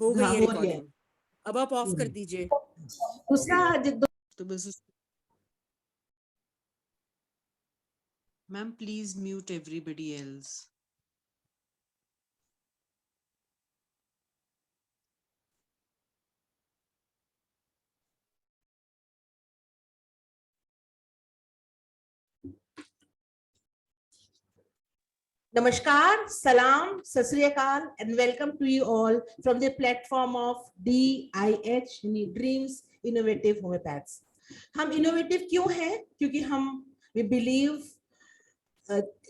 हो गई हाँ, है हो रही है। रिकॉर्डिंग, अब आप ऑफ कर दीजिए। दूसरा तो बस ma'am please mute everybody else. Namaskar, Salam, Sat Sri Akal, and welcome to you all from the platform of DIH Dreams Innovative Homeopaths. हम innovative क्यों हैं? क्योंकि हम we believe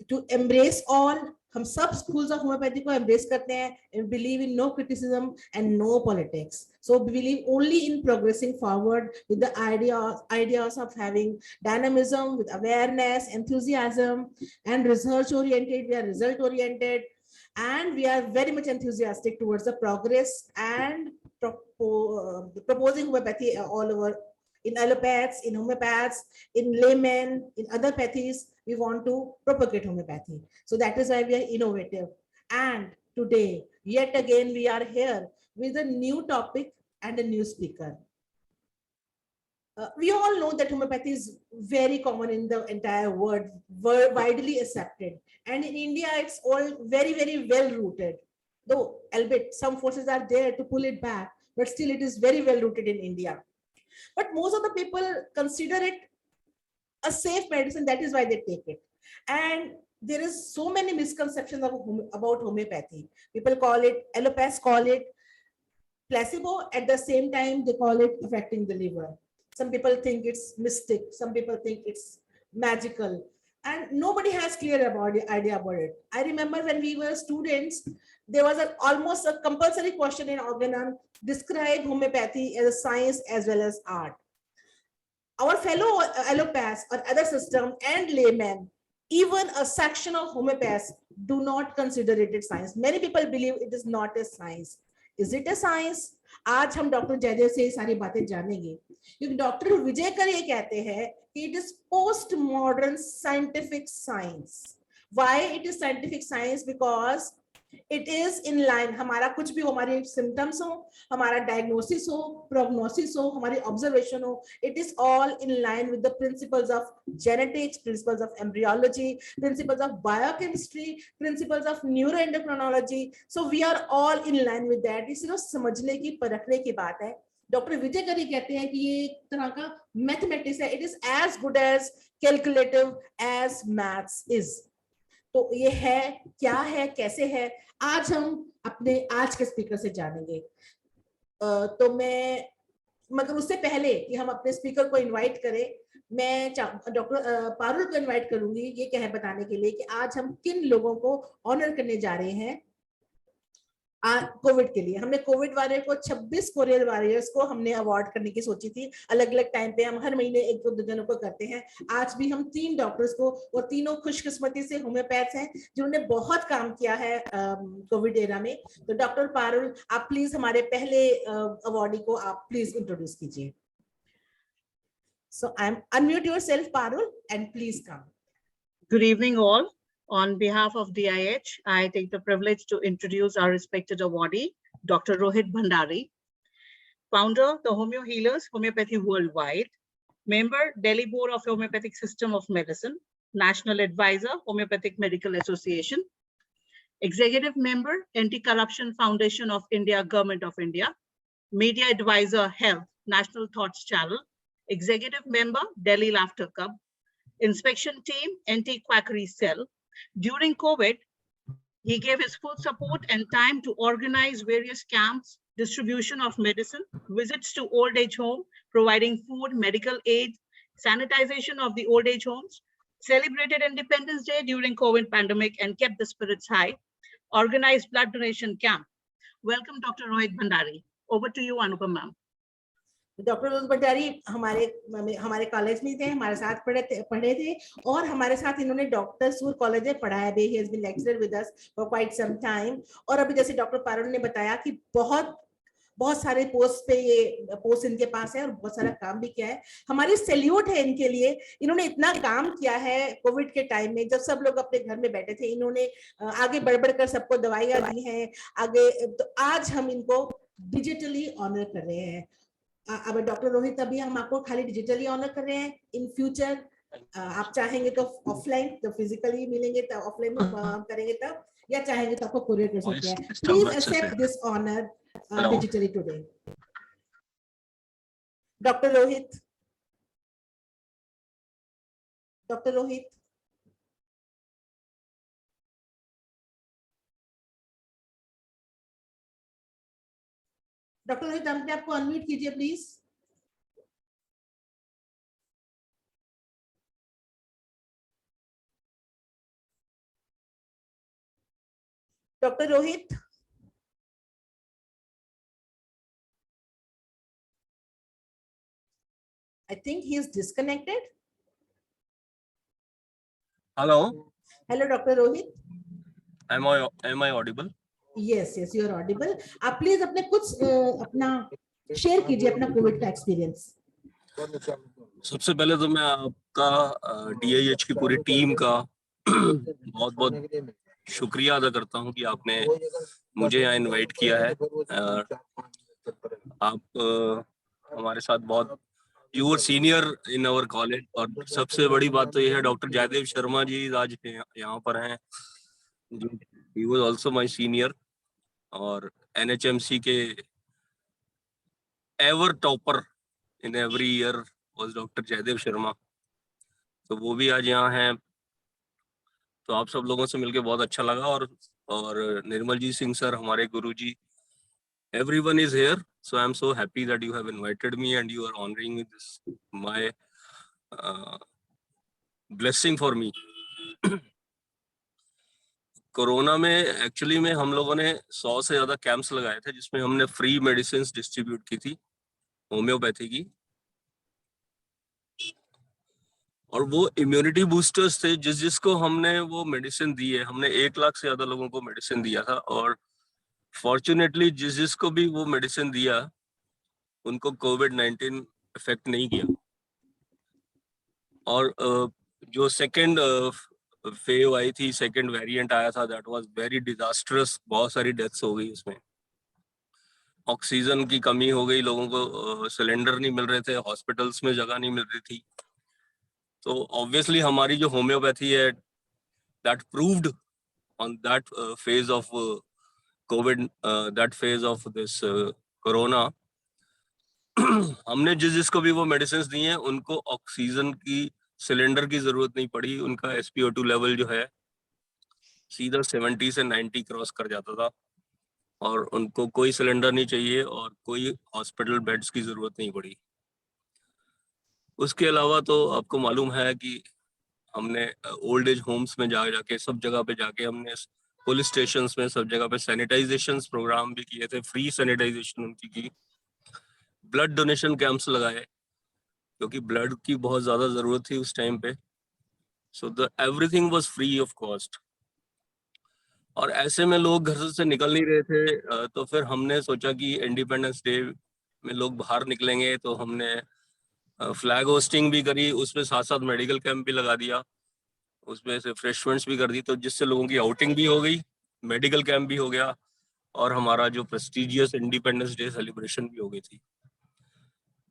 to embrace all. हम सब schools of homeopathy को embrace करते हैं and believe in no criticism and no politics. So we believe only in progressing forward with the ideas of having dynamism, with awareness, enthusiasm, and research oriented. We are result oriented, and we are very much enthusiastic towards the progress and proposing homeopathy all over, in allopathics, in homeopaths, in laymen, in other pathies. We want to propagate homeopathy. So that is why we are innovative. And today, yet again, we are here with a new topic and a new speaker. We all know that homeopathy is very common in the entire world, widely accepted. And in India, it's all very, very well rooted. Though, albeit some forces are there to pull it back, but still it is very well rooted in India. But most of the people consider it a safe medicine. That is why they take it. And there is so many misconceptions about homeopathy. People call it, allopaths call it placebo. At the same time, they call it affecting the liver. Some people think it's mystic. Some people think it's magical. And nobody has clear idea about it. I remember when we were students, there was almost a compulsory question in Organon: describe homeopathy as a science as well as art. Our fellow allopaths or other system and laymen, even a section of homeopaths, do not consider it a science. Many people believe it is not a science. Is it a science? आज हम doctor Jaydev से सारी बातें जानेंगे, क्योंकि doctor विजय कर ये कहते हैं कि it is post modern scientific science. Why it is scientific science? Because it is in line. हमारा कुछ भी हो, हमारे symptoms हो, हमारा diagnosis हो, prognosis हो, हमारी observation हो, it is all in line with the principles of genetics, principles of embryology, principles of biochemistry, principles of neuroendocrinology. So we are all in line with that. ये सिर्फ समझने की, परखने की बात है. डॉक्टर विजय करी कहते हैं कि ये एक तरह का मैथमेटिक्स है. It is as good as calculative as maths is. तो ये है, क्या है, कैसे है, आज हम अपने आज के स्पीकर से जानेंगे. तो मैं, मगर उससे पहले कि हम अपने स्पीकर को इनवाइट करें, मैं डॉक्टर पारुल को इनवाइट करूंगी ये कह बताने के लिए कि आज हम किन लोगों को ऑनर करने जा रहे हैं कोविड के लिए. हमने कोविड वॉरियर को 26 कोरियर वॉरियर्स को हमने अवार्ड करने की सोची थी. अलग अलग टाइम पे हम हर महीने एक दो जनों को करते हैं. आज भी हम 3 डॉक्टर्स को, और तीनों खुशकिस्मती से होम्योपैथ्स हैं जिन्होंने बहुत काम किया है कोविड एरा में. तो डॉक्टर पारुल, आप प्लीज हमारे पहले अवार्डी को आप प्लीज इंट्रोड्यूस कीजिए. So I am unmute yourself Parul and please come. Good evening all. On behalf of DIH, I take the privilege to introduce our respected awardee, Dr. Rohit Bhandari, founder, the Homeo Healers, Homeopathy Worldwide, member, Delhi Board of Homeopathic System of Medicine, National Advisor, Homeopathic Medical Association, executive member, Anti-Corruption Foundation of India, Government of India, media advisor, Health, National Thoughts Channel, executive member, Delhi Laughter Club, inspection team, Anti-Quackery Cell. During COVID, he gave his full support and time to organize various camps, distribution of medicine, visits to old age home, providing food, medical aid, sanitization of the old age homes, celebrated Independence Day during COVID pandemic and kept the spirits high, organized blood donation camp. Welcome, Dr. Rohit Bhandari. Over to you, Anupam ma'am. Doctor Rohit Bhandari हमारे college में थे, हमारे साथ पढ़े थे, और हमारे साथ इन्होंने डॉक्टर्स कॉलेज में पढ़ाया भी. He has been lecturer with us for quite some time. और अभी जैसे डॉक्टर पारुल ने बताया कि बहुत सारे पोस्ट पे ये पोस्ट इनके पास है और बहुत सारा काम भी किया है. हमारी सैल्यूट है इनके लिए. इन्होंने इतना काम किया है कोविड के टाइम में, जब सब लोग अपने घर में बैठे थे. इन्होंने आगे बढ़ कर सबको दवाइयां दी हैं आगे. तो आज हम इनको डिजिटली ऑनर कर रहे हैं। अब डॉक्टर रोहित, अभी हम आपको खाली डिजिटली ऑनर कर रहे हैं। इन फ्यूचर आप चाहेंगे तो ऑफलाइन, तो फिजिकली मिलेंगे, तो ऑफलाइन में करेंगे तब, या चाहेंगे तो आपको कोरियर कर सकते हैं। Please accept this honour digitally today. Doctor Rohit, doctor Rohit, doctor Rohit, अपने आपको अनम्यूट कीजिए please. Doctor Rohit, I think he is disconnected. Hello. Hello, Dr. Rohit. Am I audible? Yes, yes, you are audible. आप प्लीज अपने कुछ अपना शेयर कीजिए अपना Covid का एक्सपीरियंस। सबसे पहले तो मैं आपका DIH की पूरी टीम का बहुत बहुत शुक्रिया अदा करता हूं कि आपने मुझे यहाँ इनवाइट किया है। आप हमारे साथ बहुत you are senior in our college, और सबसे बड़ी बात तो ये है डॉक्टर जयदेव शर्मा जी आज यहाँ पर हैं। He was also my senior, और NHMC के ever topper in every year was doctor Jaidev Sharma. तो वो भी आज यहाँ हैं। तो आप सब लोगों से मिलके बहुत अच्छा लगा। और निर्मलजीत सिंह सर, हमारे गुरुजी, everyone is here, so I'm so happy that you have invited me and you are honoring this my blessing for me. Corona में एक्चुअली में हम लोगों ने 100 से ज्यादा कैंप्स लगाए थे, जिसमें हमने फ्री मेडिसिन डिस्ट्रीब्यूट की थी होम्योपैथी की, और वो इम्यूनिटी बूस्टर्स थे जिसको हमने वो मेडिसिन दी है। हमने 1 लाख से ज्यादा लोगों को मेडिसिन दिया था, और फॉर्चुनेटली जिसको भी वो मेडिसिन दिया उनको कोविड-19 इफेक्ट नहीं किया। और जो सेकंड फेव आई थी, सेकंड वेरिएंट आया था, दैट वाज वेरी डिजास्टरस। बहुत सारी डेथ्स हो गई उसमें। ऑक्सीजन की कमी हो गई, लोगों को सिलेंडर नहीं मिल रहे थे, हॉस्पिटल्स में जगह नहीं मिल रही थी। तो ऑब्वियसली हमारी जो होम्योपैथी है, that proved on that phase of Covid, that phase of this corona. हमने जिसको भी वो मेडिसिन दी हैं उनको ऑक्सीजन की, सिलेंडर की जरूरत नहीं पड़ी। उनका SpO2 लेवल जो है सीधा 70 से 90 क्रॉस कर जाता था, और उनको कोई सिलेंडर नहीं चाहिए और कोई हॉस्पिटल बेड्स की जरूरत नहीं पड़ी। उसके अलावा तो आपको मालूम है कि हमने ओल्ड एज होम्स में जाके सब जगह पे जाके हमने पुलिस स्टेशंस में सब जगह पे सैनिटाइजेशन प्रोग्राम भी किए थे, फ्री सैनिटाइजेशन उनकी की। ब्लड डोनेशन कैंप्स लगाए क्योंकि ब्लड की बहुत ज्यादा जरूरत थी उस टाइम पे। So the everything was free of cost. और ऐसे में लोग घर से निकल नहीं रहे थे, तो फिर हमने सोचा कि इंडिपेंडेंस डे में लोग बाहर निकलेंगे, तो हमने फ्लैग होस्टिंग भी करी, उसमें साथ साथ मेडिकल कैंप भी लगा दिया, उसमें से रिफ्रेशमेंट्स भी कर दी, तो जिससे लोगों की आउटिंग भी हो गई, मेडिकल कैंप भी हो गया, और हमारा जो प्रेस्टिजियस इंडिपेंडेंस डे सेलिब्रेशन भी हो गई थी।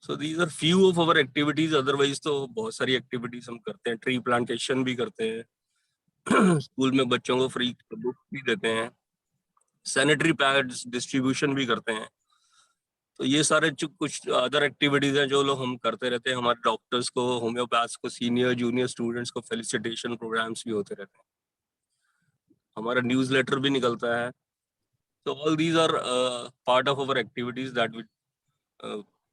So these are few of our activities. Otherwise तो बहुत सारी एक्टिविटीज हम करते हैं। ट्री प्लांटेशन भी करते हैं, स्कूल में बच्चों को फ्री बुक्स भी देते हैं, सैनिटरी पैड्स डिस्ट्रीब्यूशन भी करते हैं। तो ये सारे कुछ अदर एक्टिविटीज हैं जो लोग हम करते रहते हैं। हमारे डॉक्टर्स को, होम्योपैथ्स को, सीनियर जूनियर स्टूडेंट्स को फेलिसिटेशन प्रोग्राम्स भी होते रहते हैं। हमारा न्यूज़लेटर भी निकलता है। तो all these are part of our activities that we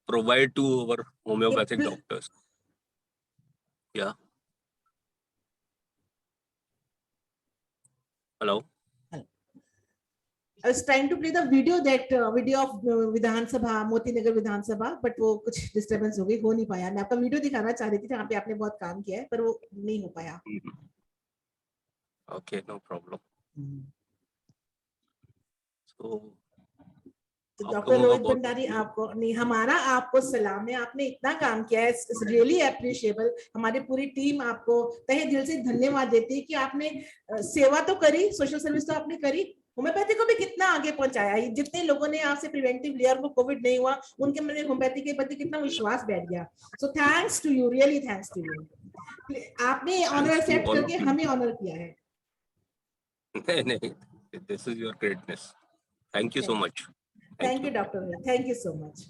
provide to our homeopathic doctors. या hello, I was trying to play the video of Vidhan Sabha, Moti Nagar Vidhan Sabha, but वो कुछ डिस्टर्बेंस हो गई, हो नहीं पाया। मैं आपका वीडियो दिखाना चाह रही थी जहाँ पे आपने बहुत काम किया है, पर वो नहीं हो पाया। Okay, no problem. तो डॉक्टर रोहित भंडारी, आपको नहीं, हमारा आपको सलाम है। आपने इतना काम किया है, इट्स रियली अप्रिशिएबल। हमारी पूरी टीम आपको तहे दिल से धन्यवाद देती है कि आपने सेवा तो करी, सोशल सर्विस तो आपने करी, होम्योपैथी को भी कितना आगे पहुंचाया, जितने लोगों ने आपसे प्रिवेंटिव लिया और वो कोविड नहीं हुआ, उनके मन में होम्योपैथी के प्रति कितना विश्वास बैठ गया. So thanks to you, really thanks to you. आपने honour Thanks to accept all of करके you. हमें ऑनर किया है. नहीं, this is your greatness. Thank you so much. Thank you doctor, thank you so much.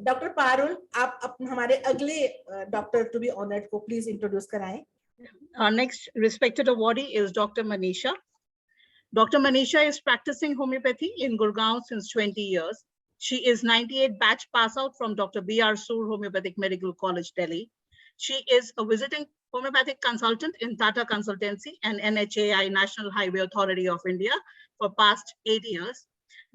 Doctor Parul, आप हमारे अगले doctor to be honoured को प्लीज इंट्रोड्यूस कराएं. Our next respected awardee is Dr. Manisha. Dr. Manisha is practicing homeopathy in Gurgaon since 20 years. She is 98 batch pass out from Dr. B.R. Soor Homeopathic Medical College, Delhi. She is a visiting homeopathic consultant in Tata Consultancy and NHAI, National Highway Authority of India, for past 8 years.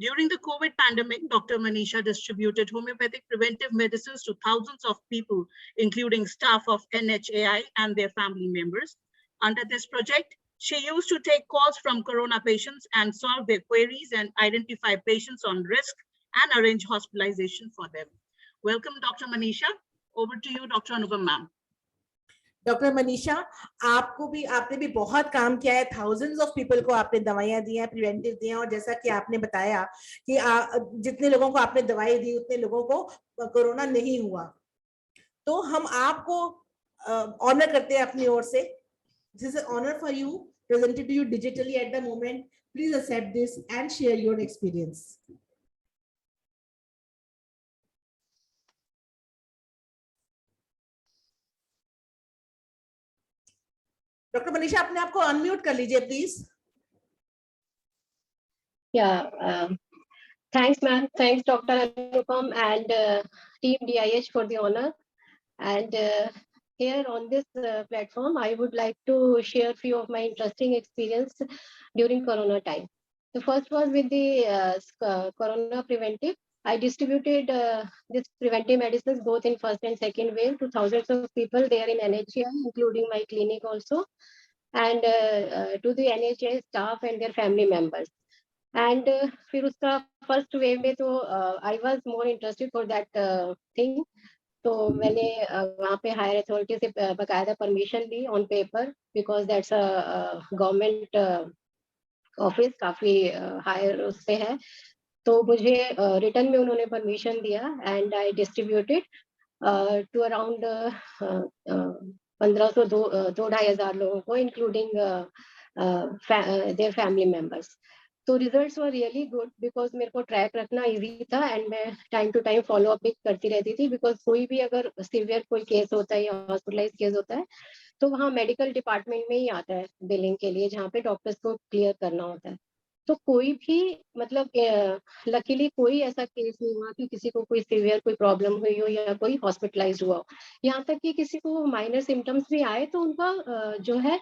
During the COVID pandemic, Dr. Manisha distributed homeopathic preventive medicines to thousands of people, including staff of NHAI and their family members. Under this project, she used to take calls from corona patients and solve their queries and identify patients on risk and arrange hospitalization for them. Welcome, Dr. Manisha. Over to you, Dr. Anupam ma'am. Doctor Manisha, आपने भी बहुत काम किया है. Thousands of people को आपने दवाइयां दी हैं, प्रिवेंटिव दी हैं, और जैसा कि आपने बताया कि जितने लोगों को आपने दवाई दी उतने लोगों को कोरोना नहीं हुआ. तो हम आपको ऑनर करते हैं अपनी ओर से. This is an honour for you, presented to you digitally at the moment. Please accept this and share your experience. Doctor Manisha, अपने आप को अनम्यूट कर लीजिए please. Thanks ma'am, thanks Dr. Anupam and team DIH for the honor. And here on this platform, I would like to share few of my interesting experience during Corona time. The first was with the Corona preventive. I distributed this preventive medicines both in first and second wave to thousands of people there in NHI, including my clinic also, and to the NHI staff and their family members. And फिर उसका first wave में तो I was more interested for that thing. तो मैंने वहाँ पे higher authority से बकायदा परमिशन ली on paper, because that's a government office, काफी हायर उस पे है. तो मुझे रिटर्न में उन्होंने परमिशन दिया and I distributed to around 1500 2,500 लोगों को, इंक्लूडिंग देयर फैमिली मेंबर्स. तो results were really good, because मेरे को ट्रैक रखना इजी था एंड मैं time to time follow up भी करती रहती थी. बिकॉज कोई भी अगर सीवियर कोई केस होता है या हॉस्पिटलाइज केस होता है तो वहाँ मेडिकल डिपार्टमेंट में ही आता है बिलिंग के लिए, जहाँ पे डॉक्टर्स को क्लियर करना होता है. तो कोई भी मतलब लकीली कोई ऐसा केस नहीं हुआ कि किसी को कोई सीवियर कोई प्रॉब्लम हुई हो या कोई हॉस्पिटलाइज हुआ हो. यहाँ तक कि किसी को माइनर सिम्टम्स भी आए तो उनका जो है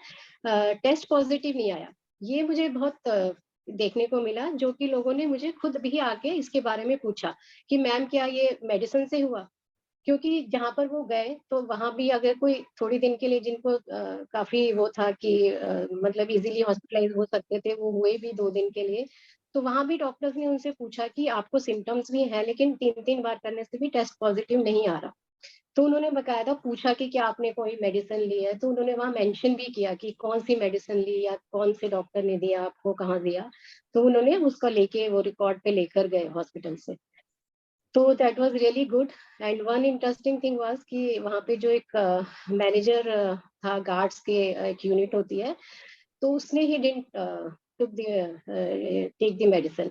टेस्ट पॉजिटिव नहीं आया. ये मुझे बहुत देखने को मिला, जो कि लोगों ने मुझे खुद भी आके इसके बारे में पूछा कि मैम क्या ये मेडिसिन से हुआ. क्योंकि जहाँ पर वो गए तो वहां भी अगर कोई थोड़ी दिन के लिए जिनको काफी वो था कि मतलब इजीली हॉस्पिटलाइज हो सकते थे, वो हुए भी 2 दिन के लिए. तो वहां भी डॉक्टर्स ने उनसे पूछा कि आपको सिम्टम्स भी हैं लेकिन 3 बार करने से भी टेस्ट पॉजिटिव नहीं आ रहा. तो उन्होंने बकायदा पूछा कि क्या आपने कोई मेडिसिन ली है. तो उन्होंने वहां मेंशन भी किया कि कौन सी मेडिसिन ली या कौन से डॉक्टर ने दिया, आपको कहाँ दिया. तो उन्होंने उसको लेके वो रिकॉर्ड पे लेकर गए हॉस्पिटल से. तो that was really good. And one interesting thing was कि वहाँ पे जो एक मैनेजर था गार्ड्स के, एक यूनिट होती है, तो उसने he didn't take the medicine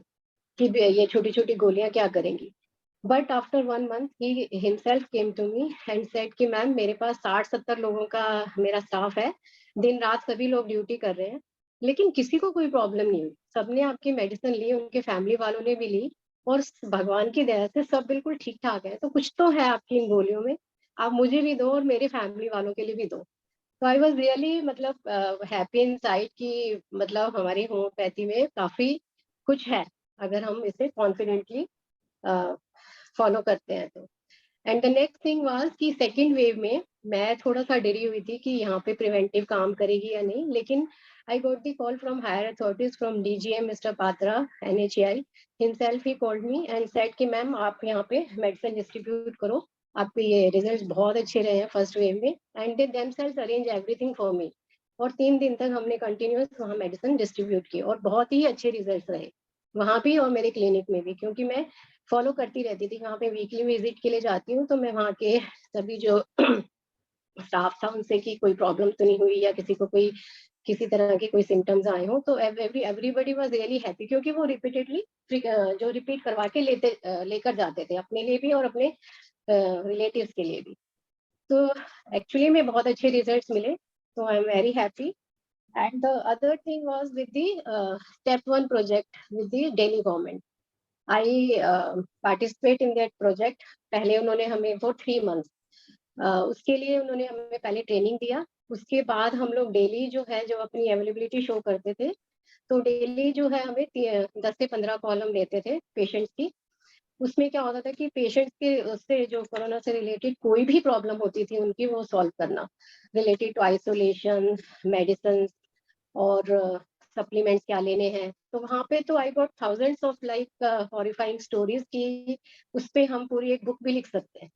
कि ये छोटी छोटी गोलियां क्या करेंगी. But after 1 month he himself came to me and said कि मैम मेरे पास 60-70 लोगों का मेरा स्टाफ है, दिन रात सभी लोग ड्यूटी कर रहे हैं, लेकिन किसी को कोई प्रॉब्लम नहीं हुई. सबने आपकी मेडिसिन ली, उनके फैमिली वालों ने भी ली, और भगवान की दया से सब बिल्कुल ठीक ठाक है. तो कुछ तो है आपकी इन गोलियों में, आप मुझे भी दो और मेरे फैमिली वालों के लिए भी दो. तो आई वॉज रियली मतलब हैप्पी इन साइड कि मतलब हमारी होम्योपैथी में काफी कुछ है अगर हम इसे कॉन्फिडेंटली फॉलो करते हैं तो. And the next thing was कि सेकेंड वेव में मैं थोड़ा सा डरी हुई थी कि यहाँ पे प्रिवेंटिव काम करेगी या नहीं, लेकिन I got the call from higher authorities from DGM Mr. Patra, NHI. Himself he called me and said कि मैम आप यहाँ पे मेडिसिन डिस्ट्रीब्यूट करो, आपके ये रिजल्ट्स बहुत अच्छे रहे हैं फर्स्ट वेव में. And they themselves arrange everything for me. और 3 दिन तक हमने कंटिन्यूस वहाँ मेडिसिन डिस्ट्रीब्यूट की और बहुत ही अच्छे रिजल्ट रहे वहाँ भी और मेरे क्लिनिक में भी, क्योंकि मैं फॉलो करती रहती थी वहाँ पे, वीकली विजिट के लिए जाती हूँ, तो मैं वहाँ के सभी जो स्टाफ था उनसे कि कोई प्रॉब्लम तो नहीं हुई या किसी को कोई किसी तरह के कोई सिम्टम्स आए हो, तो एवरीबडी वाज रियली हैप्पी, क्योंकि वो रिपीटेडली जो रिपीट करवा के लेकर जाते थे अपने लिए भी और अपने रिलेटिव्स के लिए भी। तो एक्चुअली में बहुत अच्छे रिजल्ट्स मिले, तो I am very happy. And the other thing was with the step 1 project with the Delhi government. I participate in that project. पहले उन्होंने हमें फॉर 3 मंथ्स उसके लिए उन्होंने हमें पहले ट्रेनिंग दिया। उसके बाद हम लोग डेली जो है जो अपनी अवेलेबिलिटी शो करते थे, तो डेली जो है हमें 10 से 15 कॉल हम लेते थे पेशेंट्स की। उसमें क्या होता था कि पेशेंट्स के उससे जो कोरोना से रिलेटेड कोई भी प्रॉब्लम होती थी उनकी, वो सॉल्व करना, रिलेटेड टू आइसोलेशन, मेडिसिन और सप्लीमेंट्स क्या लेने हैं। तो वहाँ पे तो I got thousands of like horrifying stories की, उस पे हम पूरी एक बुक भी लिख सकते हैं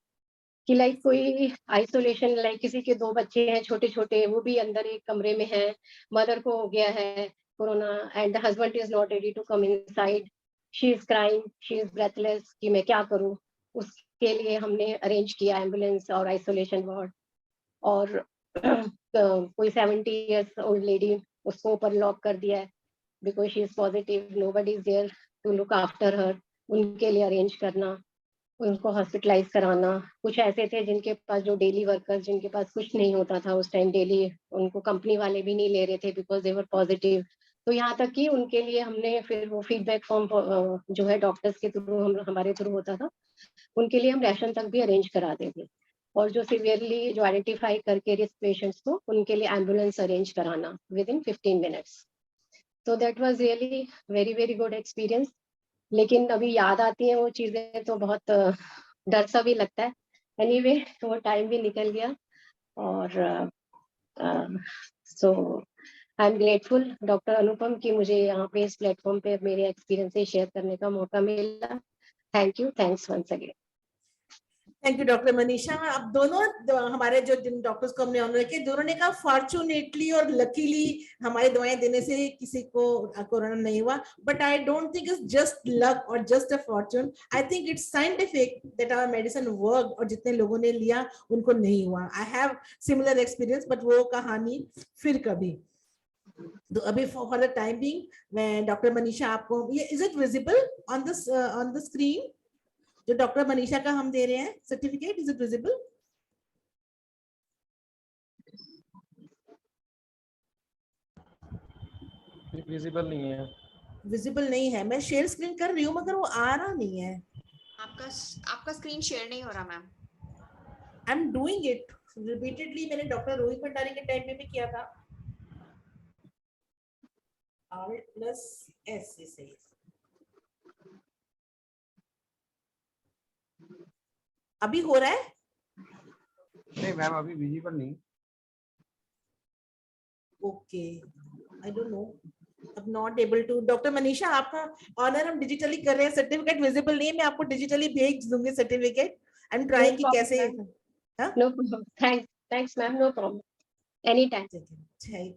कि लाइक कोई आइसोलेशन, लाइक किसी के 2 बच्चे हैं छोटे छोटे, वो भी अंदर एक कमरे में है, मदर को हो गया है corona and the husband is not ready to come inside, she is crying, she is breathless कि मैं क्या करूं। उसके लिए हमने अरेंज किया एम्बुलेंस और आइसोलेशन वार्ड। और कोई 70 इयर्स ओल्ड लेडी, उसको ऊपर लॉक कर दिया है because she is positive, nobody is there to look after her, उनके लिए अरेंज करना, उनको हॉस्पिटलाइज कराना। कुछ ऐसे थे जिनके पास, जो डेली वर्कर्स जिनके पास कुछ नहीं होता था उस टाइम, डेली उनको कंपनी वाले भी नहीं ले रहे थे बिकॉज दे वर पॉजिटिव। तो यहाँ तक कि उनके लिए हमने फिर वो फीडबैक फॉर्म जो है डॉक्टर्स के थ्रू हमारे थ्रू होता था, उनके लिए हम राशन तक भी अरेंज कराते थे। और जो सिवियरली जो आइडेंटिफाई करके रिस्क पेशेंट्स को, उनके लिए एम्बुलेंस अरेंज कराना विद इन 15 मिनट्स। तो that was really very very good experience. लेकिन अभी याद आती हैं वो चीजें तो बहुत डर सा भी लगता है। एनीवे वो टाइम भी निकल गया। और सो आई एम ग्रेटफुल डॉक्टर अनुपम कि मुझे यहाँ पे इस प्लेटफॉर्म पे मेरे एक्सपीरियंसेस शेयर करने का मौका मिला। Thank you, thanks once again. Thank you doctor Manisha. अब दोनों हमारे जो जिन डॉक्टर्स को हमने ऑनर किया, दोनों ने कहा फॉर्चुनेटली और लकीली हमारी दवाएं देने से किसी को कोरोना नहीं हुआ। But I don't think it's just luck और just a fortune. I think it's scientific that our medicine work, और जितने लोगों ने लिया उनको नहीं हुआ। I have similar experience, but वो कहानी फिर कभी। तो अभी फॉर द टाइम बीइंग मैं डॉक्टर मनीषा आपको, ये is it visible on the screen जो डॉक्टर मनीषा का हम दे रहे हैं certificate, is it visible? Visible नहीं है। विजिबल नहीं है। मैं शेयर स्क्रीन कर रही हूँ मगर वो आ रहा नहीं है। आपका स्क्रीन शेयर नहीं हो रहा ma'am. I am doing it repeatedly. मैंने डॉक्टर रोहित भंडारी के टाइम में भी किया था। Alt+S से अभी हो रहा है? नहीं मैम, अभी विजिबल नहीं। Okay, I don't know, am not able to. Doctor Manisha आपका ऑनर हम डिजिटली कर रहे हैं, सर्टिफिकेट विजिबल नहीं है। मैं आपको डिजिटली भेज दूंगी सर्टिफिकेट। आई एम ट्राइंग कि कैसे। No problem, thanks ma'am, no problem, any time.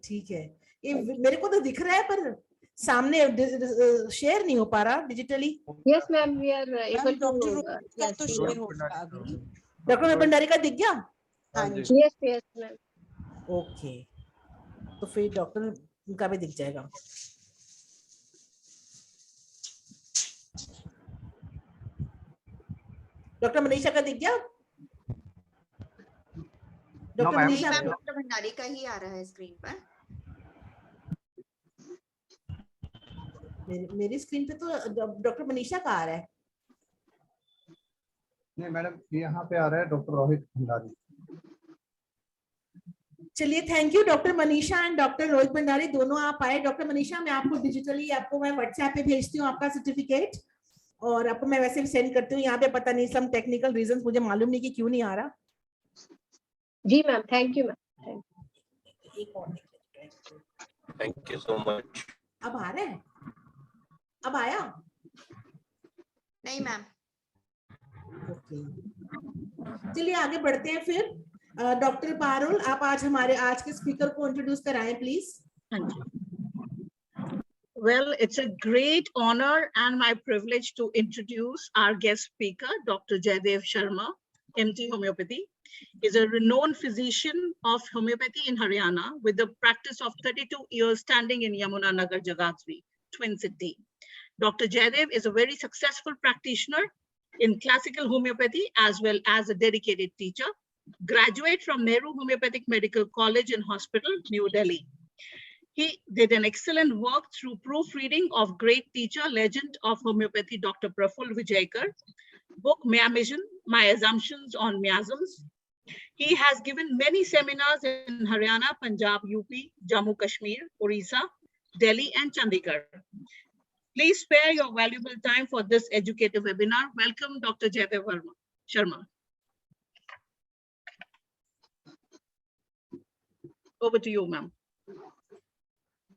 ठीक है। ये मेरे को तो दिख रहा है पर सामने शेयर नहीं हो पा रहा digitally. Yes ma'am, we are able to. का तो शेयर हो रहा अभी। डॉक्टर भंडारी का दिख गया? हाँ जी। Yes yes ma'am. ओके, तो फिर डॉक्टर का भी दिख जाएगा। डॉक्टर मनीषा का दिख गया? डॉक्टर मनीषा, डॉक्टर भंडारी का ही आ रहा है स्क्रीन पर। मेरी स्क्रीन पे तो डॉक्टर मनीषा का आ रहा है। नहीं मैडम, यहाँ पे आ रहा है डॉक्टर रोहित भंडारी। चलिए, thank you doctor Manisha and doctor Rohit Bhandari, दोनों आप आए। डॉक्टर मनीषा, मैं आपको डिजिटली आपको मैं व्हाट्सएप पे भेजती हूँ आपका सर्टिफिकेट, और आपको मैं वैसे भी सेंड करती हूँ। यहाँ पे पता नहीं सम टेक्निकल रीजंस, मुझे मालूम नहीं कि क्यों नहीं आ रहा। जी ma'am, thank you ma'am. Thank you so much. अब आ रहा है? अब आया? नहीं मैम। ओके, चलिए आगे बढ़ते हैं फिर। डॉक्टर पारुल, आप आज हमारे आज के स्पीकर को इंट्रोड्यूस कराएं please. Thank you. Well, it's a great honor and my privilege to introduce our guest speaker, Dr. Jaidev Sharma, MD Homeopathy. He is a renowned physician of homeopathy in Haryana with the practice of 32 years standing in Yamunanagar, Jagatsri, Twin City. Dr. Jaidev is a very successful practitioner in classical homeopathy as well as a dedicated teacher. Graduate from Nehru Homeopathic Medical College and Hospital, New Delhi. He did an excellent work through proofreading of great teacher, legend of homeopathy, Dr. Praful Vijayakar, book Miasm, My Assumptions on Miasms. He has given many seminars in Haryana, Punjab, UP, Jammu Kashmir, Orissa, Delhi, and Chandigarh. Please spare your valuable time for this educative webinar. Welcome, Dr. Jaidev Sharma. Over to you, ma'am.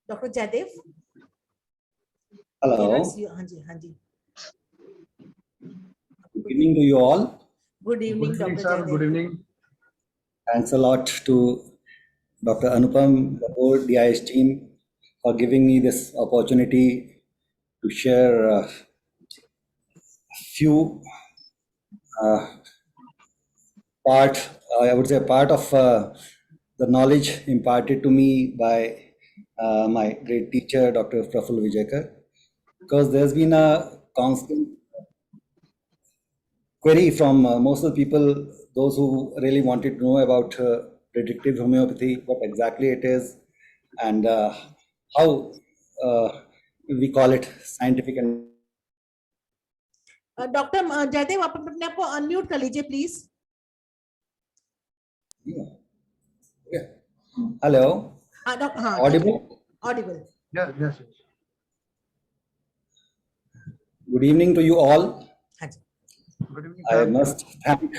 Dr. Jaidev. Hello. हाँ जी, हाँ जी. Good evening to you all. Good evening, Good evening, Dr. sir. Jaidev. Good evening. Thanks a lot to Dr. Anupam, the whole DIH team for giving me this opportunity to share a few I would say part of the knowledge imparted to me by my great teacher, Dr. Praful Vijayakar, because there's been a constant query from most of the people, those who really wanted to know about predictive homeopathy, what exactly it is, and how we call it scientific. And doctor Jaidev, आप अपने आप को unmute कर लीजिए please. Hello. हाँ, Audible? Audible. Yes, yes, yes. Good evening to you all. Good evening, I sir. must thank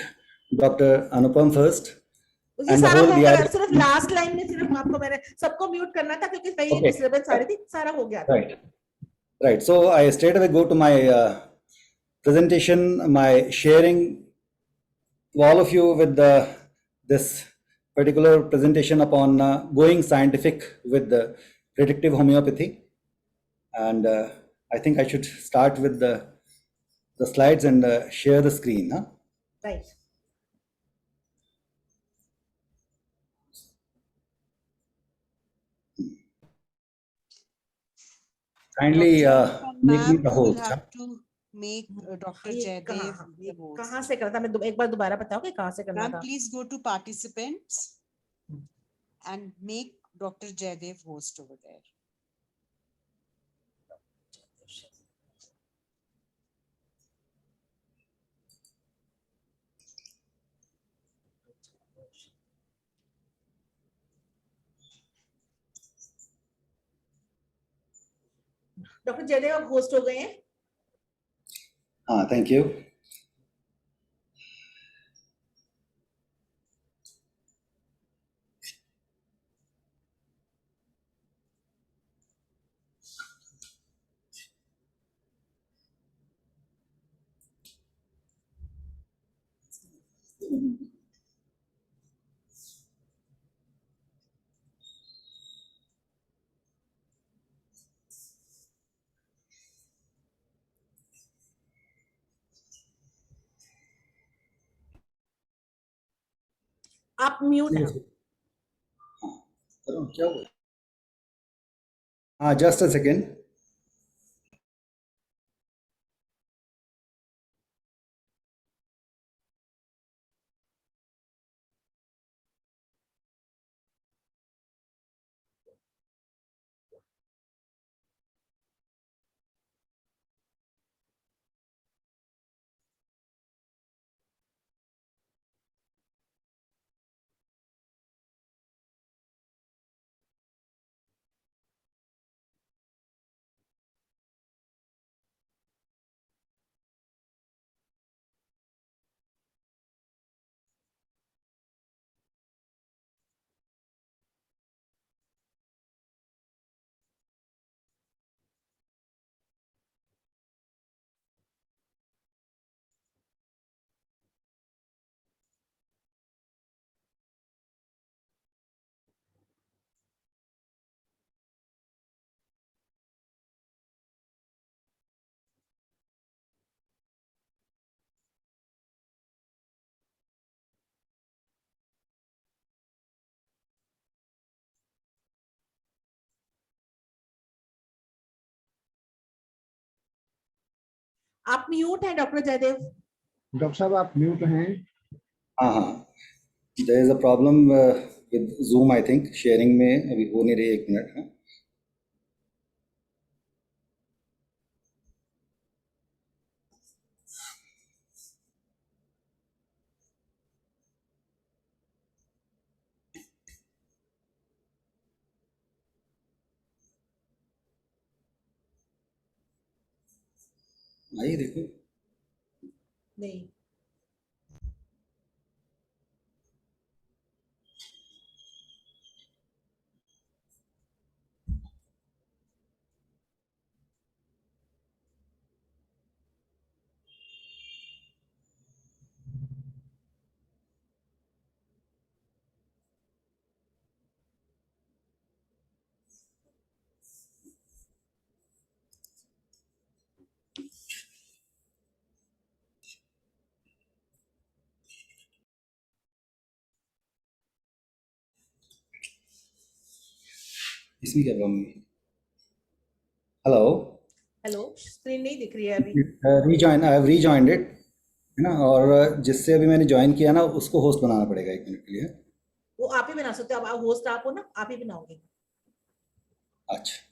Dr. Anupam first. ये And the सारा whole हो गया, DIH सिर्फ लास्ट लाइन में सिर्फ आपको मैंने सबको म्यूट करना था क्योंकि कहीं डिस्टर्बेंस आ रही थी, सारा हो गया था. Right. So I straight away go to my presentation, my sharing to all of you with this particular presentation upon going scientific with the predictive homeopathy. And I think I should start with the slides and share the screen. Huh? Right. Kindly make me the you will host. have to make Dr. Jaidev the host. कहाँ से करना, मैं एक बार दोबारा बताओगे कहाँ से करना Ma'am, था? please go to participants and make Dr. Jaidev host over there. Doctor Jaidev आप होस्ट हो गए हैं. हाँ, thank you. आप म्यूट हैं. Just a second. आप म्यूट हैं डॉक्टर जयदेव. डॉक्टर साहब आप म्यूट हैं. हाँ, there is a problem with Zoom, I think. Sharing में अभी हो नहीं रही, 1 मिनट. हाँ. आइए देखो. नहीं. इसमें क्या प्रॉब्लम है? हेलो. हेलो, स्क्रीन नहीं दिख रही है अभी. Rejoin, I have rejoined it, है ना. और जिससे अभी मैंने ज्वाइन किया ना, उसको होस्ट बनाना पड़ेगा 1 मिनट के लिए. वो आप ही बना सकते हो. अब होस्ट आप हो ना, आप ही बनाओगे. अच्छा.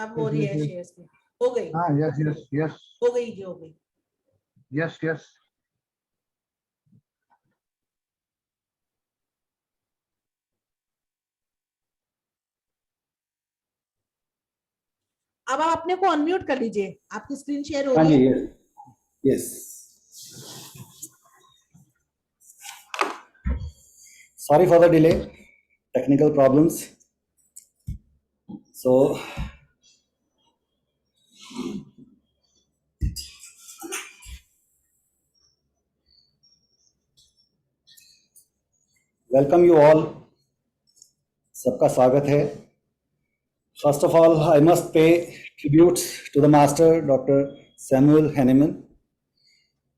अब हो रही है शेयर की. हो गई. हाँ, यस यस यस हो गई जी, हो गई. Yes yes. अब आप अपने को अनम्यूट कर लीजिए. आपकी स्क्रीन शेयर हो हाँ रही जी. है. Yes. Sorry for the delay, technical problems. So welcome you all. सबका स्वागत है. First of all, I must pay tributes to the master, Dr. Samuel Hahnemann,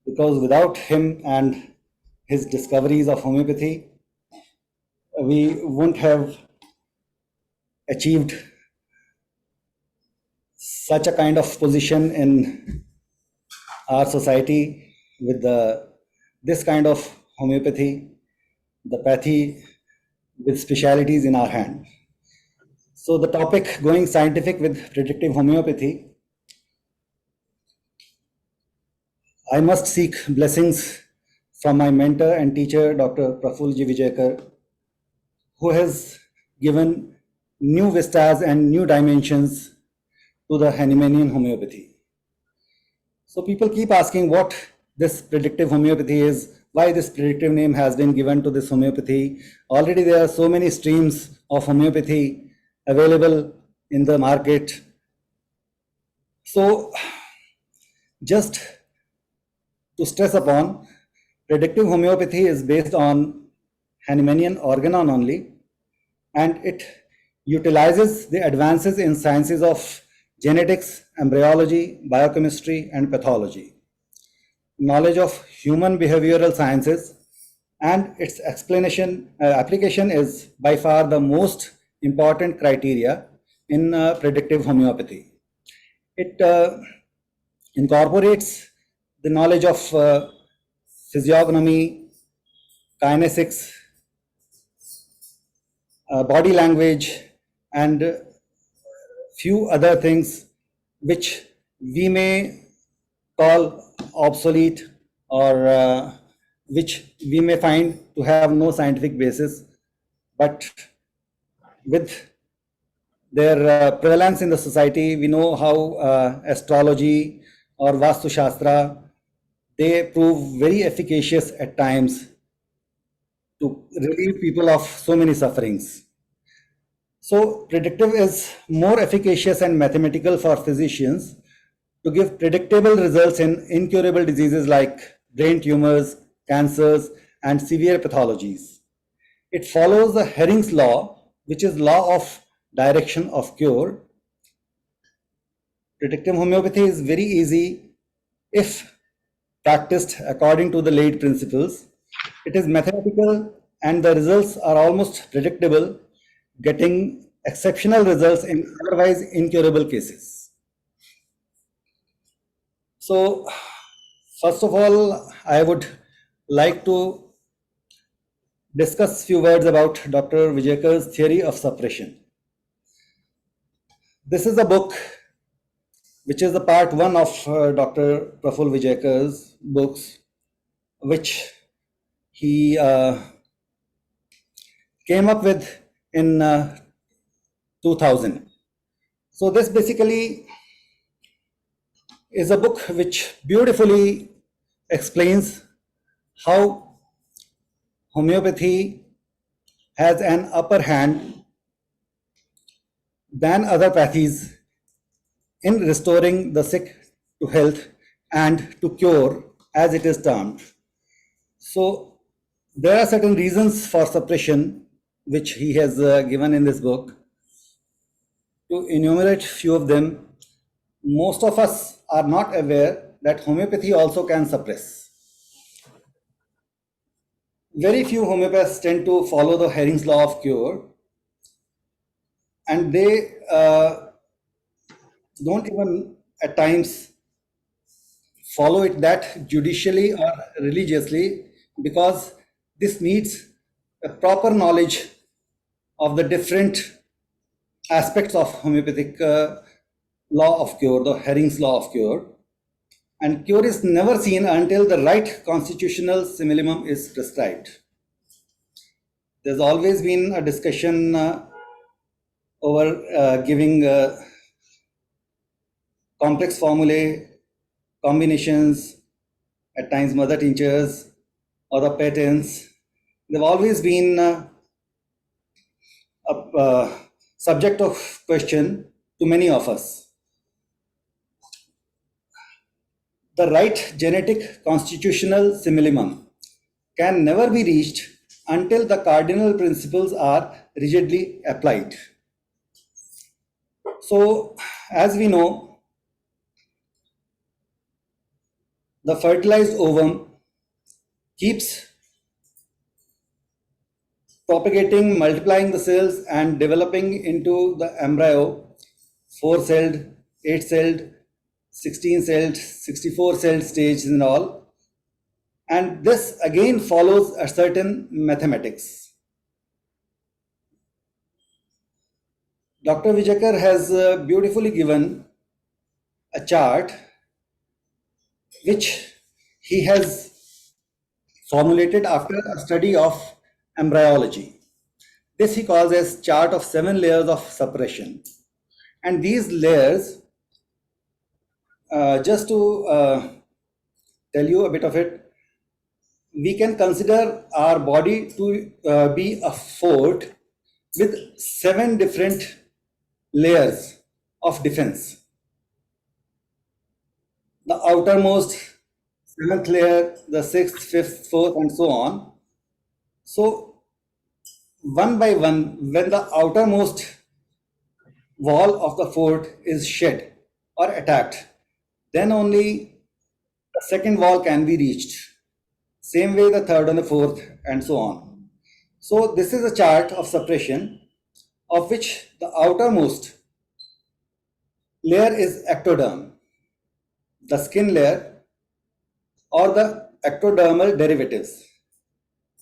because without him and his discoveries of homeopathy, we wouldn't have achieved such a kind of position in our society with this kind of homeopathy, the pathy with specialities in our hand. So the topic, going scientific with predictive homeopathy, I must seek blessings from my mentor and teacher, Dr. Praful Ji Vijaykar, who has given new vistas and new dimensions to the Hahnemannian homeopathy. So people keep asking what this predictive homeopathy is, why this predictive name has been given to this homeopathy. Already there are so many streams of homeopathy available in the market. So just to stress upon, predictive homeopathy is based on Hahnemannian organon only, and it utilizes the advances in sciences of genetics, embryology, biochemistry, and pathology, knowledge of human behavioral sciences, and its application is by far the most important criteria in predictive homeopathy. It incorporates the knowledge of physiognomy, kinesics, body language, and few other things which we may call obsolete, or which we may find to have no scientific basis, but with their prevalence in the society, we know how astrology or Vastu Shastra, they prove very efficacious at times to relieve people of so many sufferings. So predictive is more efficacious and mathematical for physicians to give predictable results in incurable diseases like brain tumors, cancers, and severe pathologies. It follows the Herring's law, which is law of direction of cure. Predictive homeopathy is very easy if practiced according to the laid principles. It is mathematical and the results are almost predictable, getting exceptional results in otherwise incurable cases. So, first of all, I would like to discuss few words about Dr. Vijayakar's theory of suppression. This is a book which is the part 1 of Dr. Praful Vijayakar's books, which he came up with in 2000. So this basically is a book which beautifully explains how homeopathy has an upper hand than other pathies in restoring the sick to health and to cure, as it is termed. So there are certain reasons for suppression which he has given in this book. To enumerate few of them, most of us are not aware that homeopathy also can suppress. Very few homeopaths tend to follow the Herring's law of cure, and they don't even at times follow it that judicially or religiously, because this needs a proper knowledge of the different aspects of homeopathic law of cure, the Herring's law of cure. And cure is never seen until the right constitutional simillimum is prescribed. There's always been a discussion over giving complex formulae, combinations, at times mother tinctures, or the patents. They've always been a subject of question to many of us. The right genetic constitutional simillimum can never be reached until the cardinal principles are rigidly applied. So, as we know, the fertilized ovum keeps propagating, multiplying the cells and developing into the embryo, 4-celled, 8-celled, 16-celled, 64-celled stage and all. And this again follows a certain mathematics. Dr. Vijakar has beautifully given a chart which he has formulated after a study of embryology. This he calls as chart of 7 layers of suppression. And these layers, just to tell you a bit of it, we can consider our body to be a fort with 7 different layers of defense. The outermost 7th layer, the 6th, 5th, 4th, and so on. So one by one, when the outermost wall of the fort is shed or attacked, then only the second wall can be reached. Same way the third and the fourth and so on. So this is a chart of suppression of which the outermost layer is ectoderm, the skin layer, or the ectodermal derivatives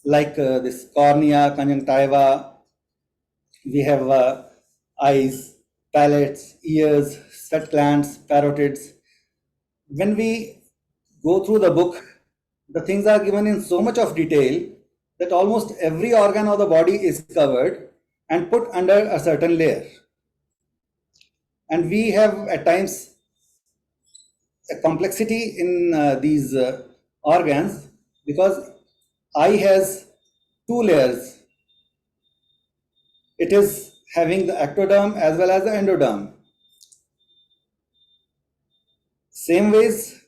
like this cornea, conjunctiva. We have eyes, palates, ears, sweat glands, parotids. When we go through the book, the things are given in so much of detail that almost every organ of the body is covered and put under a certain layer. And we have at times a complexity in these organs because eye has two layers. It is having the ectoderm as well as the endoderm. Same ways,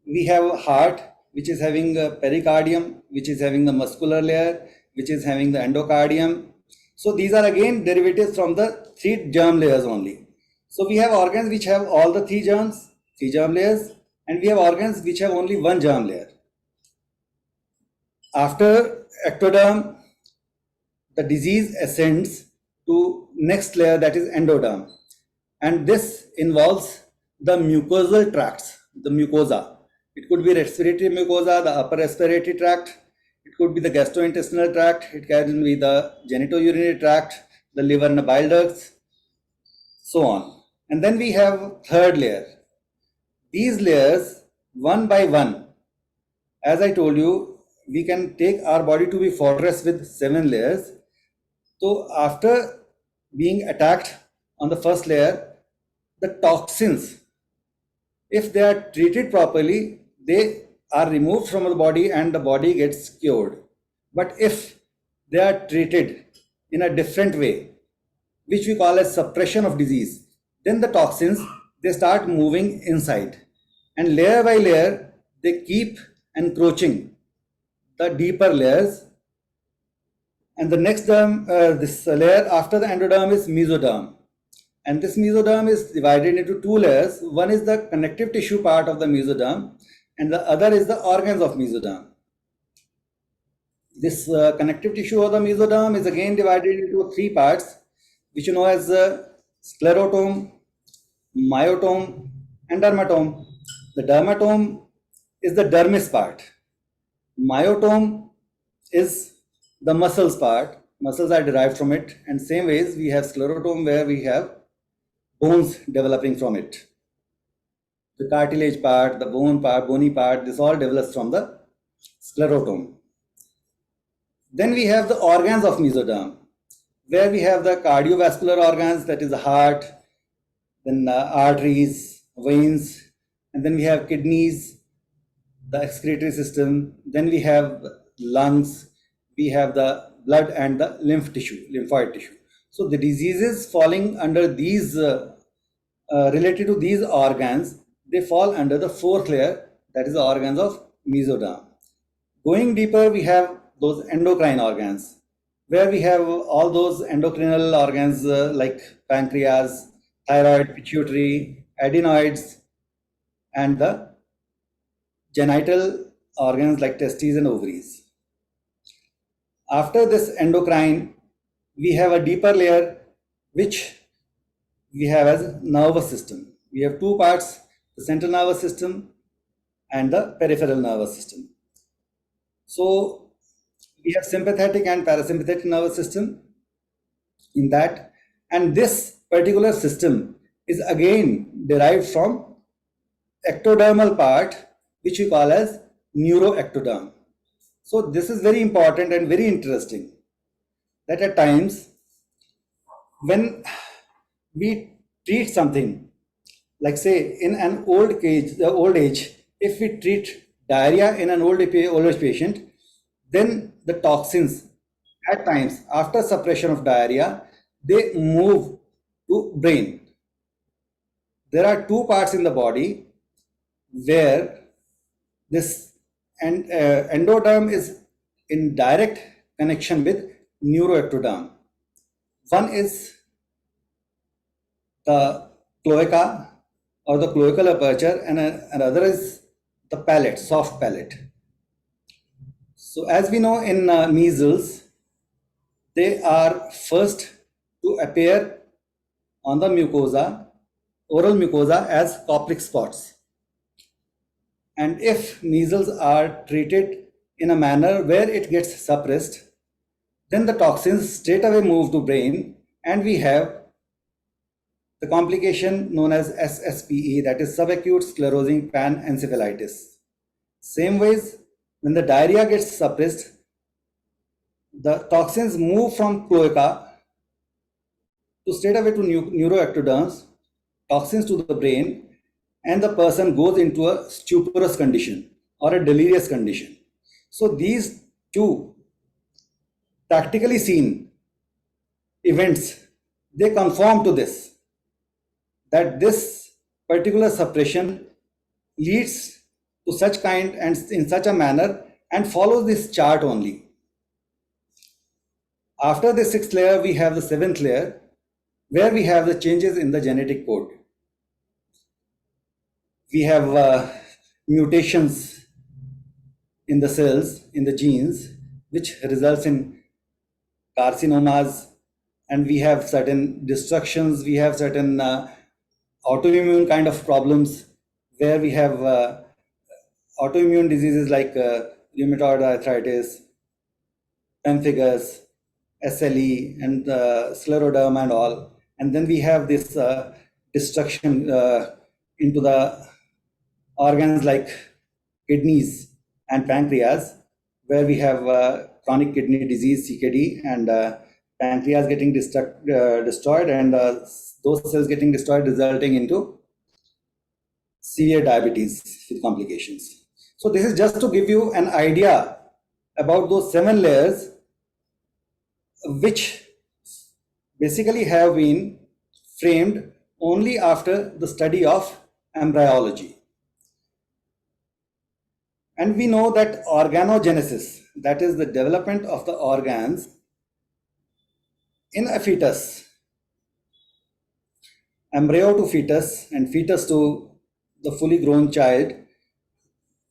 we have heart, which is having a pericardium, which is having the muscular layer, which is having the endocardium. So these are again derivatives from the three germ layers only. So we have organs which have all the three germ layers, and we have organs which have only one germ layer. After ectoderm, the disease ascends to next layer, that is endoderm. And this involves the mucosal tracts, the mucosa. It could be respiratory mucosa, the upper respiratory tract. It could be the gastrointestinal tract. It can be the genitourinary tract, the liver and the bile ducts, so on. And then we have third layer. These layers, one by one, as I told you, we can take our body to be fortress with 7 layers. So after being attacked on the first layer, the toxins, if they are treated properly, they are removed from the body and the body gets cured. But if they are treated in a different way, which we call as suppression of disease, then the toxins, they start moving inside. And layer by layer, they keep encroaching the deeper layers. And the next this layer after the endoderm is mesoderm. And this mesoderm is divided into 2 layers. One is the connective tissue part of the mesoderm, and the other is the organs of mesoderm. This connective tissue of the mesoderm is again divided into 3 parts, which you know as sclerotome, myotome, and dermatome. The dermatome is the dermis part. Myotome is the muscles part. Muscles are derived from it, and same ways we have sclerotome where we have bones developing from it. The cartilage part, the bone part, bony part, this all develops from the sclerotome. Then we have the organs of mesoderm, where we have the cardiovascular organs, that is the heart, then arteries, veins, and then we have kidneys, the excretory system, then we have lungs, we have the blood and the lymphoid tissue. So the diseases falling under these, related to these organs, they fall under the 4th layer, that is the organs of mesoderm. Going deeper, we have those endocrine organs, where we have all those endocrinal organs like pancreas, thyroid, pituitary, adenoids, and the genital organs like testes and ovaries. After this endocrine, we have a deeper layer which we have as nervous system. We have 2 parts, the central nervous system and the peripheral nervous system. So we have sympathetic and parasympathetic nervous system in that, and this particular system is again derived from ectodermal part, which we call as neuroectoderm. So this is very important and very interesting, that at times when we treat something, like say in an old age, if we treat diarrhea in an old age patient, then the toxins at times after suppression of diarrhea, they move to brain. There are 2 parts in the body where this endoderm is in direct connection with neuroectoderm. One is the cloaca or the cloacal aperture, and another is the palate, soft palate. So as we know in measles, they are first to appear on the mucosa, oral mucosa, as Koplik spots. And if measles are treated in a manner where it gets suppressed, then the toxins straight away move to brain, and we have the complication known as SSPE, that is subacute sclerosing panencephalitis. Same ways, when the diarrhea gets suppressed, the toxins move from cloaca to straight away to neuroectoderms, toxins to the brain, and the person goes into a stuporous condition or a delirious condition. So these two practically seen events, they conform to this, that this particular suppression leads to such kind and in such a manner and follows this chart only. After the 6th layer, we have the 7th layer, where we have the changes in the genetic code. We have mutations in the cells, in the genes, which results in carcinomas, and we have certain destructions, we have certain autoimmune kind of problems, where we have autoimmune diseases like rheumatoid arthritis, pemphigus, SLE, and scleroderma and all. And then we have this destruction into the organs like kidneys and pancreas, where we have chronic kidney disease, CKD, and pancreas getting destroyed, and those cells getting destroyed, resulting into severe diabetes with complications. So this is just to give you an idea about those 7 layers, which basically have been framed only after the study of embryology. And we know that organogenesis, that is the development of the organs in a fetus, embryo to fetus and fetus to the fully grown child,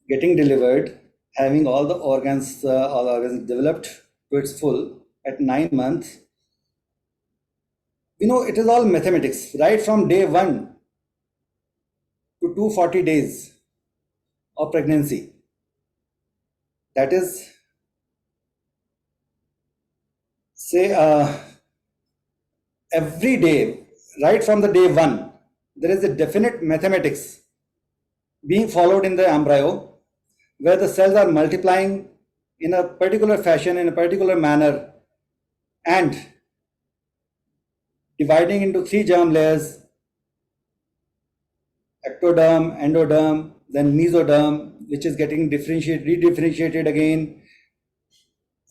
getting delivered, having all the organs developed to its full at 9 months. You know, it is all mathematics, right from day 1 to 240 days of pregnancy. That is, say, every day, right from the day 1, there is a definite mathematics being followed in the embryo, where the cells are multiplying in a particular fashion, in a particular manner, and dividing into 3 germ layers: ectoderm, endoderm, then mesoderm, which is getting redifferentiated again,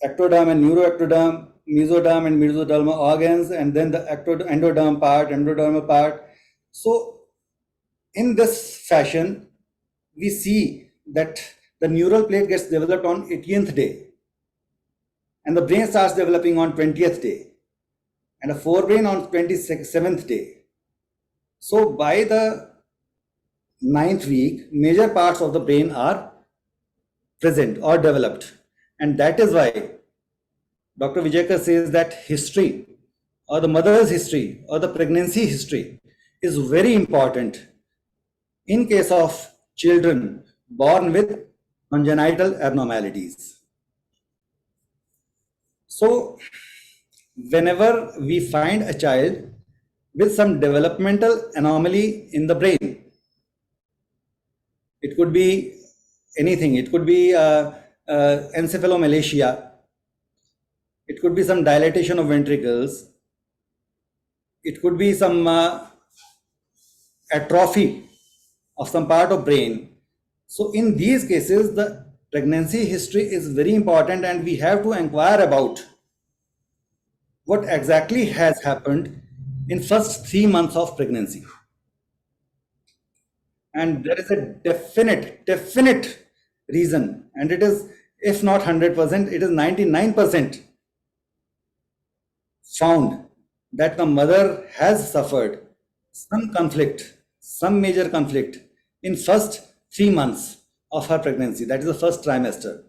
ectoderm and neuroectoderm, mesoderm and mesodermal organs, and then the endodermal part. So in this fashion, we see that the neural plate gets developed on 18th day, and the brain starts developing on 20th day, and a forebrain on 27th day. So by the 9th week, major parts of the brain are present or developed. And that is why Dr. Vijayakar says that history, or the mother's history, or the pregnancy history, is very important in case of children born with congenital abnormalities. So whenever we find a child with some developmental anomaly in the brain, it could be anything. It could be encephalomalacia. It could be some dilatation of ventricles. It could be some atrophy of some part of brain. So in these cases, the pregnancy history is very important, and we have to inquire about what exactly has happened in first 3 months of pregnancy. And there is a definite reason, and it is, if not 100%, it is 99% found that the mother has suffered some major conflict in first 3 months of her pregnancy. That is the first trimester.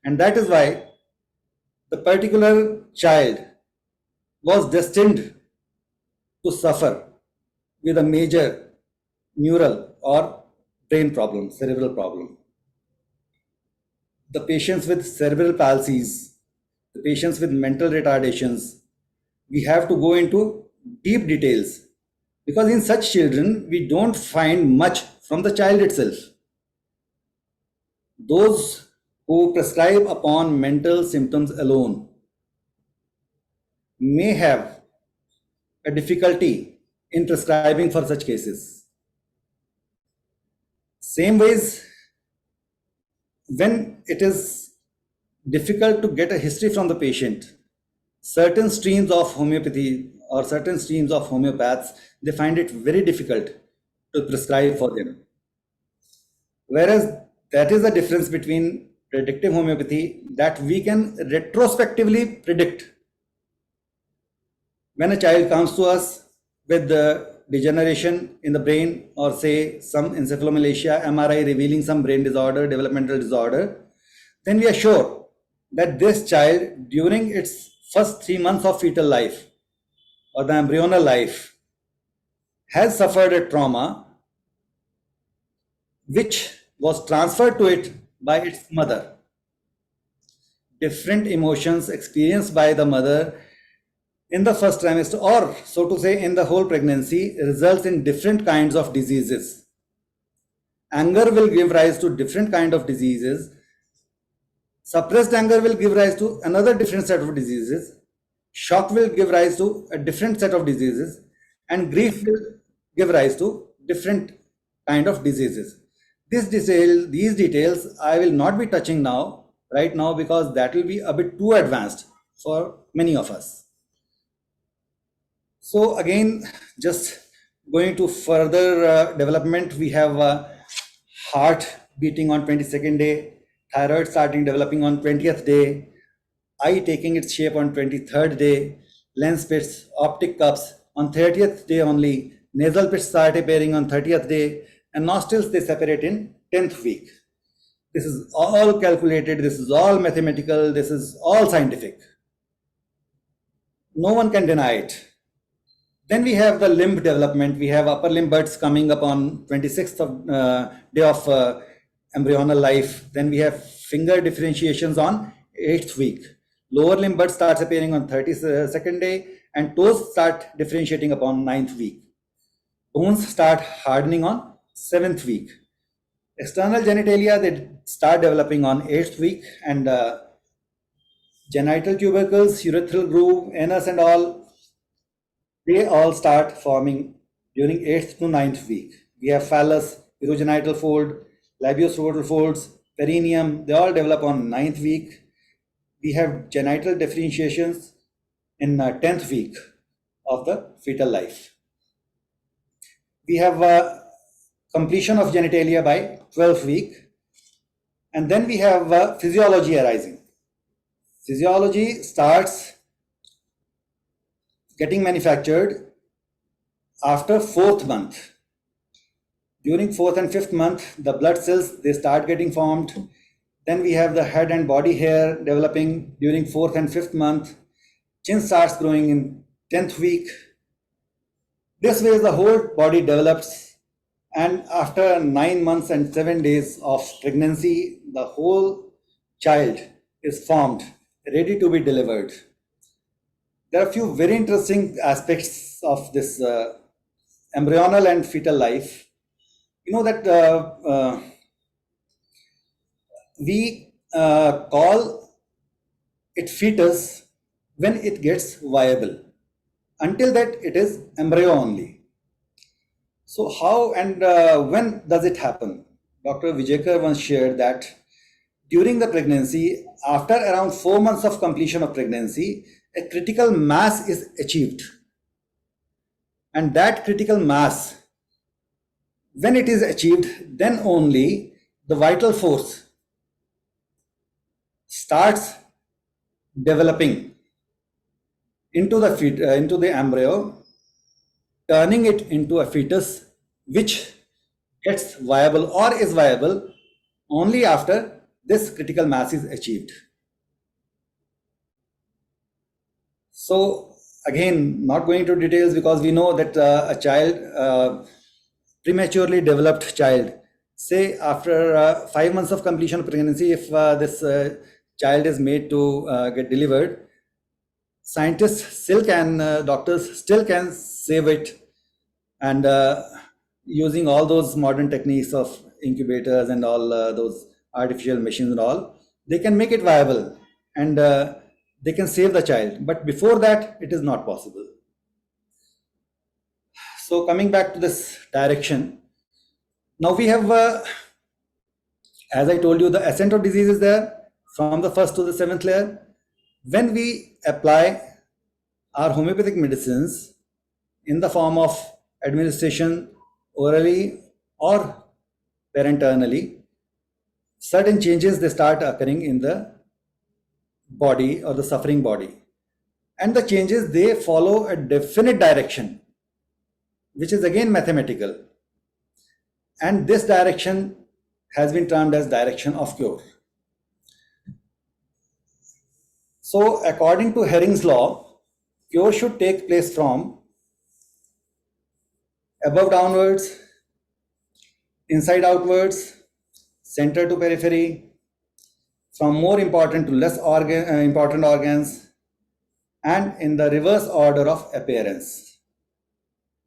And that is why the particular child was destined to suffer with a major neural or brain problem, cerebral problem. The patients with cerebral palsies, the patients with mental retardations, we have to go into deep details because in such children, we don't find much from the child itself. Those who prescribe upon mental symptoms alone may have a difficulty in prescribing for such cases. Same ways, when it is difficult to get a history from the patient, certain streams of homeopathy or certain streams of homeopaths, they find it very difficult to prescribe for them. Whereas that is the difference between predictive homeopathy, that we can retrospectively predict. When a child comes to us with the degeneration in the brain or say some encephalomalacia, MRI revealing some brain disorder, developmental disorder, then we are sure that this child during its first 3 months of fetal life or the embryonal life has suffered a trauma which was transferred to it by its mother. Different emotions experienced by the mother in the first trimester, or so to say in the whole pregnancy, results in different kinds of diseases. Anger will give rise to different kind of diseases. Suppressed anger will give rise to another different set of diseases. Shock will give rise to a different set of diseases, and grief will give rise to different kind of diseases. These details I will not be touching right now, because that will be a bit too advanced for many of us. So again, just going to further development, we have heart beating on 22nd day, thyroid starting developing on 20th day, eye taking its shape on 23rd day, lens pits, optic cups on 30th day only, nasal pits start appearing on 30th day, and nostrils they separate in 10th week. This is all calculated, this is all mathematical, this is all scientific. No one can deny it. Then we have the limb development. We have upper limb buds coming up on 26th day of embryonal life. Then we have finger differentiations on 8th week. Lower limb buds starts appearing on 32nd day, and toes start differentiating upon 9th week. Bones start hardening on 7th week. External genitalia, they start developing on 8th week, and genital tubercles, urethral groove, anus and all, they all start forming during 8th to 9th week. We have phallus, urogenital fold, labiosrotal folds, perineum, they all develop on 9th week. We have genital differentiations in 10th week of the fetal life. We have completion of genitalia by 12th week. And then we have physiology arising. Physiology starts getting manufactured after 4th month. During 4th and 5th month, the blood cells, they start getting formed. Then we have the head and body hair developing during 4th and 5th month. Chin starts growing in 10th week. This way the whole body develops, and after 9 months and 7 days of pregnancy, the whole child is formed, ready to be delivered. There are a few very interesting aspects of this embryonal and fetal life. You know that we call it fetus when it gets viable. Until that, it is embryo only. So how and when does it happen? Dr. Vijayakar once shared that during the pregnancy, after around 4 months of completion of pregnancy, a critical mass is achieved. And that critical mass, when it is achieved, then only the vital force starts developing into the embryo, turning it into a fetus which gets viable or is viable only after this critical mass is achieved. So again, not going into details because we know that a child, prematurely developed child, say after 5 months of completion of pregnancy, if this child is made to get delivered, scientists still can, doctors still can save it, and using all those modern techniques of incubators and all those artificial machines and all, they can make it viable and they can save the child. But before that, it is not possible. So coming back to this direction, now we have, as I told you, the ascent of disease is there from the first to the seventh layer. When we apply our homeopathic medicines in the form of administration orally or parenternally, certain changes they start occurring in the body or the suffering body. And the changes, they follow a definite direction, which is again mathematical. And this direction has been termed as direction of cure. So according to Herring's law, cure should take place from above downwards, inside outwards, center to periphery, from more important to less important organs, and in the reverse order of appearance.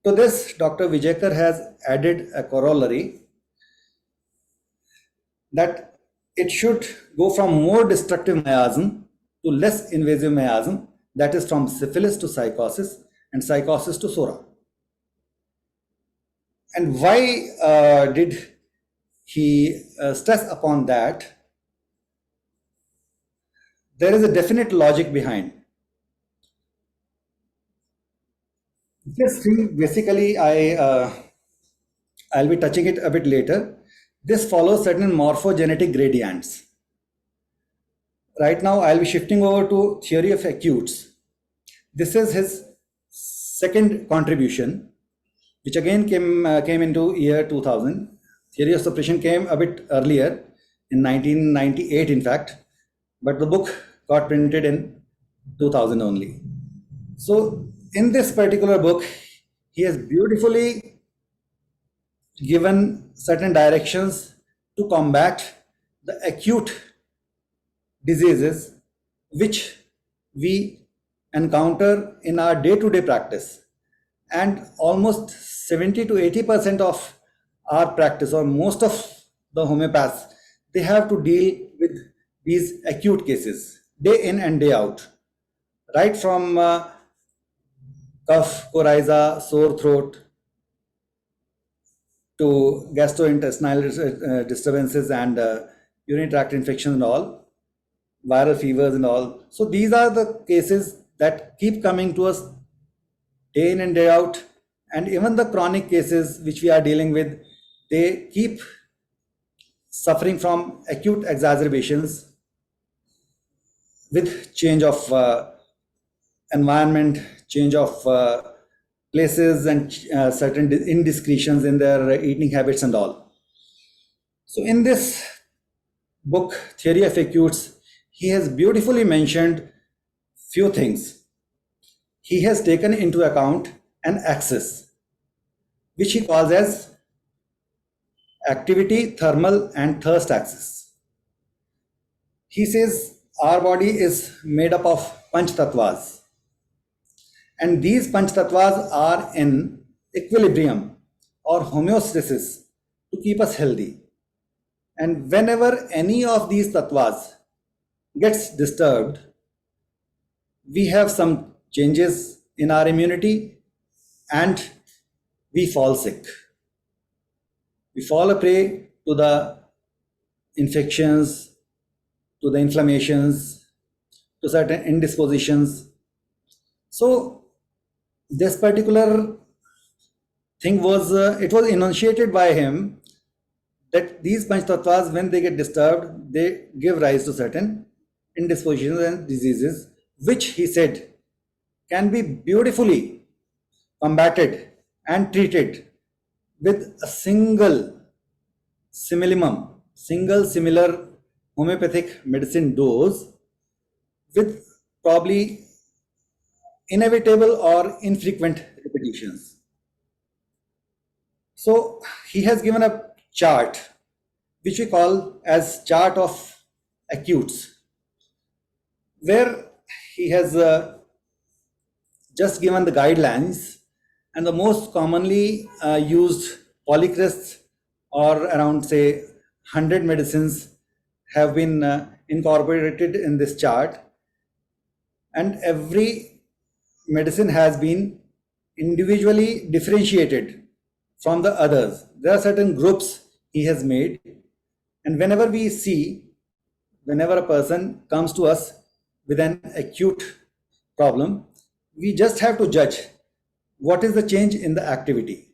To this, Dr. Vijayakar has added a corollary that it should go from more destructive miasm to less invasive miasm, that is from syphilis to psychosis and psychosis to sora. And why did he stress upon that? There is a definite logic behind. This thing, basically, I'll be touching it a bit later. This follows certain morphogenetic gradients. Right now, I'll be shifting over to theory of acutes. This is his second contribution, which again came into year 2000. Theory of suppression came a bit earlier, in 1998, in fact, but the book got printed in 2000 only. So in this particular book, he has beautifully given certain directions to combat the acute diseases which we encounter in our day-to-day practice. And almost 70 to 80% of our practice, or most of the homeopaths, they have to deal with these acute cases day in and day out, right from cough, coryza, sore throat, to gastrointestinal disturbances and urinary tract infections and all, viral fevers and all. So these are the cases that keep coming to us day in and day out. And even the chronic cases which we are dealing with, they keep suffering from acute exacerbations with change of environment, change of places, and certain indiscretions in their eating habits and all. So in this book, Theory of Acutes, he has beautifully mentioned few things. He has taken into account an axis, which he calls as activity, thermal, and thirst axis. He says our body is made up of panch tattvas, and these panch tattvas are in equilibrium or homeostasis to keep us healthy. And whenever any of these tattvas gets disturbed, we have some changes in our immunity and we fall sick. We fall a prey to the infections, to the inflammations, to certain indispositions. So this particular thing was, it was enunciated by him that these panch tattvas, when they get disturbed, they give rise to certain indispositions and diseases, which he said can be beautifully combated and treated with a single similar homeopathic medicine dose with probably inevitable or infrequent repetitions. So he has given a chart which we call as chart of acutes, where he has just given the guidelines, and the most commonly used polycrests, or around say 100 medicines, have been incorporated in this chart, and every medicine has been individually differentiated from the others. There are certain groups he has made, and whenever a person comes to us with an acute problem, we just have to judge what is the change in the activity.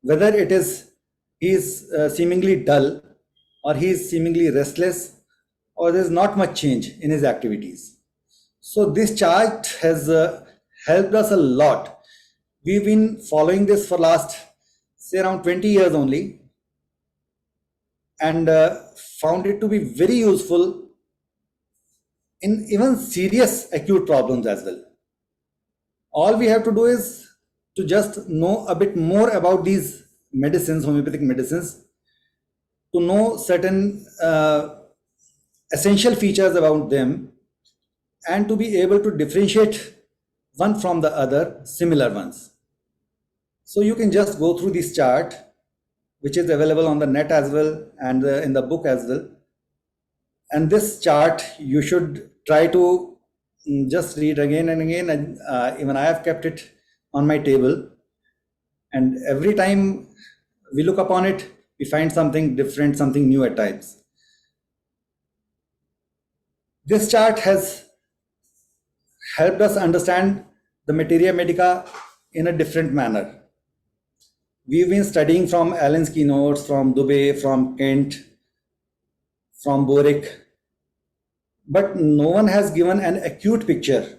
Whether it is he is seemingly dull, or he is seemingly restless, or there is not much change in his activities. So this chart has helped us a lot. We've been following this for last say around 20 years only, and found it to be very useful in even serious acute problems as well. All we have to do is to just know a bit more about these medicines, homeopathic medicines, to know certain essential features about them, and to be able to differentiate one from the other, similar ones. So you can just go through this chart, which is available on the net as well, and in the book as well. And this chart you should try to just read again and again, and even I have kept it on my table, and every time we look upon it, we find something different, something new at times. This chart has helped us understand the materia medica in a different manner. We've been studying from Allen's keynotes, from Dubé, from Kent, from Borick, but no one has given an acute picture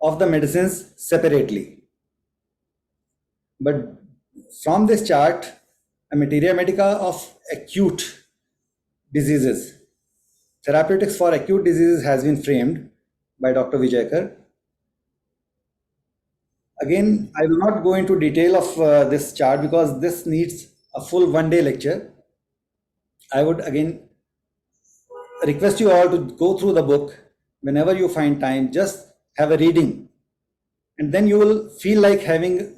of the medicines separately. But from this chart, a materia medica of acute diseases, therapeutics for acute diseases, has been framed by Dr. Vijayakar. Again, I will not go into detail of this chart because this needs a full one-day lecture. I would again request you all to go through the book whenever you find time. Just have a reading, and then you will feel like having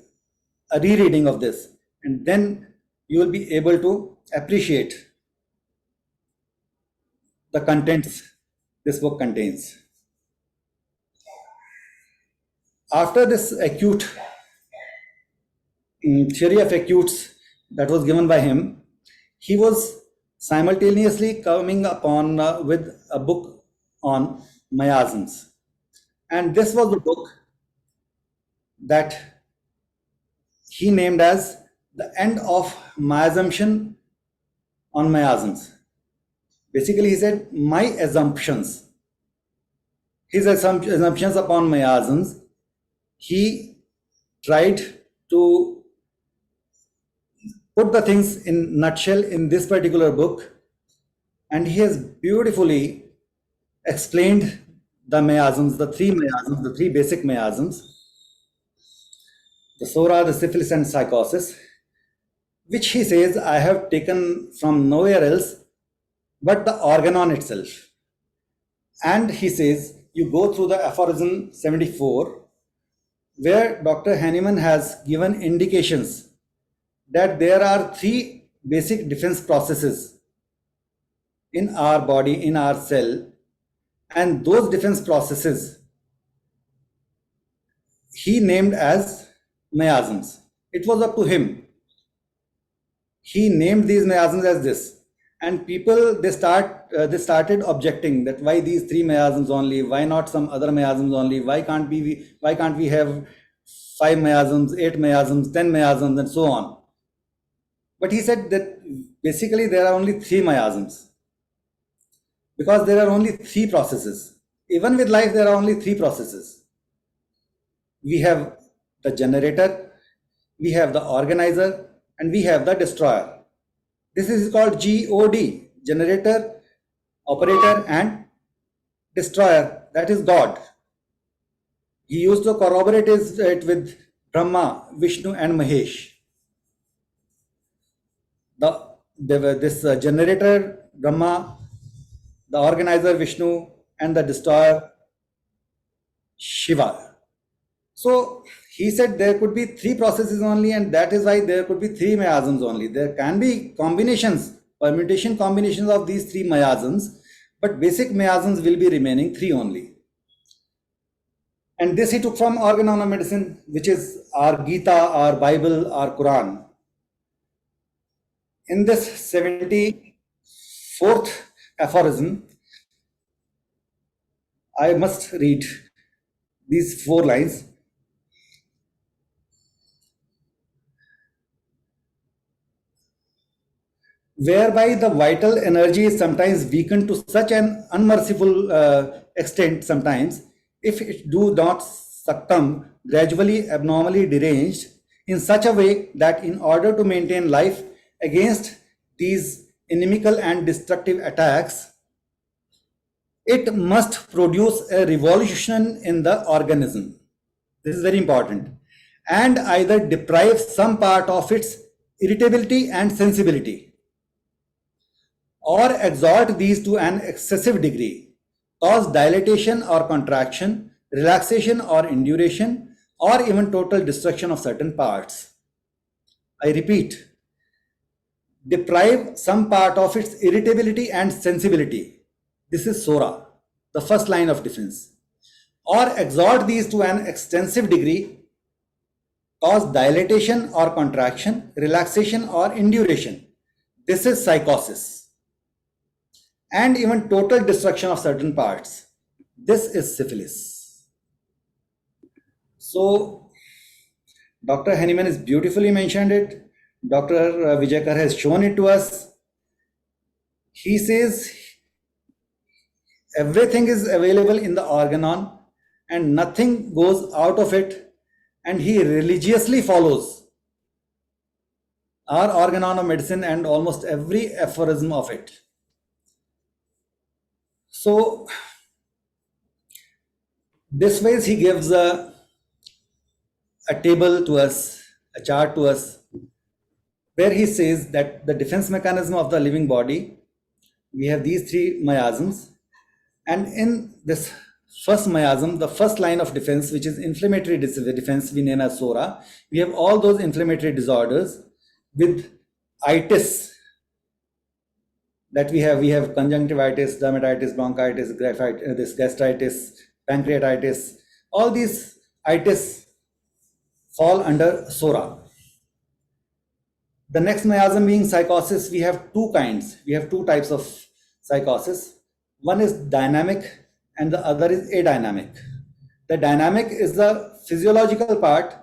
a rereading of this, and then you will be able to appreciate the contents this book contains. After this acute theory of acutes that was given by him, he was simultaneously coming upon with a book on miasms. And this was the book that he named as The End of My Assumption on Miasms. Basically, he said, my assumptions, his assumptions upon miasms, he tried to put the things in nutshell in this particular book, and he has beautifully explained the miasms, the three basic miasms, the sora, the syphilis, and psychosis, which he says I have taken from nowhere else but the organon itself. And he says, you go through the aphorism 74, where Dr. Hahnemann has given indications that there are three basic defense processes in our body, in our cell, and those defense processes he named as miasms. It was up to him. He named these miasms as this, and people, they started objecting that why these three miasms only, why not some other miasms only, why can't we have 5 miasms, 8 miasms, 10 miasms, and so on. But he said that basically there are only 3 miasms, because there are only 3 processes. Even with life, there are only 3 processes. We have the generator, we have the organizer, and we have the destroyer. This is called God, generator, operator, and destroyer. That is God. He used to corroborate it with Brahma, Vishnu, and Mahesh. This generator, Brahma, the organizer, Vishnu, and the destroyer, Shiva. So he said there could be three processes only, and that is why there could be three miasms only. There can be combinations, permutation combinations of these three miasms, but basic miasms will be remaining three only. And this he took from organon of medicine, which is our Gita, our Bible, our Quran. In this 74th aphorism, I must read these 4 lines. Whereby the vital energy is sometimes weakened to such an unmerciful extent sometimes, if it do not succumb, gradually abnormally deranged in such a way that in order to maintain life against these inimical and destructive attacks, it must produce a revolution in the organism. This is very important. And either deprive some part of its irritability and sensibility, or exalt these to an excessive degree, cause dilatation or contraction, relaxation or induration, or even total destruction of certain parts. I repeat, deprive some part of its irritability and sensibility. This is Sora, the first line of defense. Or exalt these to an extensive degree, cause dilatation or contraction, relaxation or induration. This is psychosis. And even total destruction of certain parts. This is syphilis. So, Dr. Henneman has beautifully mentioned it. Dr. Vijaykar has shown it to us. He says everything is available in the organon and nothing goes out of it, and he religiously follows our organon of medicine and almost every aphorism of it. So this way he gives a table to us, a chart to us, where he says that the defense mechanism of the living body, we have these three miasms, and in this first miasm, the first line of defense, which is inflammatory defense, we name as Sora, we have all those inflammatory disorders with itis that we have conjunctivitis, dermatitis, bronchitis, gastritis, pancreatitis. All these itis fall under Sora. The next miasm being psychosis, we have two kinds. We have two types of psychosis. One is dynamic and the other is adynamic. The dynamic is the physiological part,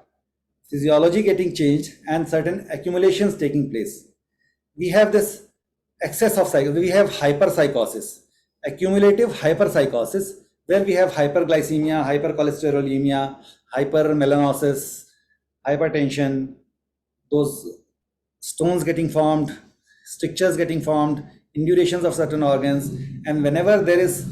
physiology getting changed and certain accumulations taking place. We have this excess of psychosis, we have hyperpsychosis, accumulative hyperpsychosis, where we have hyperglycemia, hypercholesterolemia, hypermelanosis, hypertension, those stones getting formed, strictures getting formed, indurations of certain organs, and whenever there is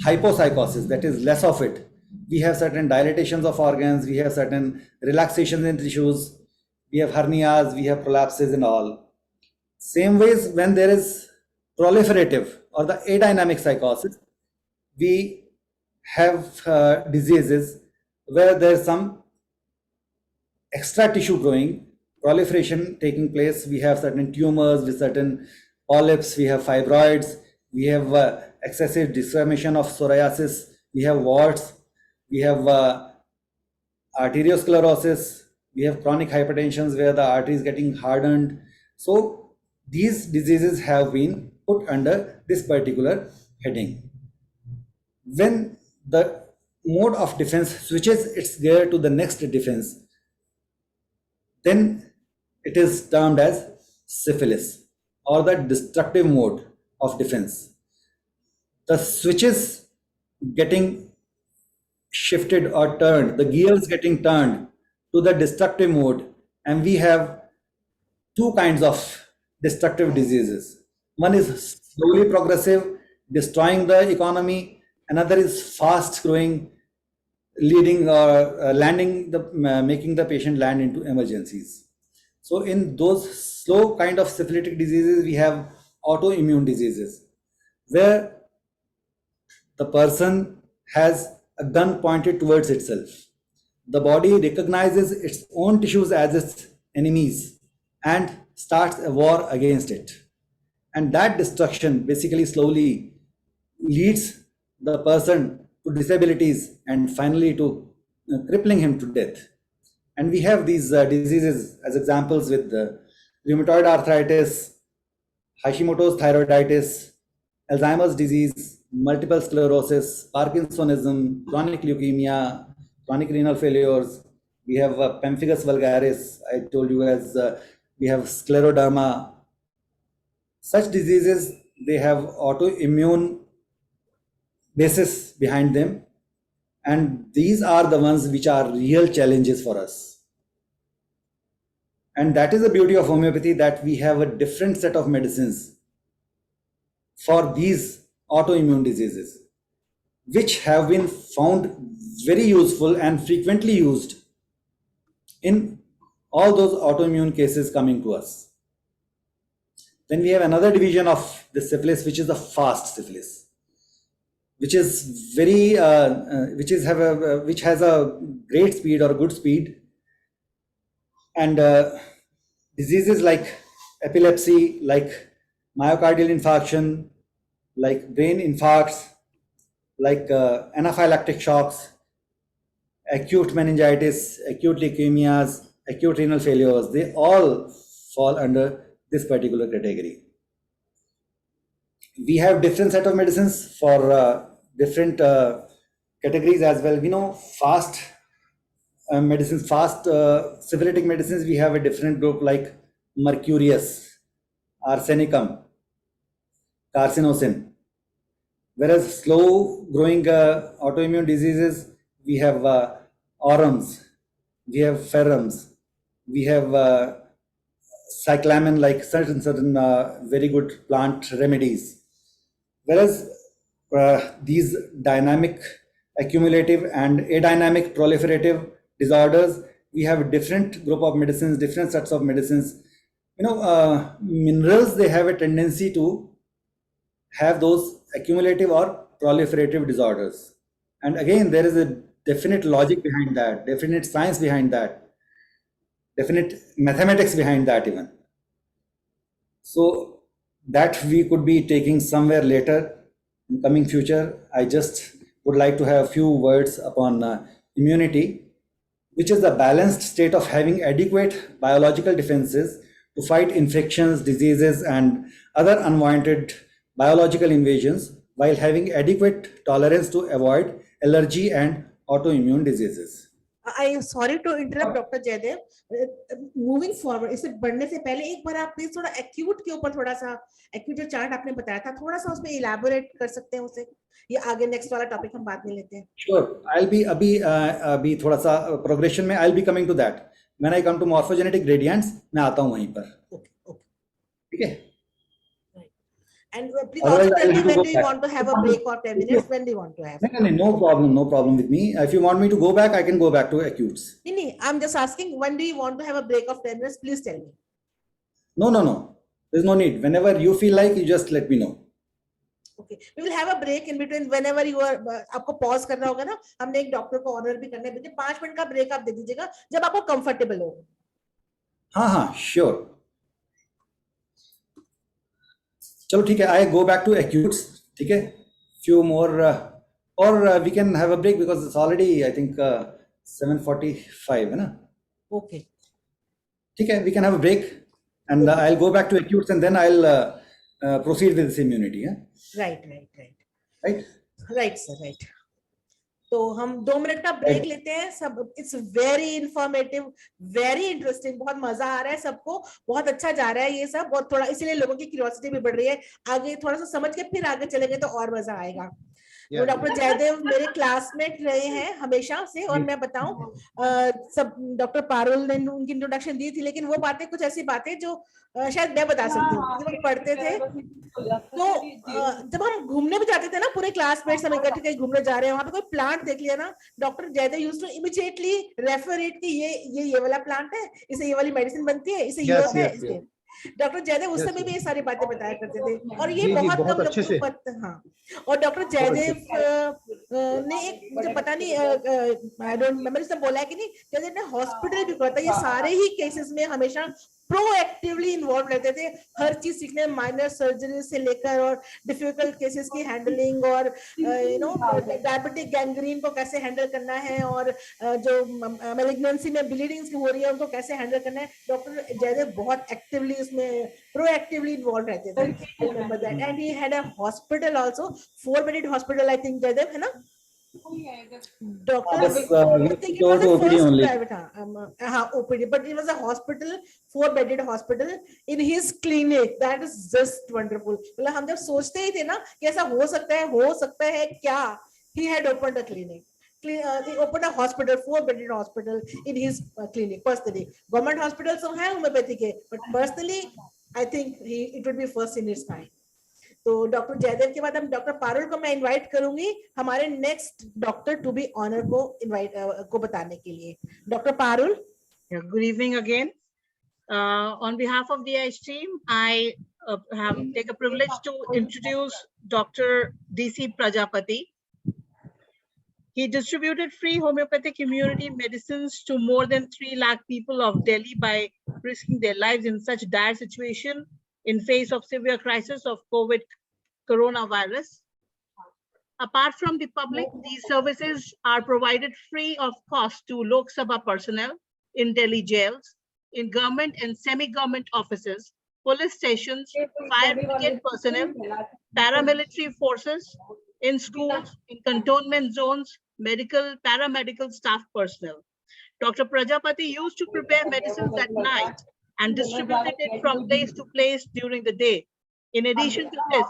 hypopsychosis, that is less of it, we have certain dilatations of organs, we have certain relaxations in tissues, we have hernias, we have prolapses and all. Same ways, when there is proliferative or the adynamic psychosis, we have diseases where there is some extra tissue growing, proliferation taking place. We have certain tumors with certain polyps, we have fibroids, we have excessive disformation of psoriasis, we have warts, we have arteriosclerosis, we have chronic hypertensions where the artery is getting hardened. So these diseases have been put under this particular heading. When the mode of defense switches its gear to the next defense, then it is termed as syphilis or the destructive mode of defense. The switches getting shifted or turned, the gears getting turned to the destructive mode, and we have two kinds of destructive diseases. One is slowly progressive, destroying the economy. Another is fast growing, leading or making the patient land into emergencies. So in those slow kind of syphilitic diseases, we have autoimmune diseases, where the person has a gun pointed towards itself. The body recognizes its own tissues as its enemies and starts a war against it. And that destruction basically slowly leads the person to disabilities and finally to crippling him to death. And we have these diseases as examples with rheumatoid arthritis, Hashimoto's thyroiditis, Alzheimer's disease, multiple sclerosis, Parkinsonism, chronic leukemia, chronic renal failures. We have pemphigus vulgaris, I told you, as we have scleroderma. Such diseases, they have autoimmune basis behind them. And these are the ones which are real challenges for us. And that is the beauty of homeopathy, that we have a different set of medicines for these autoimmune diseases, which have been found very useful and frequently used in all those autoimmune cases coming to us. Then we have another division of the syphilis, which is the fast syphilis, which is very, which has a great speed or good speed, and diseases like epilepsy, like myocardial infarction, like brain infarcts, like anaphylactic shocks, acute meningitis, acute leukemias, acute renal failures, they all fall under this particular category. We have different set of medicines for different categories as well. We know fast medicines, fast syphilitic medicines, we have a different group like mercurius, arsenicum, carcinosin. Whereas slow growing autoimmune diseases, we have aurums, we have ferrums, we have cyclamen, like certain very good plant remedies. Whereas these dynamic, accumulative and adynamic proliferative disorders, we have a different group of medicines, different sets of medicines. You know, minerals, they have a tendency to have those accumulative or proliferative disorders. And again, there is a definite logic behind that, definite science behind that, definite mathematics behind that even. So that we could be taking somewhere later in coming future. I just would like to have a few words upon immunity, which is the balanced state of having adequate biological defenses to fight infections, diseases, and other unwanted biological invasions, while having adequate tolerance to avoid allergy and autoimmune diseases. I am sorry to interrupt Dr. Jaidev. Moving forward, इससे बढ़ने से पहले एक बार आप please थोड़ा acute के ऊपर थोड़ा सा एक्यूट जो चार्ट आपने बताया था थोड़ा सा उसमें इलैबोरेट कर सकते हैं उसे, ये आगे नेक्स्ट वाला टॉपिक हम बाद में लेते हैं. Sure, I'll be अभी थोड़ा सा प्रोग्रेशन में I'll be coming to that. When I come to morphogenetic gradients, मैं आता हूँ वहीं पर. Okay. ठीक है. And please also tell me when do you want to have a break or 10 minutes? When do you want to have? No problem with me. If you want me to go back, I can go back to acutes. No, I'm just asking when do you want to have a break of 10 minutes? Please tell me. No. There's no need. Whenever you feel like, you just let me know. Okay, we will have a break in between whenever you are. आपको pause करना होगा ना, हमने एक doctor को honour भी करना है, 5 मिनट का ब्रेक आप दे दीजिएगा जब आपको कंफर्टेबल हो. हाँ, sure. चलो ठीक है, I go back to acutes. ठीक है, few more or we can have a break because it's already I think 7:45 है ना. Okay. ठीक है, we can have a break and I'll go back to acutes and then I'll proceed with this immunity. Right, sir, right. तो हम 2 minute का break लेते हैं सब. It's very informative, very interesting, बहुत मजा आ रहा है सबको, बहुत अच्छा जा रहा है ये सब, बहुत थोड़ा इसलिए लोगों की क्यूरियोसिटी भी बढ़ रही है. आगे थोड़ा सा समझ के फिर आगे चलेंगे तो और मजा आएगा. वो डॉक्टर जयदेव मेरे क्लासमेट रहे हैं हमेशा से, और मैं बताऊं सब डॉक्टर पारुल ने उनकी इंट्रोडक्शन दी थी, लेकिन वो बातें कुछ ऐसी बातें जो शायद मैं बता सकती हूँ। जब हम पढ़ते थे तो जब हम घूमने भी जाते थे ना, पूरे क्लासमेट्स हम इकट्ठे कहीं घूमने जा रहे हैं, वहां पे कोई प्लांट देख लिया ना, doctor Jaidev used to immediately refer it कि ये वाला प्लांट है, इसे ये वाली मेडिसिन बनती है, इसे ये होता है। डॉक्टर जयदेव उस समय भी ये सारी बातें बताया करते थे, और ये बहुत कम लोग को पता। हाँ, और डॉक्टर जयदेव ने एक, मुझे पता नहीं, आई डोंट रिमेम्बर इसने बोला है कि नहीं, जयदेव ने हॉस्पिटल भी खोला था। ये सारे ही केसेस में हमेशा प्रोएक्टिवली इन्वॉल्व रहते थे, हर चीज सीखने, माइनर सर्जरी से लेकर और डिफिकल्ट केसेस की हैंडलिंग, और यू नो डायबिटिक गैंग्रीन को कैसे हैंडल करना है, और जो मैलिग्नेंसी में ब्लीडिंग्स हो रही है उनको कैसे हैंडल करना है। डॉक्टर जयदेव बहुत एक्टिवली इसमें प्रोएक्टिवली इन्वॉल्व रहते थे। I remember that, and he had a hospital also, 4-bedded hospital, I think, Jaidev, है ना doctor? Yes, I think it was the OPD first only. private, OPD, but it was a hospital, 4-bedded hospital in his clinic. That is just wonderful. मतलब हम जब सोचते ही थे ना कि ऐसा हो सकता है क्या, he had opened a clinic. He opened a hospital, 4-bedded hospital in his clinic. Personally, government hospitals तो हैं होम्योपैथी के, but personally, I think it would be first in its kind. तो डॉक्टर जयदेव के बाद हम डॉक्टर पारुल को मैं invite करूंगी हमारे next doctor to be honour को इनवाइट को बताने के लिए। Doctor Parul. Good evening again. On behalf of DIH team, I take a privilege to introduce Dr. D.C. Prajapati. He distributed free homeopathic community medicines to more than 3 lakh people of Delhi by risking their lives in such dire situation in face of severe crisis of COVID coronavirus. Apart from the public, these services are provided free of cost to Lok Sabha personnel in Delhi jails, in government and semi-government offices, police stations, fire brigade personnel, paramilitary forces, in schools, in cantonment zones, medical, paramedical staff personnel. Dr. Prajapati used to prepare medicines at night and distributed it from place to place during the day. In addition to this,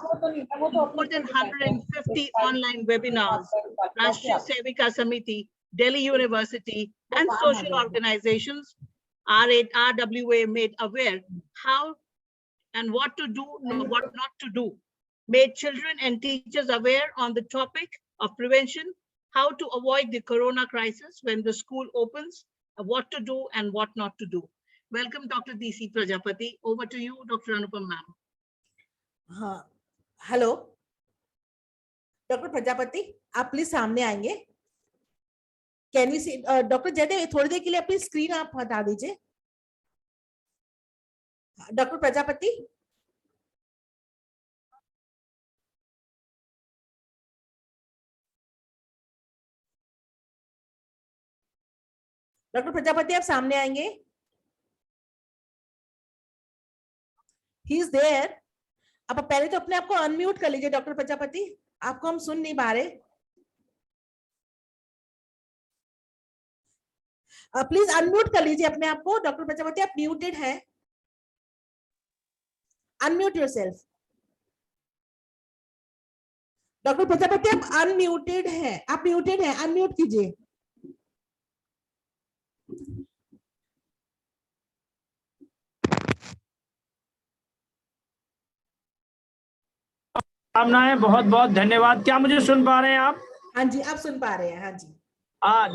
more than 150 online webinars, Rashtriya Sevika Samiti, Delhi University, and social organizations, RWA, made aware how and what to do, what not to do, made children and teachers aware on the topic of prevention, how to avoid the corona crisis when the school opens, what to do and what not to do. Welcome, Dr. D.C. Prajapati. Over to you, Dr. Anupam ma'am. हाँ, hello doctor Prajapati, आप please सामने आएंगे। Can you see doctor Jaidev, थोड़ी देर के लिए अपनी screen आप हटा दीजिए। डॉक्टर प्रजापति, डॉक्टर प्रजापति आप सामने आएंगे। He is there. आप पहले तो अपने आप को अनम्यूट कर लीजिए डॉक्टर प्रजापति, आपको हम सुन नहीं पा रहे। प्लीज अनम्यूट कर लीजिए अपने आप को। डॉक्टर प्रजापति आप म्यूटेड हैं, अनम्यूट योरसेल्फ। डॉक्टर प्रजापति आप अनम्यूटेड हैं, आप म्यूटेड हैं, अनम्यूट कीजिए। शुभकामनाएं, बहुत बहुत धन्यवाद। क्या मुझे सुन पा रहे हैं आप? हाँ जी, आप सुन पा रहे हैं। हाँ जी,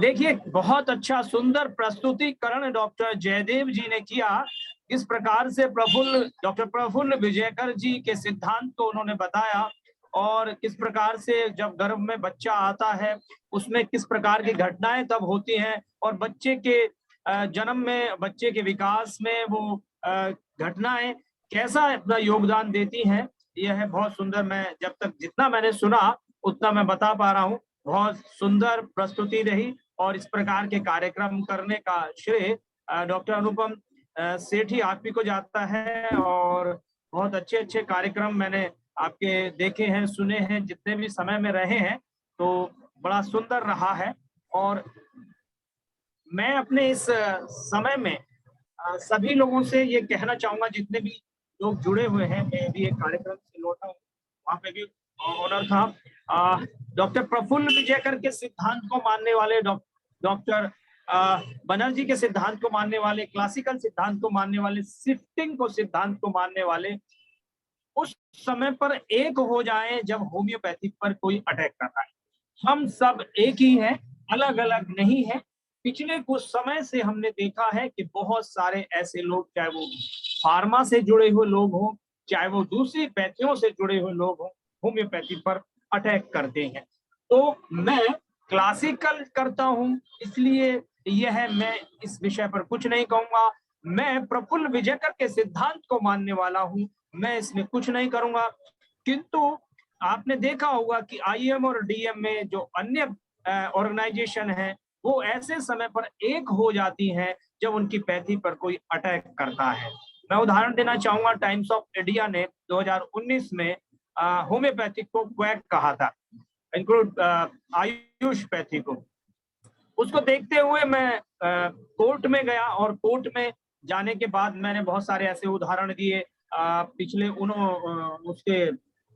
देखिए, बहुत अच्छा सुंदर प्रस्तुतिकरण डॉक्टर जयदेव जी ने किया। किस प्रकार से डॉक्टर प्रफुल्ल विजयकर जी के सिद्धांत को उन्होंने बताया, और किस प्रकार से जब गर्भ में बच्चा आता है उसमें किस प्रकार की घटनाएं तब होती हैं, और बच्चे के जन्म में, बच्चे के विकास में वो घटनाएं कैसा अपना योगदान देती हैं। यह है बहुत सुंदर। मैं जब तक जितना मैंने सुना उतना मैं बता पा रहा हूँ। बहुत सुंदर प्रस्तुति रही, और इस प्रकार के कार्यक्रम करने का श्रेय डॉक्टर अनुपम सेठी आप ही को जाता है। और बहुत अच्छे अच्छे कार्यक्रम मैंने आपके देखे हैं, सुने हैं, जितने भी समय में रहे हैं, तो बड़ा सुंदर रहा है। और मैं अपने इस समय में सभी लोगों से ये कहना चाहूंगा, जितने भी लोग जुड़े हुए हैं, मैं भी एक कार्यक्रम से लौटा हूँ, वहाँ पे भी ऑनर था। डॉक्टर प्रफुल्ल विजयकर के सिद्धांत को मानने वाले, डॉक्टर बनर्जी के सिद्धांत को मानने वाले, क्लासिकल सिद्धांत को मानने वाले, शिफ्टिंग को सिद्धांत को मानने वाले उस समय पर एक हो जाएं जब होम्योपैथी पर कोई अटैक करता है। हम सब एक ही हैं, अलग अलग नहीं है। पिछले कुछ समय से हमने देखा है कि बहुत सारे ऐसे लोग, चाहे वो फार्मा से जुड़े हुए लोग हों, चाहे वो दूसरी पैथियों से जुड़े हुए लोग हों, होम्योपैथी पर अटैक करते हैं। तो मैं क्लासिकल करता हूं, इसलिए मैं इस विषय पर कुछ नहीं कहूंगा। मैं प्रफुल्ल विजयकर के सिद्धांत को मानने वाला हूं, मैं इसमें कुछ नहीं करूंगा। किंतु आपने देखा होगा कि IM और DM में जो अन्य ऑर्गेनाइजेशन है वो ऐसे समय पर एक हो जाती हैं जब उनकी पैथी पर कोई अटैक करता है। मैं उदाहरण देना चाहूंगा, टाइम्स ऑफ इंडिया ने 2019 में होम्योपैथिक को क्वैक कहा था, इंक्लूड आयुष पैथी को। उसको देखते हुए मैं कोर्ट में गया और कोर्ट में जाने के बाद मैंने बहुत सारे ऐसे उदाहरण दिए। पिछले उसके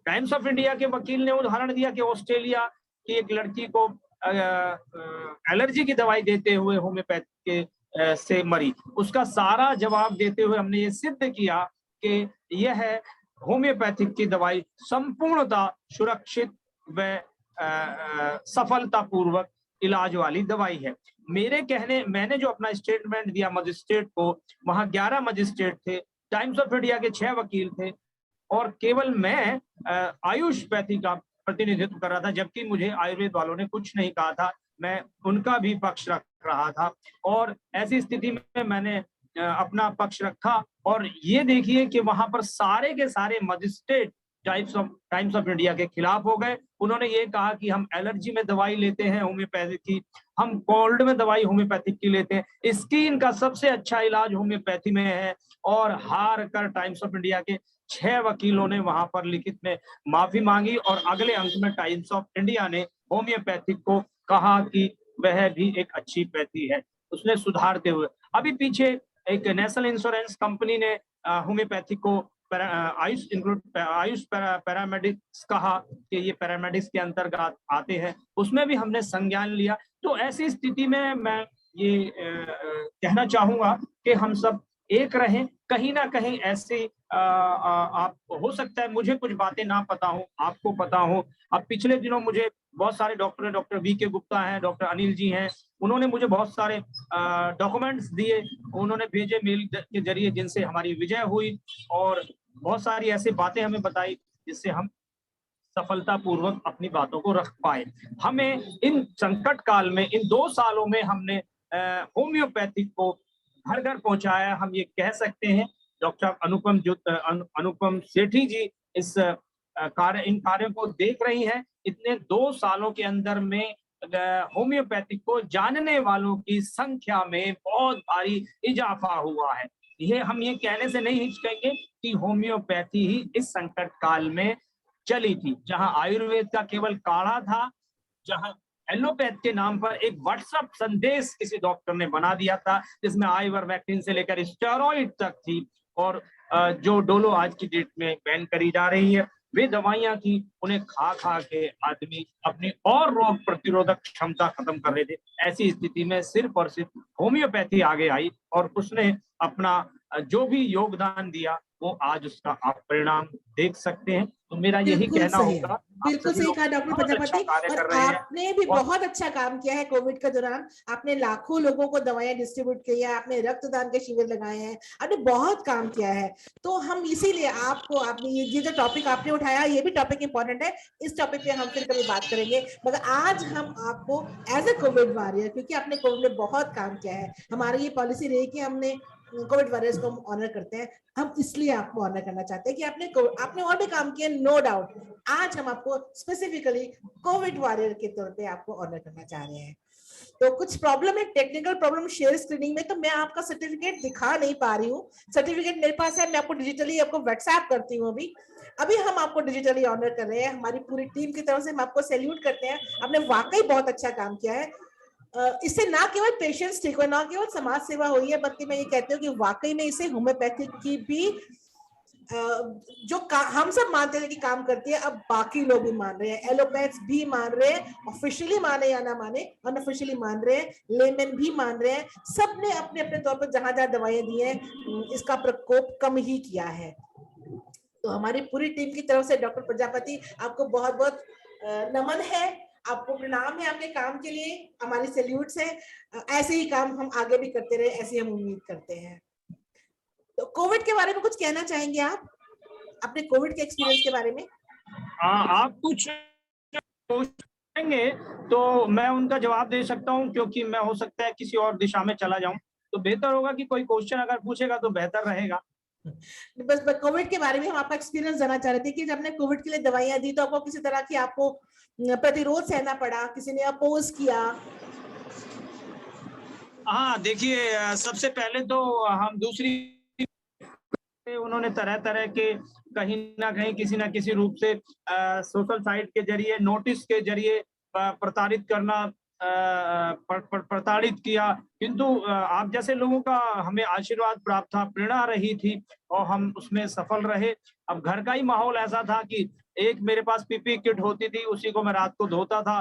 टाइम्स ऑफ इंडिया के वकील ने उदाहरण दिया कि ऑस्ट्रेलिया की एक लड़की को एलर्जी की दवाई देते हुए होम्योपैथी के से मरी। उसका सारा जवाब देते हुए हमने ये सिद्ध किया कि यह होम्योपैथिक की दवाई संपूर्णतः सुरक्षित व सफलतापूर्वक इलाज वाली दवाई है। मैंने जो अपना स्टेटमेंट दिया मजिस्ट्रेट को, वहां 11 मजिस्ट्रेट थे, टाइम्स ऑफ इंडिया के 6 वकील थे और केवल मैं आयुष पैथी का प्रतिनिधित्व कर रहा था, जबकि मुझे आयुर्वेद वालों ने कुछ नहीं कहा था। मैं उनका भी पक्ष रख रहा था और ऐसी स्थिति में मैंने अपना पक्ष रखा। और ये देखिए कि वहां पर सारे के सारे मजिस्ट्रेट टाइम्स ऑफ इंडिया के खिलाफ हो गए। उन्होंने ये कहा कि हम एलर्जी में दवाई लेते हैं होम्योपैथिक की, हम कोल्ड में दवाई होम्योपैथिक की लेते हैं, स्किन का सबसे अच्छा इलाज होम्योपैथी में है। और हार कर टाइम्स ऑफ इंडिया के 6 वकीलों ने वहां पर लिखित में माफी मांगी और अगले अंक में टाइम्स ऑफ इंडिया ने होम्योपैथिक को कहा कि वह भी एक अच्छी पैथी है, उसने सुधारते हुए। अभी पीछे एक नेशनल इंश्योरेंस कंपनी ने होम्योपैथी को आयुष पैरामेडिक्स कहा कि ये पैरामेडिक्स के अंतर्गत आते हैं, उसमें भी हमने संज्ञान लिया। तो ऐसी स्थिति में मैं ये कहना चाहूंगा कि हम सब एक रहें। कहीं ना कहीं ऐसे आप हो सकता है मुझे कुछ बातें ना पता हो, आपको पता हो। अब पिछले दिनों मुझे बहुत सारे डॉक्टर V.K. गुप्ता हैं, डॉक्टर अनिल जी हैं, उन्होंने मुझे बहुत सारे डॉक्यूमेंट्स दिए, उन्होंने भेजे मेल के जरिए, जिनसे हमारी विजय हुई और बहुत सारी ऐसी बातें हमें बताई जिससे हम सफलतापूर्वक अपनी बातों को रख पाए। हमें इन संकट काल में, इन 2 सालों में हमने होम्योपैथिक को घर घर पहुंचाया, हम ये कह सकते हैं। डॉक्टर अनुपम सेठी जी इन कार्यों को देख रही हैं। इतने 2 सालों के अंदर में होम्योपैथिक को जानने वालों की संख्या में बहुत भारी इजाफा हुआ है। हम ये कहने से नहीं हिचकेंगे कि होम्योपैथी ही इस संकट काल में चली थी, जहां आयुर्वेद का केवल काढ़ा था, जहां एलोपैथ के नाम पर एक व्हाट्सएप संदेश किसी डॉक्टर ने बना दिया था जिसमें आइवरमेक्टिन से लेकर स्टेरॉइड तक थी, और जो डोलो आज की डेट में बैन करी जा रही है, वे दवाइयां की उन्हें खा खा के आदमी अपनी और रोग प्रतिरोधक क्षमता खत्म कर रहे थे। ऐसी स्थिति में सिर्फ और सिर्फ होम्योपैथी आगे आई और उसने अपना जो भी योगदान दिया वो आज उसका आप परिणाम देख सकते हैं। तो मेरा यही कहना होगा। बिल्कुल सही कहा डॉक्टर प्रजापति, और आपने भी बहुत अच्छा काम किया है। कोविड के दौरान आपने लाखों लोगों को दवाइयां डिस्ट्रीब्यूट की है, आपने रक्तदान के शिविर लगाए हैं, आपने बहुत काम किया है। तो हम इसीलिए आपने ये जो टॉपिक आपने उठाया, ये भी टॉपिक इंपॉर्टेंट है, इस टॉपिक पे हम फिर कभी बात करेंगे। मगर आज हम आपको एज ए कोविड वॉरियर, क्योंकि आपने कोविड में बहुत काम किया है, हमारी ये पॉलिसी रही कि हमने कोविड वॉरियर्स को हम ऑनर करते हैं, हम इसलिए आपको ऑनर करना चाहते हैं कि आपने और भी काम किया, नो डाउट। आज हम आपको स्पेसिफिकली कोविड वॉरियर के तौर पे आपको ऑनर करना चाह रहे हैं। तो कुछ प्रॉब्लम है, टेक्निकल प्रॉब्लम शेयर स्क्रीनिंग में, तो मैं आपका सर्टिफिकेट दिखा नहीं पा रही हूँ। सर्टिफिकेट मेरे पास है, मैं आपको डिजिटली आपको व्हाट्सएप करती हूँ। अभी हम आपको डिजिटली ऑनर कर रहे हैं। हमारी पूरी टीम की तरफ से हम आपको सैल्यूट करते हैं, आपने वाकई बहुत अच्छा काम किया है। इससे ना केवल पेशेंट्स ठीक हुए, ना केवल समाज सेवा हुई है, बल्कि मैं ये कहती हूँ कि वाकई में इससे होम्योपैथिक की भी जो हम सब मानते थे कि काम करती है, अब बाकी लोग भी मान रहे हैं, एलोपैथ्स भी मान रहे हैं, ऑफिशियली माने या ना माने, अनऑफिशियली मान रहे हैं, लेमैन भी मान रहे हैं, सबने अपने अपने तौर पर जहां जहां दवाइयां दी हैं इसका प्रकोप कम ही किया है। तो हमारी पूरी टीम की तरफ से डॉक्टर प्रजापति आपको बहुत बहुत नमन है, आपको प्रणाम है आपके काम के लिए, हमारी सैल्यूट्स है। ऐसे ही काम हम आगे भी करते रहे, ऐसी हम उम्मीद करते हैं। तो कोविड के बारे में कुछ कहना चाहेंगे आप, अपने कोविड के एक्सपीरियंस के बारे में? आप कुछ पूछेंगे तो मैं उनका जवाब दे सकता हूं, क्योंकि मैं हो सकता है किसी और दिशा में चला जाऊं, तो बेहतर होगा कि कोई क्वेश्चन अगर पूछेगा तो बेहतर रहेगा। बस कोविड के बारे में हम आपका एक्सपीरियंस जानना चाह रहे थे कि जब आपने कोविड के लिए दवाइयां दी तो आपको किसी तरह की आपको प्रतिरोध सहना पड़ा, किसी ने अपोज किया? हाँ देखिए, सबसे पहले तो हम दूसरी उन्होंने तरह तरह के कहीं ना कहीं किसी ना किसी रूप से सोशल साइट के जरिए, नोटिस के जरिए प्रताड़ित करना, प्रताड़ित किया, किंतु आप जैसे लोगों का हमें आशीर्वाद प्राप्त था, प्रेरणा रही थी और हम उसमें सफल रहे। अब घर का ही माहौल ऐसा था कि एक मेरे पास पीपी किट होती थी, उसी को मैं रात को धोता था,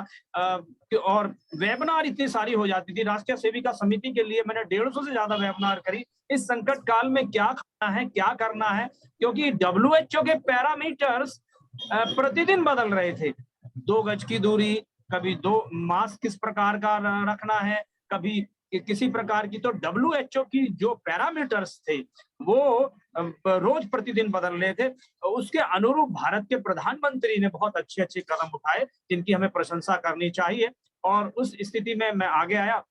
और वेबिनार इतनी सारी हो जाती थी। राष्ट्रीय सेविका समिति के लिए मैंने 150 से ज्यादा वेबिनार करी। इस संकट काल में क्या खाना है, क्या करना है, क्योंकि WHO के पैरामीटर्स प्रतिदिन बदल रहे थे। 2 गज की दूरी, कभी 2 मास्क किस प्रकार का रखना है, कभी किसी प्रकार की, तो WHO की जो पैरामीटर्स थे वो रोज प्रतिदिन बदल रहे थे। उसके अनुरूप भारत के प्रधानमंत्री ने बहुत अच्छे अच्छे कदम उठाए, जिनकी हमें प्रशंसा करनी चाहिए। और उस स्थिति में मैं आगे आया।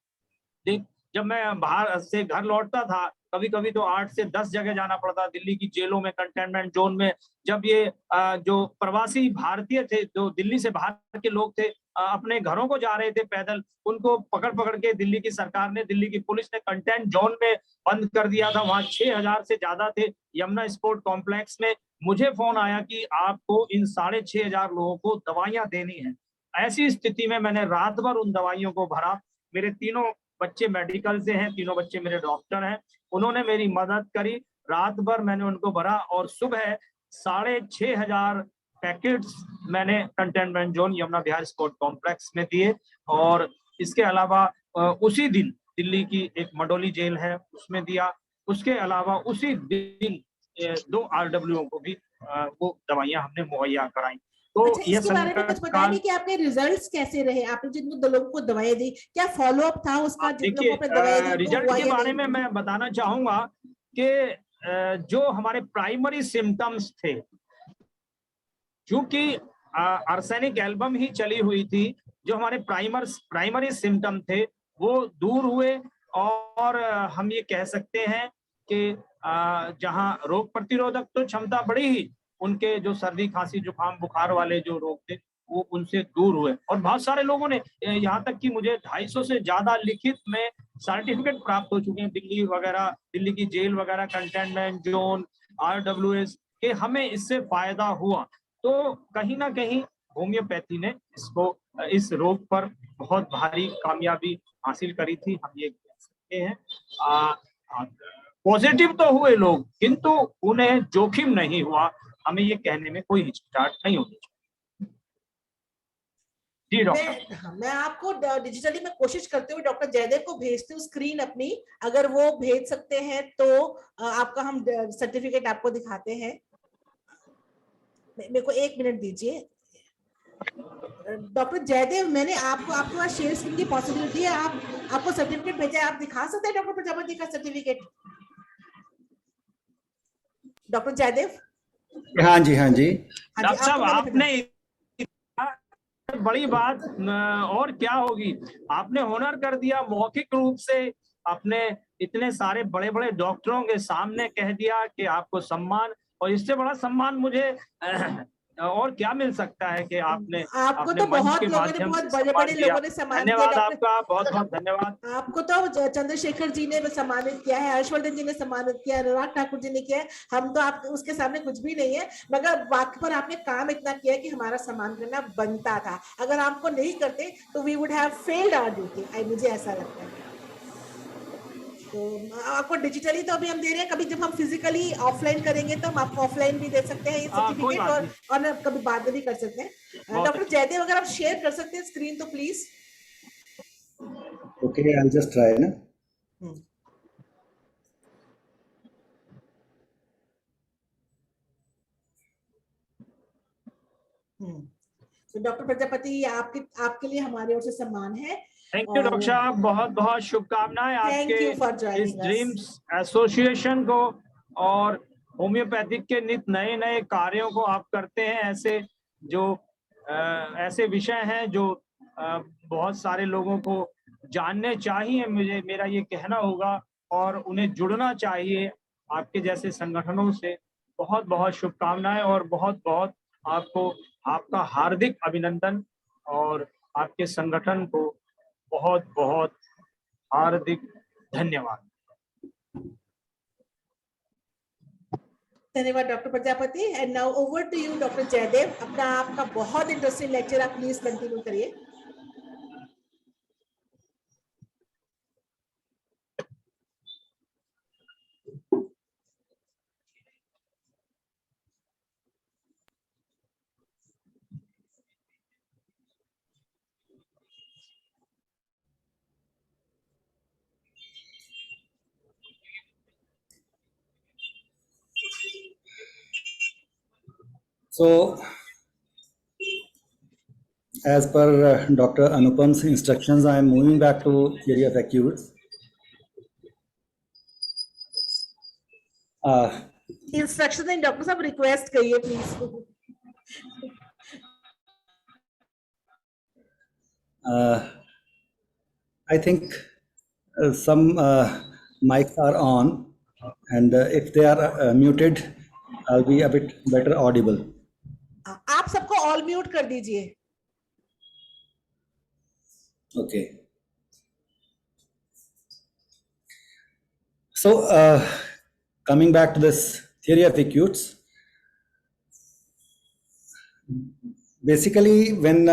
जब मैं बाहर से घर लौटता था, कभी कभी तो 8 से 10 जगह जाना पड़ता, दिल्ली की जेलों में, कंटेनमेंट जोन में। जब ये जो प्रवासी भारतीय थे, जो दिल्ली से बाहर के लोग थे, अपने घरों को जा रहे थे पैदल, उनको पकड़ पकड़ के दिल्ली की सरकार ने, दिल्ली की पुलिस ने कंटेंट जोन में बंद कर दिया था। वहां 6000 से ज्यादा थे यमुना स्पोर्ट कॉम्प्लेक्स में। मुझे फोन आया कि आपको इन 6500 लोगों को दवाइयां देनी है। ऐसी स्थिति में मैंने रात भर उन दवाइयों को भरा। मेरे तीनों बच्चे मेडिकल से हैं, तीनों बच्चे मेरे डॉक्टर हैं, उन्होंने मेरी मदद करी। रात भर मैंने उनको भरा और सुबह 6500 पैकेट्स मैंने कंटेनमेंट जोन यमुना विहार स्पोर्ट कॉम्प्लेक्स में दिए। और इसके अलावा उसी दिन दिल्ली की एक मडोली जेल है, उसमें दिया। उसके अलावा उसी दिन 2 RWO को भी वो दवाइयां हमने मुहैया कराई। तो अच्छा, इसके बारे में कुछ बताएंगे कि आपके रिजल्ट्स कैसे रहे? आपने जिन लोगों को दवाएं दी, क्या फॉलोअप था उसका? जिन लोगों को दवाएं दी रिजल्ट के बारे में मैं बताना चाहूंगा कि जो हमारे प्राइमरी सिम्टम्स थे, क्योंकि आर्सेनिक एल्बम ही चली हुई थी, जो हमारे प्राइमरी सिम्टम थे वो दूर हुए। और हम ये कह सकते हैं कि जहां रोग प्रतिरोधक तो क्षमता बढ़ी ही, उनके जो सर्दी खांसी जुकाम बुखार वाले जो रोग थे वो उनसे दूर हुए। और बहुत सारे लोगों ने, यहाँ तक कि मुझे 250 से ज्यादा लिखित में सर्टिफिकेट प्राप्त हो चुके हैं, दिल्ली वगैरह, दिल्ली की जेल वगैरह, कंटेनमेंट जोन, RWS, के हमें इससे फायदा हुआ। तो कहीं ना कहीं होम्योपैथी ने इस रोग पर बहुत भारी कामयाबी हासिल करी थी, हम ये कह सकते हैं। पॉजिटिव तो हुए लोग, किंतु उन्हें जोखिम नहीं हुआ, हमें ये कहने में कोई हिचकिचाहट नहीं होनी चाहिए। जी डॉक्टर। मैं आपको डिजिटली में कोशिश करते हुए डॉक्टर जयदेव को भेजती हूँ स्क्रीन अपनी, अगर वो भेज सकते हैं तो आपका हम सर्टिफिकेट आपको दिखाते हैं। मेरे को 1 मिनट दीजिए। डॉक्टर जयदेव, मैंने आपको, आपके पास शेयर स्क्रीन की पॉसिबिलिटी है, आपको सर्टिफिकेट भेजा है, आप दिखा सकते हैं डॉक्टर प्रजापति का सर्टिफिकेट? डॉक्टर जयदेव? हाँ जी, हाँ जी। डॉक्टर साहब, आपने बड़ी बात और क्या होगी, आपने ऑनर कर दिया, मौखिक रूप से आपने इतने सारे बड़े बड़े डॉक्टरों के सामने कह दिया कि आपको सम्मान, और इससे बड़ा सम्मान मुझे और क्या मिल सकता है कि आपको तो बहुत लोगों ने, बहुत बड़े बड़े लोगों ने सम्मान किया। धन्यवाद आपका, बहुत बहुत धन्यवाद। आपको तो चंद्रशेखर जी ने सम्मानित किया है, हर्षवर्धन जी ने सम्मानित किया, अनुराग ठाकुर जी ने किया है। हम तो आप उसके सामने कुछ भी नहीं है, मगर वाकई पर आपने काम इतना किया कि हमारा सम्मान करना बनता था। अगर आपको नहीं करते तो we would have failed our duty, मुझे ऐसा लगता है। तो आपको डिजिटली तो अभी हम दे रहे हैं, कभी जब हम फिजिकली ऑफलाइन करेंगे तो हम आपको ऑफलाइन भी दे सकते हैं ये कोई सर्टिफिकेट, बात और कभी बाद में भी कर सकते हैं। बहुत डॉक्टर जयदेव अगर आप शेयर कर सकते हैं स्क्रीन तो please. Okay, I'll just try. Na? तो डॉक्टर प्रजापति आपके लिए हमारे ओर से सम्मान है। थैंक यू डॉक्टर साहब, बहुत बहुत शुभकामनाएं Thank you for आपके joining इस us. ड्रीम्स एसोसिएशन को, और होम्योपैथिक के नित नए नए कार्यों को आप करते हैं। ऐसे जो ऐसे विषय हैं जो बहुत सारे लोगों को जानने चाहिए, मेरा ये कहना होगा, और उन्हें जुड़ना चाहिए आपके जैसे संगठनों से। बहुत बहुत शुभकामनाएं और बहुत बहुत आपको आपका हार्दिक अभिनंदन, और आपके संगठन को बहुत बहुत हार्दिक धन्यवाद। धन्यवाद doctor Prajapati. And now over to you doctor Jaidev. अपना आपका बहुत इंटरेस्टिंग लेक्चर आप प्लीज कंटिन्यू करिए। So, as per Dr. Anupam's instructions, I am moving back to theory of acutes. Instruction नहीं डॉक्टर साहब, रिक्वेस्ट करिए please. I think some mics are on, and if they are muted, I'll be a bit better audible. आप सबको all mute कर दीजिए। Okay. So, coming back to this theory of acutes, basically when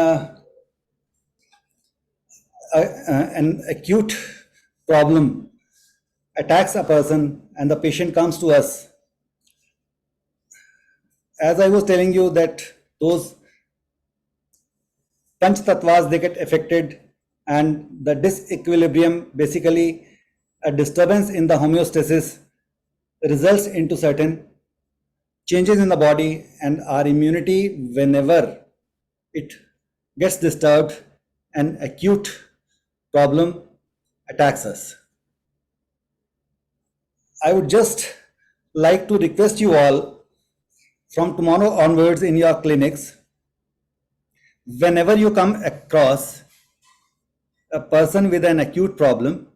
an acute problem attacks a person and the patient comes to us, as I was telling you that those panch tattvas, they get affected, and the disequilibrium, basically a disturbance in the homeostasis, results into certain changes in the body, and our immunity, whenever it gets disturbed, an acute problem attacks us. I would just like to request you all, from tomorrow onwards in your clinics, whenever you come across a person with an acute problem,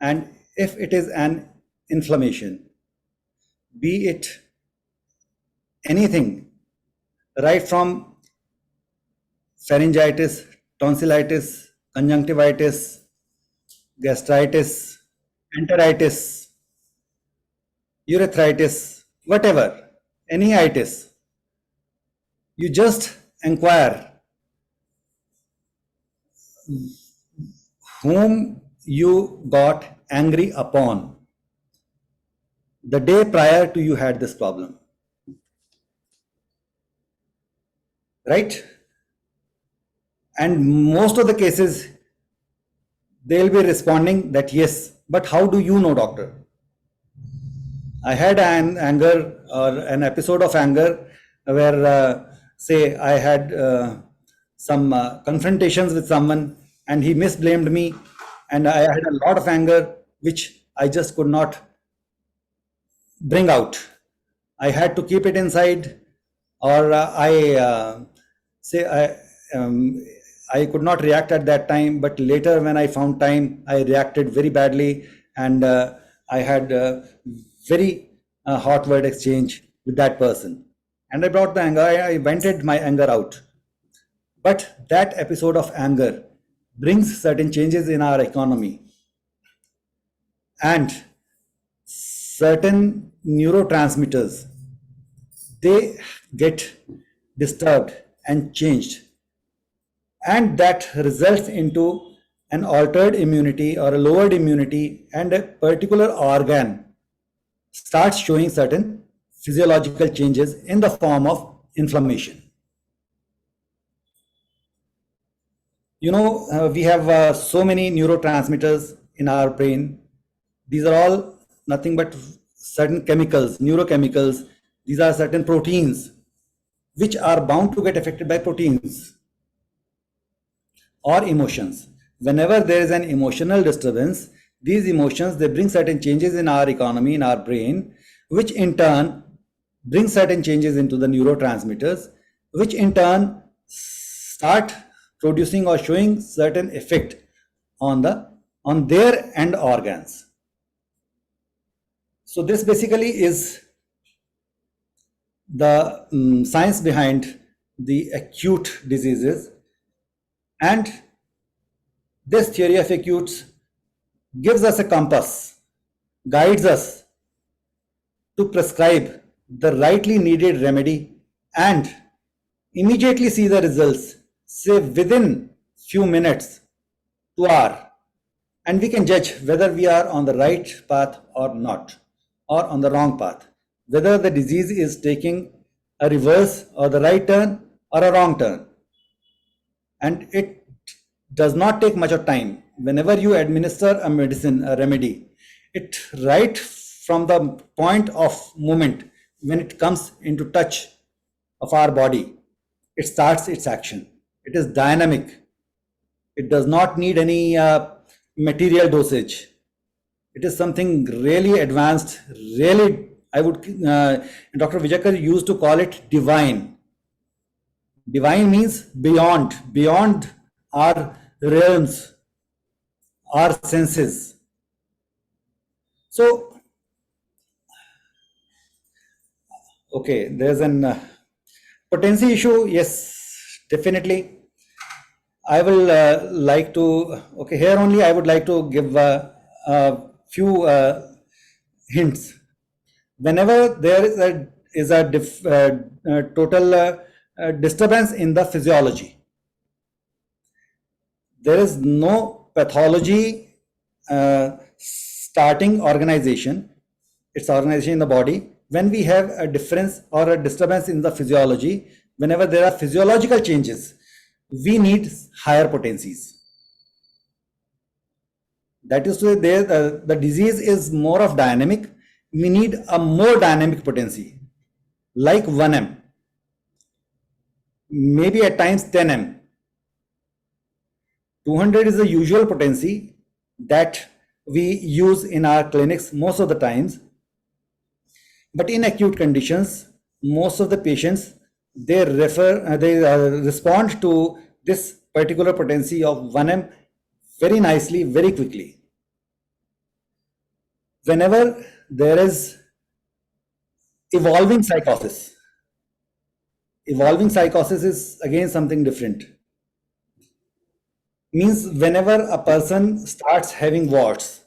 and if it is an inflammation, be it anything, right from pharyngitis, tonsillitis, conjunctivitis, gastritis, enteritis, urethritis, whatever, any itis, you just inquire whom you got angry upon the day prior to you had this problem, right? And most of the cases, they'll be responding that yes, but how do you know, doctor? I had an anger or an episode of anger where say I had some confrontations with someone and he misblamed me, and I had a lot of anger which I just could not bring out. I had to keep it inside, or I could not react at that time, but later when I found time, I reacted very badly, and I had very hot word exchange with that person, and I brought the anger, I vented my anger out. But that episode of anger brings certain changes in our economy, and certain neurotransmitters, they get disturbed and changed, and that results into an altered immunity or a lowered immunity, and a particular organ starts showing certain physiological changes in the form of inflammation. You know, we have so many neurotransmitters in our brain. These are all nothing but certain chemicals, neurochemicals. These are certain proteins which are bound to get affected by proteins or emotions. Whenever there is an emotional disturbance, these emotions, they bring certain changes in our economy, in our brain, which in turn bring certain changes into the neurotransmitters, which in turn start producing or showing certain effect on their end organs. So this basically is the science behind the acute diseases, and this theory of acutes gives us a compass, guides us to prescribe the rightly needed remedy and immediately see the results, say within few minutes to hour, and we can judge whether we are on the right path or not, or on the wrong path, whether the disease is taking a reverse or the right turn or a wrong turn. And it does not take much of time. Whenever you administer a medicine, a remedy, it right from the point of moment when it comes into touch of our body, it starts its action. It is dynamic. It does not need any material dosage. It is something really advanced, really, I would, Dr. Vijakar used to call it divine. Divine means beyond our realms, our senses. So, okay, there's an potency issue. Yes, definitely. I will like to, okay, here only I would like to give a few hints. Whenever there is a total disturbance in the physiology, there is no pathology starting organization, it's organization in the body. When we have a difference or a disturbance in the physiology, whenever there are physiological changes, we need higher potencies. That is to say, the disease is more of dynamic. We need a more dynamic potency, like 1M, maybe at times 10M. 200 is the usual potency that we use in our clinics most of the times. But in acute conditions, most of the patients, they respond to this particular potency of 1M very nicely, very quickly. Whenever there is evolving psychosis is again something different. Means whenever a person starts having warts,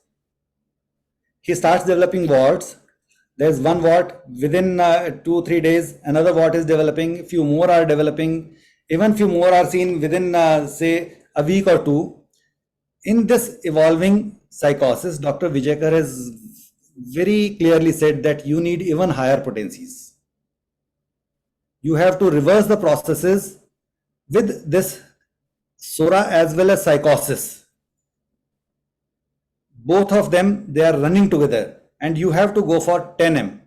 he starts developing warts. There's one wart within 2-3 days, another wart is developing, few more are developing, even few more are seen within say a week or two. In this evolving psychosis, Dr. Vijakar has very clearly said that you need even higher potencies. You have to reverse the processes with this SORA as well as psychosis. Both of them, they are running together, and you have to go for 10M.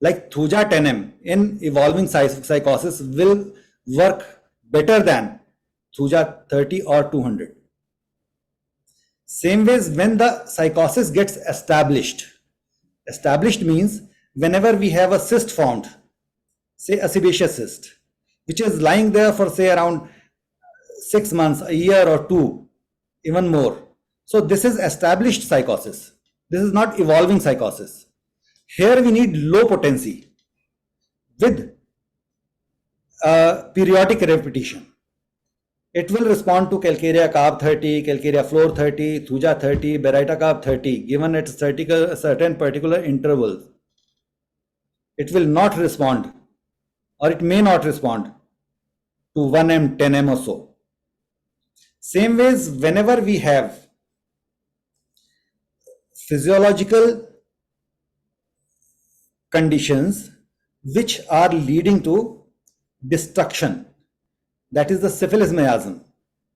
Like Thuja 10M in evolving psychosis will work better than Thuja 30 or 200. Same ways, when the psychosis gets established means whenever we have a cyst found, say a sebaceous cyst, which is lying there for say around 6 months, a year or two, even more. So this is established psychosis. This is not evolving psychosis. Here we need low potency with periodic repetition. It will respond to Calcarea carb 30, Calcarea floor 30, Thuja 30, Berita carb 30, given at certain particular intervals. It will not respond, or it may not respond to 1M, 10M or so. Same ways, whenever we have physiological conditions which are leading to destruction, that is the syphilis miasm.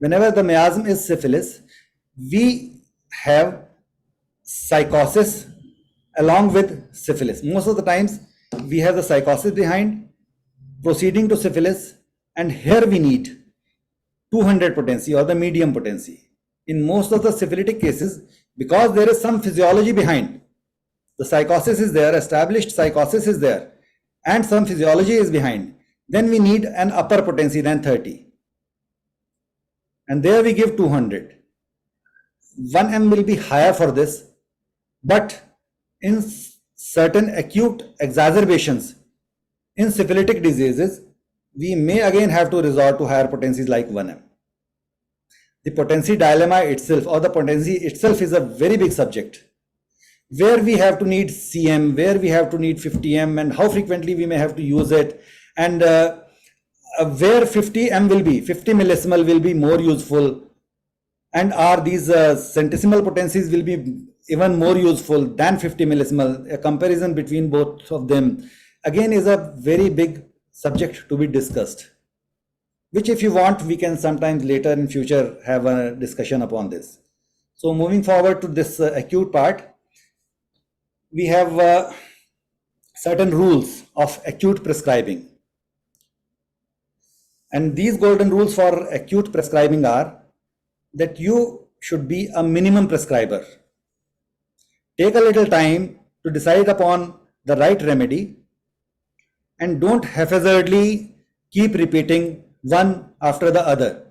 Whenever the miasm is syphilis, we have psychosis along with syphilis. Most of the times we have the psychosis behind proceeding to syphilis, and here we need 200 potency or the medium potency. In most of the syphilitic cases, because there is some physiology behind, the psychosis is there, established psychosis is there, and some physiology is behind, then we need an upper potency than 30. And there we give 200. 1M will be higher for this, but in certain acute exacerbations in syphilitic diseases, we may again have to resort to higher potencies like 1M. The potency dilemma itself, or the potency itself, is a very big subject, where we have to need CM, where we have to need 50M, and how frequently we may have to use it, and where 50M will be, 50 millisimal will be more useful, and are these centesimal potencies will be even more useful than 50 millisimal. A comparison between both of them again is a very big subject to be discussed, which if you want, we can sometimes later in future have a discussion upon this. So moving forward to this acute part, we have certain rules of acute prescribing. And these golden rules for acute prescribing are that you should be a minimum prescriber. Take a little time to decide upon the right remedy, and don't haphazardly keep repeating one after the other,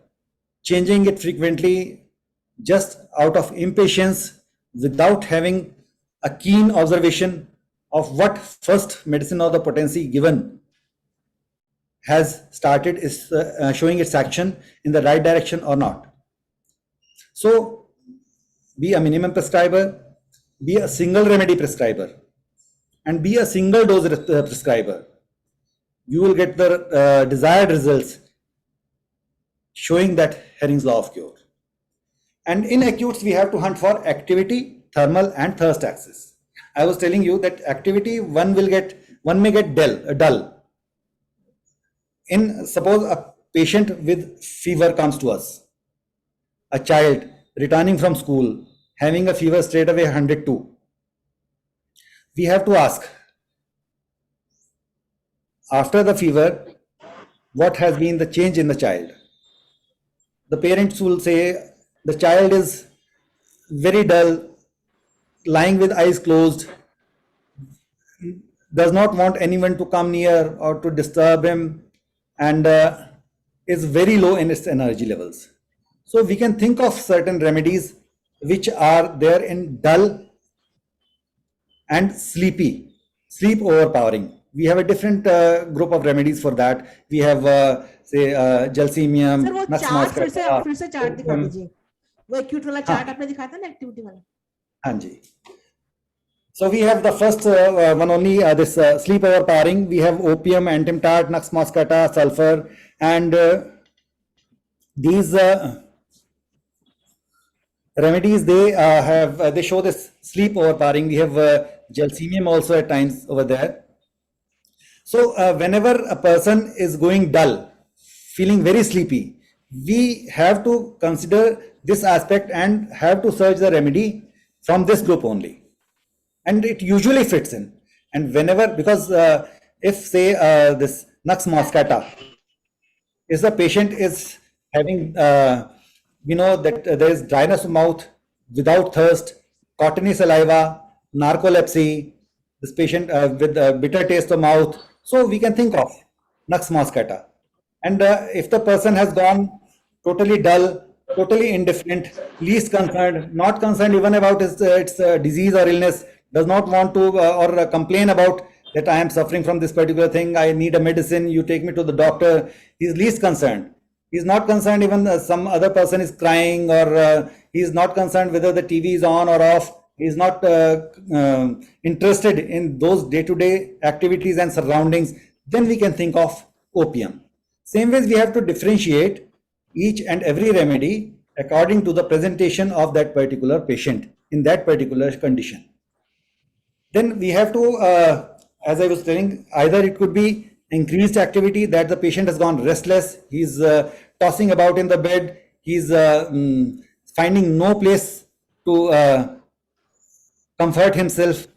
changing it frequently just out of impatience without having a keen observation of what first medicine or the potency given has started is showing its action in the right direction or not. So be a minimum prescriber, be a single remedy prescriber, and be a single dose prescriber. You will get the desired results showing that Herring's law of cure. And in acutes, we have to hunt for activity, thermal, and thirst axis. I was telling you that activity one may get dull. In suppose a patient with fever comes to us, a child returning from school having a fever straight away 102. We have to ask, after the fever, what has been the change in the child? The parents will say the child is very dull, lying with eyes closed, does not want anyone to come near or to disturb him, and is very low in its energy levels. So we can think of certain remedies which are there in dull and sleep overpowering. We have a different group of remedies for that. We have say jalsemium, sir वो nux chart moscata. फिर से chart दिखा दीजिए, वो acute वाला chart आपने दिखाया था ना, एक्टिविटी वाला. हाँ जी. So we have the first one only, this sleep overpowering. We have opium, antimtat, nux moscata, sulfur, and these remedies, they show this sleep overpowering. We have jalsemium also at times over there. So whenever a person is going dull, feeling very sleepy, we have to consider this aspect and have to search the remedy from this group only. And it usually fits in. And whenever, because if say this nux moscata, if the patient is having, we know that there is dryness of mouth without thirst, cottony saliva, narcolepsy, this patient with bitter taste of mouth, so we can think of nux moscata. And if the person has gone totally dull, totally indifferent, least concerned, not concerned even about its disease or illness, does not want to or complain about that I am suffering from this particular thing, I need a medicine, you take me to the doctor, he is least concerned. He is not concerned even some other person is crying, or he is not concerned whether the TV is on or off. He is not interested in those day-to-day activities and surroundings. Then we can think of opium. Same ways we have to differentiate each and every remedy according to the presentation of that particular patient in that particular condition. Then we have to, as I was telling, either it could be increased activity, that the patient has gone restless, he's tossing about in the bed, he's finding no place to comfort himself.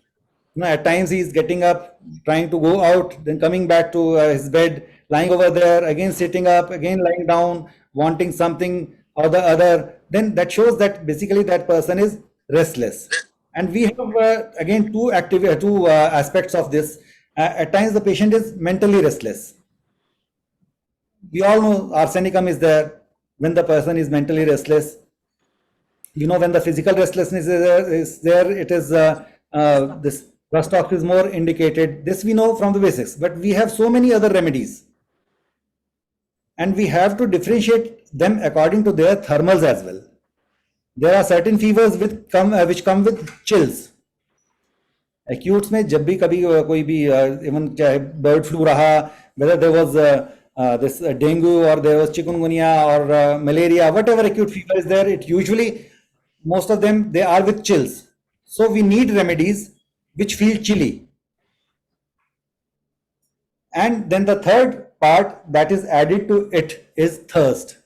At times he's getting up, trying to go out, then coming back to his bed, lying over there, again sitting up, again lying down, wanting something or the other. Then that shows that basically that person is restless. And we have again two aspects of this. At times the patient is mentally restless. We all know arsenicum is there when the person is mentally restless. When the physical restlessness is there, it is this rust off is more indicated. This we know from the basics, but we have so many other remedies, and we have to differentiate them according to their thermals as well. There are certain fevers which come with chills. Acutes में जब भी कभी कोई भी even चाहे bird flu रहा, whether there was this dengue or there was chikungunya or malaria, whatever acute fever is there, it usually, most of them, they are with chills. So we need remedies which feel chilly. And then the third part that is added to it is thirst.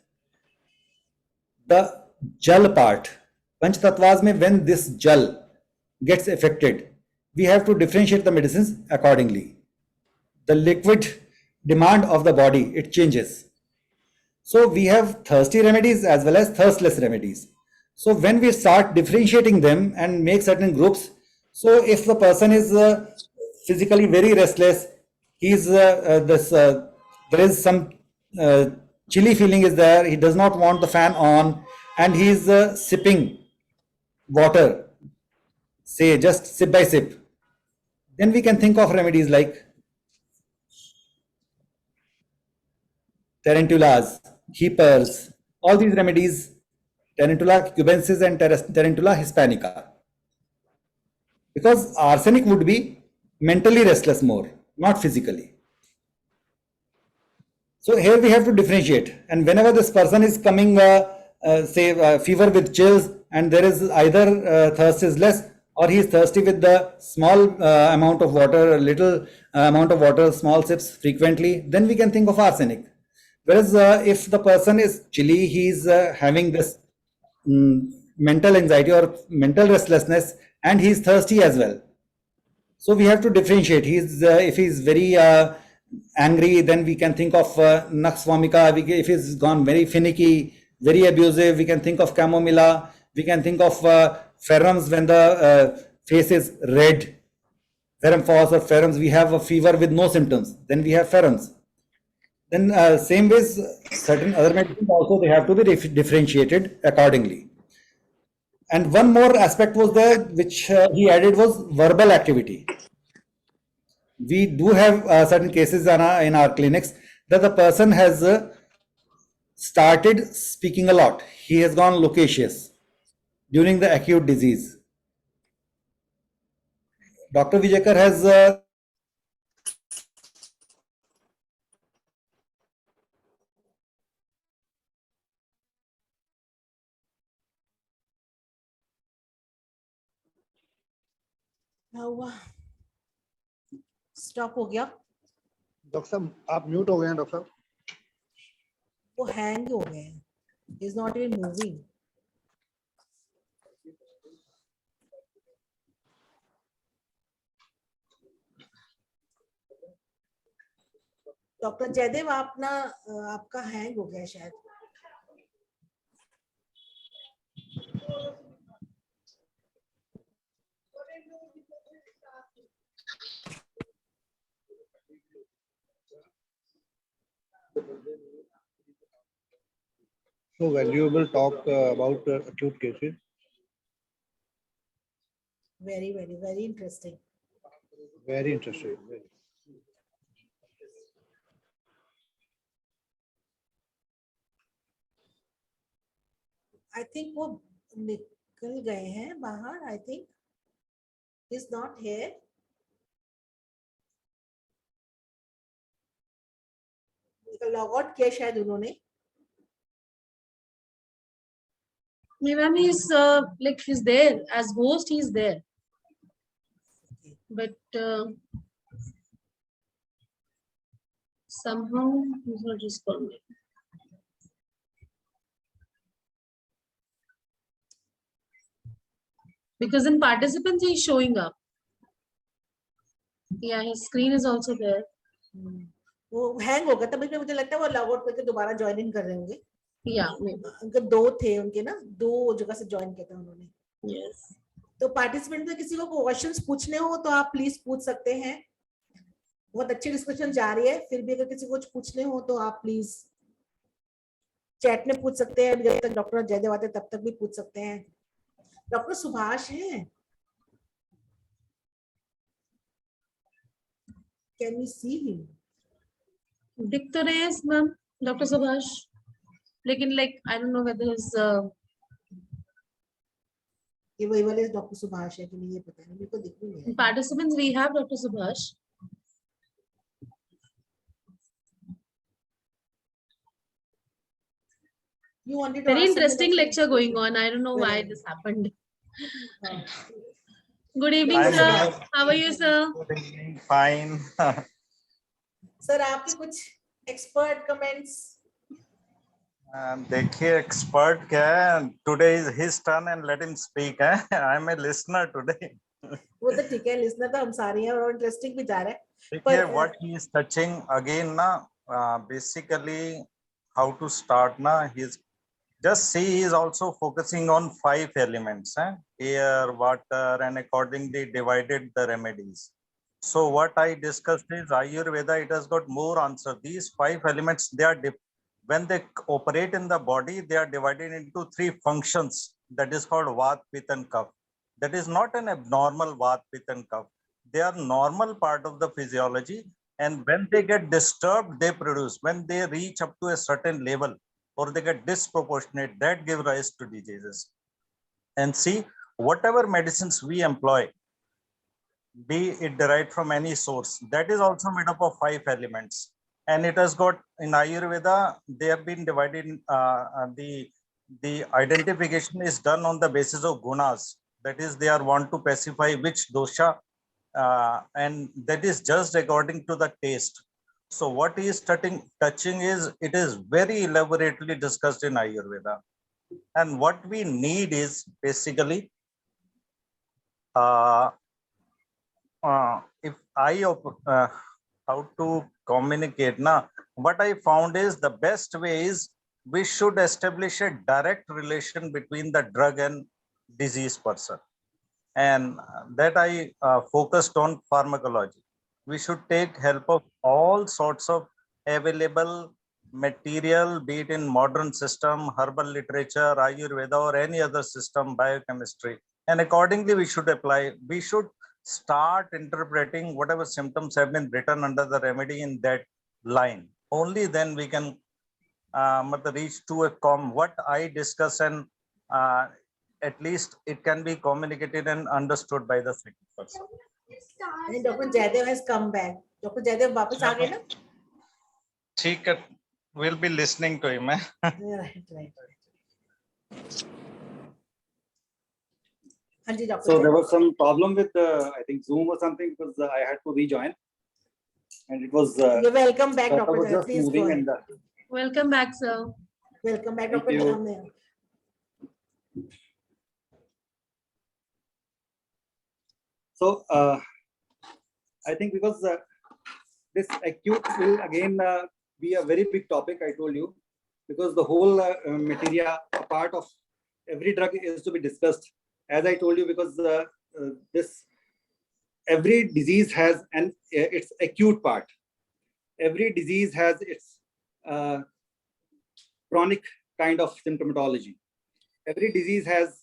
The jal part. Panch tattvas mein, when this jal gets affected, we have to differentiate the medicines accordingly. The liquid demand of the body, it changes. So we have thirsty remedies as well as thirstless remedies. So when we start differentiating them and make certain groups, so if the person is physically very restless, he's there is some chilly feeling is there, he does not want the fan on, and he's sipping water, say just sip by sip, then we can think of remedies like tarantulas, heapers, all these remedies, Tarantula cubensis and Tarantula hispanica. Because arsenic would be mentally restless more, not physically. So here we have to differentiate. And whenever this person is coming, say fever with chills, and there is either thirst is less, or he is thirsty with the small amount of water, little amount of water, small sips frequently, then we can think of arsenic. Whereas if the person is chilly, he is having this mental anxiety or mental restlessness, and he is thirsty as well. So we have to differentiate. If he's very angry, then we can think of nux vomica. If he's gone very finicky, very abusive, we can think of chamomilla. We can think of ferrums when the face is red. Ferrum falls or ferrums. We have a fever with no symptoms. Then we have ferrums. Then same ways, certain other medicines also, they have to be differentiated accordingly. And one more aspect was there, which he added, was verbal activity. We do have certain cases in our clinics that the person has started speaking a lot. He has gone loquacious during the acute disease. Dr. Vijayakar has stop हो गया, doctor साहब आप mute हो गए हैं doctor साहब, वो hang हो गए हैं, is not even moving. Doctor Jaidev आपका हैंग हो गया शायद. So valuable talk about acute cases. Very, very, very interesting. Very interesting. I think वो निकल गए हैं बाहर. I think he's not here. Log out किया शायद उन्होंने. Ma'am is like he's there as host. He's there, but somehow he's not responding. Because in participants he's showing up. Yeah, his screen is also there. वो hang हो गया था, बीच में मुझे लगता है वो लॉग आउट करके दोबारा ज्वाइन इन कर रहे होंगे. Yeah, उनके 2 थे उनके ना, 2 जगह से ज्वाइन किया था उन्होंने. yes. तो पार्टिसिपेंट में किसी को क्वेश्चंस पूछने हो तो आप प्लीज पूछ सकते हैं. बहुत अच्छी डिस्कशन जा रही है, फिर भी अगर किसी को कुछ पूछने हो तो आप प्लीज चैट में पूछ सकते हैं. जब तक डॉक्टर जयदेव आते तब तक भी पूछ सकते हैं. डॉक्टर सुभाष हैं, कैन वी सी हिम? दिख तो रहे हैं मैम डॉक्टर सुभाष, लेकिन like I don't know whether is ये वही वाले डॉक्टर सुभाष है कि नहीं ये पता नहीं, मेरे को दिख नहीं है. participants we have Dr. Subhash. You wanted to Very ask something interesting also? lecture going on. I don't know why Very. this happened. Good evening, Hi, sir. ma'am. How are you, sir? Good evening. Fine. Sir आपके कुछ expert comments? देखिए expert क्या है, today is his turn and let him speak है. I am a listener today. वो तो ठीक है, लिसनर तो हम सारे हैं और इंटरेस्टिंग भी जा रहा है. देखिए what he is touching again ना, बेसिकली हाउ टू स्टार्ट ना, he is just see he is also focusing on 5 elements, air, water, and accordingly divided the remedies. So what I discussed is Ayurveda, it has got more answer. These 5 elements, they are when they operate in the body, they are divided into 3 functions. That is called Vat, Pitta, and Kapha. That is not an abnormal Vat, Pitta, and Kapha. They are normal part of the physiology, and when they get disturbed, they produce. When they reach up to a certain level, or they get disproportionate, that give rise to diseases. And see, whatever medicines we employ, be it derived from any source, that is also made up of 5 elements. And it has got, in Ayurveda, they have been divided, the identification is done on the basis of gunas. That is, they are want to specify which dosha, and that is just according to the taste. So what he is touching is, it is very elaborately discussed in Ayurveda. And what we need is basically, if I, how to communicate now, what I found is the best way is we should establish a direct relation between the drug and disease person. And that I focused on pharmacology. We should take help of all sorts of available material, be it in modern system, herbal literature, Ayurveda, or any other system, biochemistry. And accordingly, we should apply. We should start interpreting whatever symptoms have been written under the remedy in that line. Only then we can reach to a what I discuss, and at least it can be communicated and understood by the second person. And Dr. Jaidev has come back. Dr. Jaidev वापस आ गए ना? ठीक है, we'll be listening to him. Right. So there was some problem with I think Zoom or something, because I had to rejoin, and it was. You're welcome back, Dr. Was just Please moving go and, Welcome back, sir. Welcome back, Thank Dr. you. Jaidev. So I think because this acute will again be a very big topic, I told you, because the whole materia, a part of every drug is to be discussed. As I told you, because this every disease has its acute part. Every disease has its chronic kind of symptomatology. Every disease has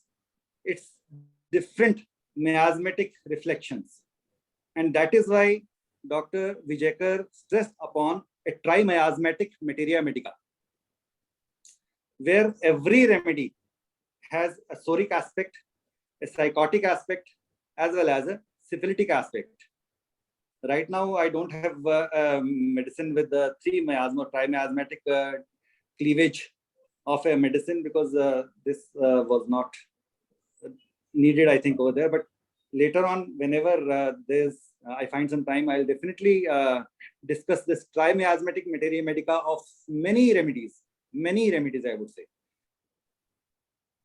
its different miasmatic reflections. And that is why Dr. Vijayakar stressed upon a trimiasmatic materia medica, where every remedy has a soric aspect, a psychotic aspect, as well as a syphilitic aspect. Right now, I don't have medicine with the 3 miasma, trimiasmatic cleavage of a medicine, because this was not needed, I think, over there. But later on, whenever I find some time, I'll definitely discuss this trimiasmatic materia medica of many remedies, I would say,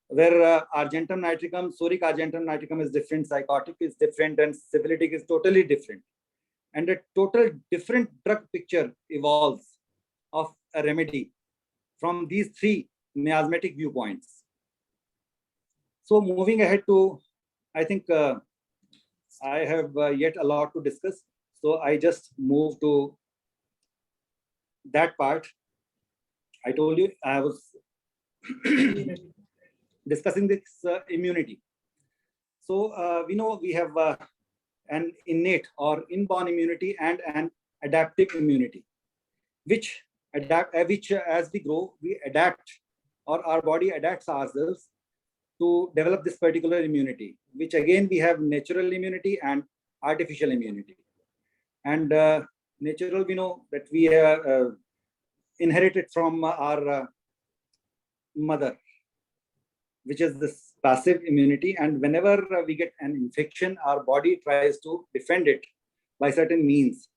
where argentum nitricum, soric argentum nitricum is different, psychotic is different, and syphilitic is totally different. And a total different drug picture evolves of a remedy from these three miasmatic viewpoints. So moving ahead to, I think I have yet a lot to discuss. So I just move to that part. I told you I was discussing this immunity. So we know we have an innate or inborn immunity and an adaptive immunity, which as we grow, we adapt, or our body adapts ourselves to develop this particular immunity, which again we have natural immunity and artificial immunity. And natural, we know that we are inherited from our mother, which is this passive immunity. And whenever we get an infection, our body tries to defend it by certain means.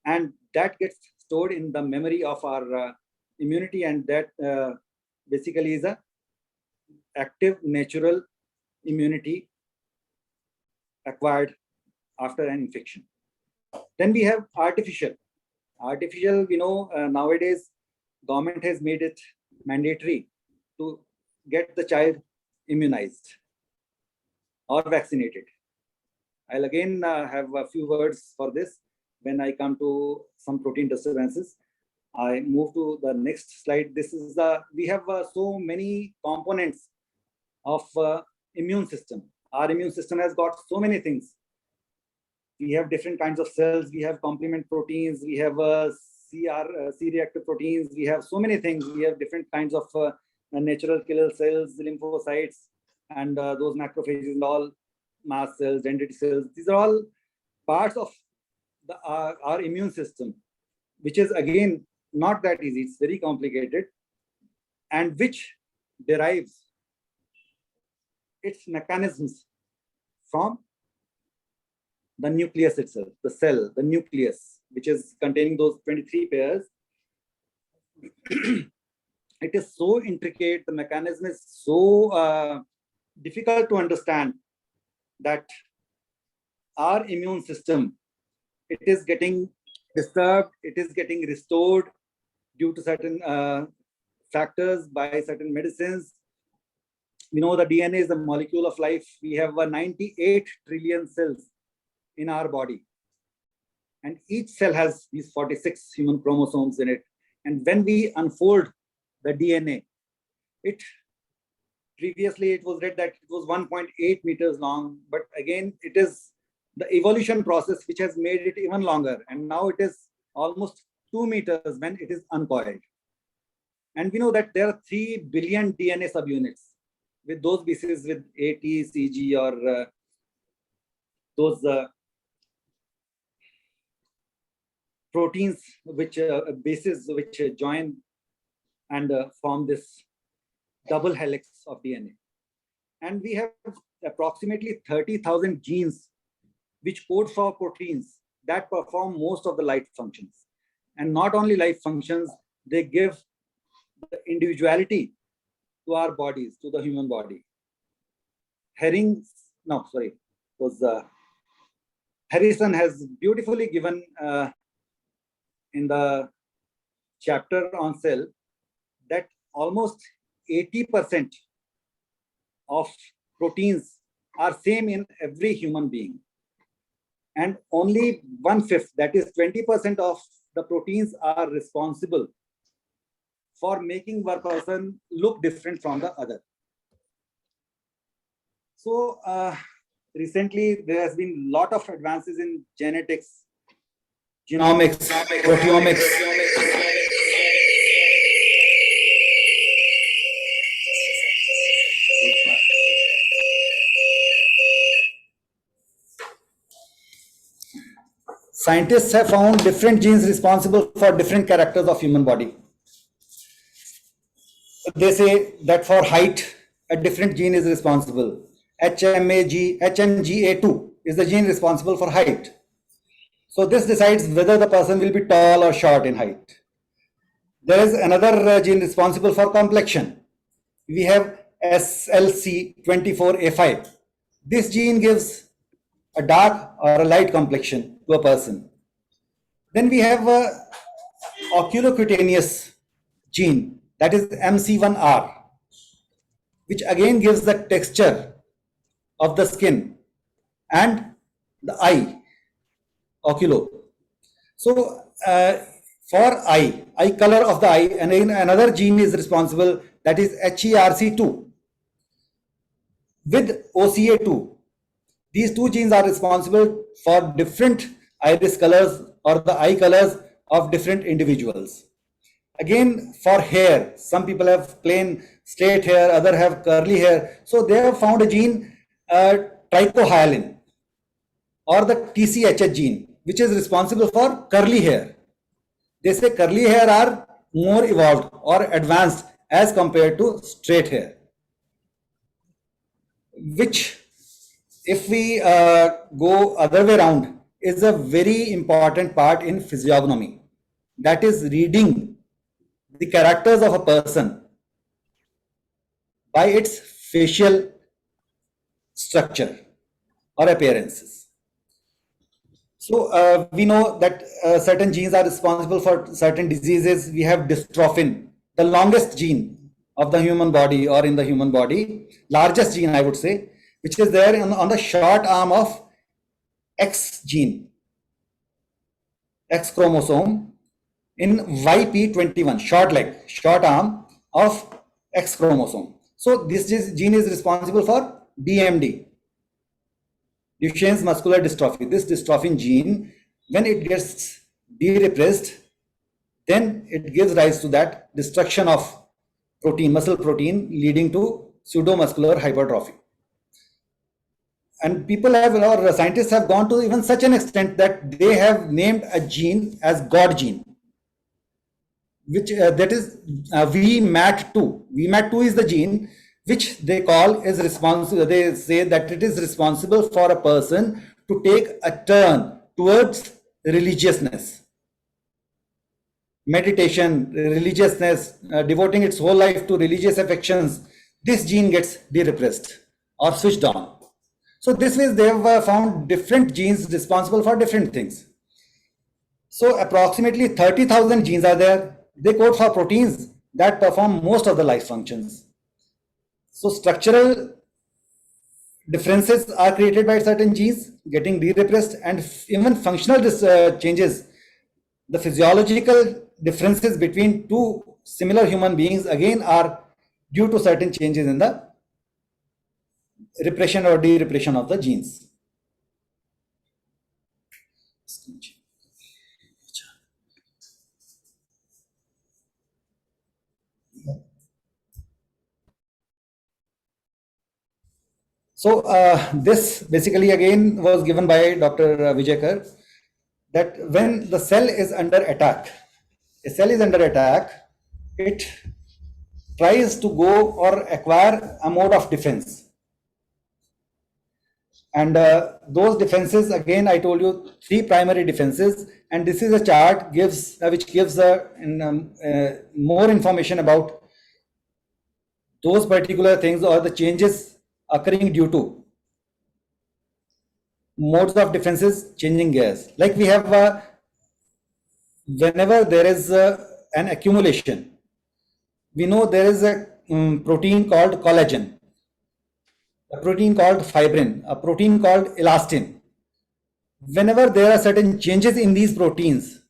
And that gets stored in the memory of our immunity, and that basically is a active natural immunity acquired after an infection. Then we have artificial. Artificial, we know nowadays government has made it mandatory to get the child immunized or vaccinated. I'll again have a few words for this when I come to some protein disturbances. I move to the next slide. This is we have so many components of immune system. Our immune system has got so many things. We have different kinds of cells. We have complement proteins. We have C-reactive proteins. We have so many things. We have different kinds of natural killer cells, lymphocytes, and those macrophages and all, mast cells, dendritic cells. These are all parts of our immune system, which is again not that easy. It's very complicated, and which derives its mechanisms from the nucleus itself, the cell, the nucleus, which is containing those 23 pairs. It is so intricate, the mechanism is so difficult to understand, that our immune system, it is getting disturbed, it is getting restored due to certain factors, by certain medicines. We know the DNA is the molecule of life. We have 98 trillion cells in our body, and each cell has these 46 human chromosomes in it. And when we unfold the DNA, previously it was read that it was 1.8 meters long, but again it is the evolution process which has made it even longer, and now it is almost 2 meters when it is uncoiled. And we know that there are 3 billion DNA subunits, with those bases with AT, CG, or those proteins which bases which join and form this double helix of DNA. And we have approximately 30,000 genes which code for proteins that perform most of the life functions. And not only life functions, they give the individuality to our bodies, to the human body. Harrison has beautifully given in the chapter on cell that almost 80% of proteins are same in every human being, and only 1/5, that is 20% of the proteins, are responsible for making one person look different from the other. So recently there has been a lot of advances in genetics, genomics, proteomics. Scientists have found different genes responsible for different characters of human body. they say that for height, a different gene is responsible. HMGA2 is the gene responsible for height. So this decides whether the person will be tall or short in height. There is another gene responsible for complexion. We have SLC24A5. This gene gives a dark or a light complexion to a person. Then we have a oculocutaneous gene, that is MC1R, which again gives the texture of the skin and the eye, oculo. So for eye color of the eye, and another gene is responsible, that is HERC2 with OCA2. These two genes are responsible for different iris colors or the eye colors of different individuals. Again, for hair, some people have plain straight hair, other have curly hair. So they have found a gene, trichohyalin, or the TCHH gene, which is responsible for curly hair. They say curly hair are more evolved or advanced as compared to straight hair, which, if we go other way around, is a very important part in physiognomy. That is reading the characters of a person by its facial structure or appearances. So we know that certain genes are responsible for certain diseases. We have dystrophin, the longest gene of the human body, or in the human body, largest gene I would say, which is there on the short arm of X gene, X chromosome, in YP21, short leg, short arm of X chromosome. So this gene is responsible for DMD, Duchenne's muscular dystrophy. This dystrophin gene, when it gets de-repressed, then it gives rise to that destruction of protein, muscle protein, leading to pseudomuscular hypertrophy. And people have, or scientists have gone to even such an extent that they have named a gene as God gene, which that is VMAT2. VMAT2 is the gene which they call is responsible. They say that it is responsible for a person to take a turn towards religiousness, meditation, religiousness, devoting its whole life to religious affections. This gene gets de-repressed or switched on. So this way they have found different genes responsible for different things. So approximately 30,000 genes are there. They code for proteins that perform most of the life functions. So structural differences are created by certain genes getting de-repressed, and even functional changes, the physiological differences between two similar human beings again are due to certain changes in the repression or de-repression of the genes. So this basically again was given by Dr. Vijayakar, that when the cell is under attack, a cell is under attack, it tries to go or acquire a mode of defense. And those defenses, again, I told you 3 primary defenses, and this is a chart which gives more information about those particular things or the changes occurring due to modes of defenses changing gears. Like we have, whenever there is an accumulation, we know there is a protein called collagen, a protein called fibrin, a protein called elastin. Whenever there are certain changes in these proteins,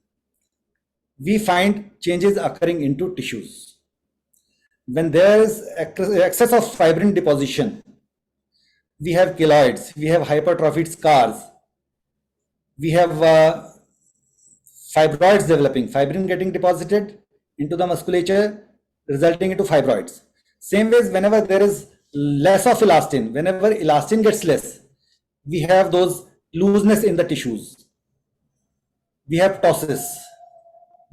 we find changes occurring into tissues. When there is excess of fibrin deposition, we have keloids, we have hypertrophied scars, we have fibroids developing, fibrin getting deposited into the musculature, resulting into fibroids. Same ways, whenever there is less of elastin, whenever elastin gets less, we have those looseness in the tissues. We have ptosis,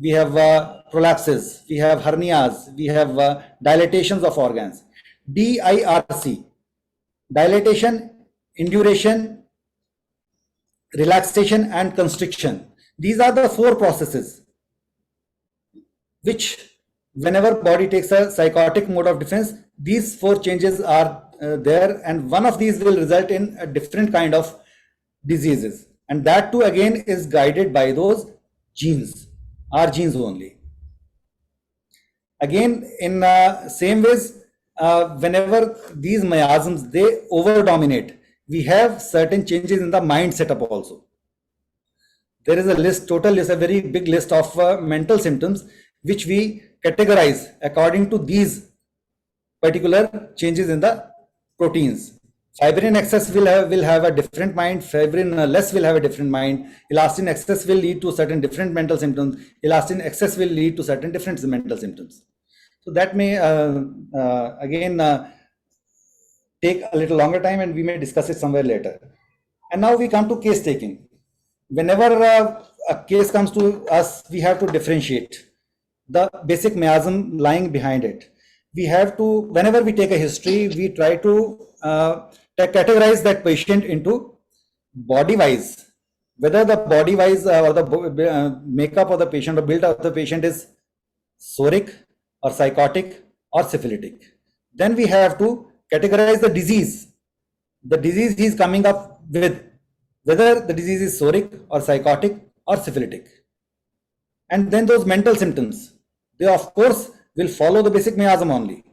we have prolapses, we have hernias, we have dilatations of organs. DIRC, dilatation, induration, relaxation and constriction. These are the 4 processes which, whenever body takes a psychotic mode of defense, these 4 changes are there, and one of these will result in a different kind of diseases, and that too again is guided by those genes, our genes only. Again, in same ways, whenever these miasms, they over dominate, we have certain changes in the mind setup also. There is a list, total list, a very big list of mental symptoms which we categorize according to these particular changes in the proteins. Fibrin excess will have a different mind, fibrin less will have a different mind, elastin excess will lead to certain different mental symptoms, elastin excess will lead to certain different mental symptoms. So that may again take a little longer time, and we may discuss it somewhere later. And now we come to case taking. Whenever a case comes to us, we have to differentiate the basic miasm lying behind it. We have to, whenever we take a history, we try to categorize that patient into body-wise, whether the body-wise or the makeup of the patient or build of the patient is psoric or psychotic or syphilitic. Then we have to categorize the disease he is coming up with, whether the disease is psoric or psychotic or syphilitic. And then those mental symptoms, they of course will follow the basic miasm only.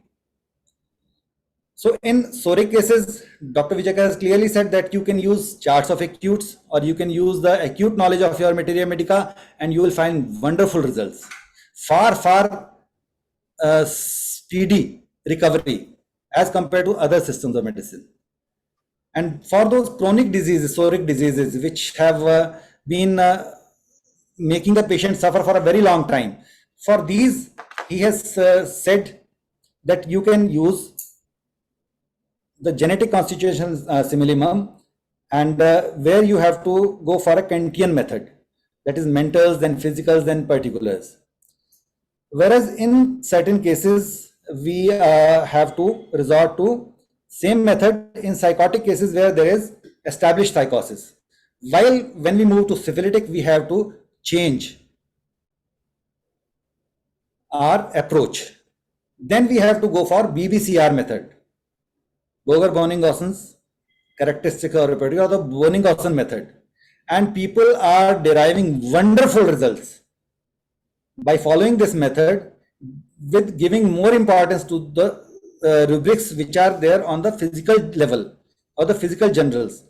So in psoric cases, Dr. Vijay has clearly said that you can use charts of acutes, or you can use the acute knowledge of your materia medica, and you will find wonderful results. Far speedy recovery as compared to other systems of medicine. And for those chronic diseases, psoric diseases, which have been making the patient suffer for a very long time, for these he has said that you can use the genetic constitution simillimum, and where you have to go for a Kantian method, that is mentals, then physicals, then particulars. Whereas in certain cases, we have to resort to same method in psychotic cases where there is established psychosis. While when we move to syphilitic, we have to change our approach. Then we have to go for BBCR method, Boger-Bonning-Gossens characteristic or repertoire, or the Bonning-Gosson method. And people are deriving wonderful results by following this method, with giving more importance to the rubrics which are there on the physical level or the physical generals.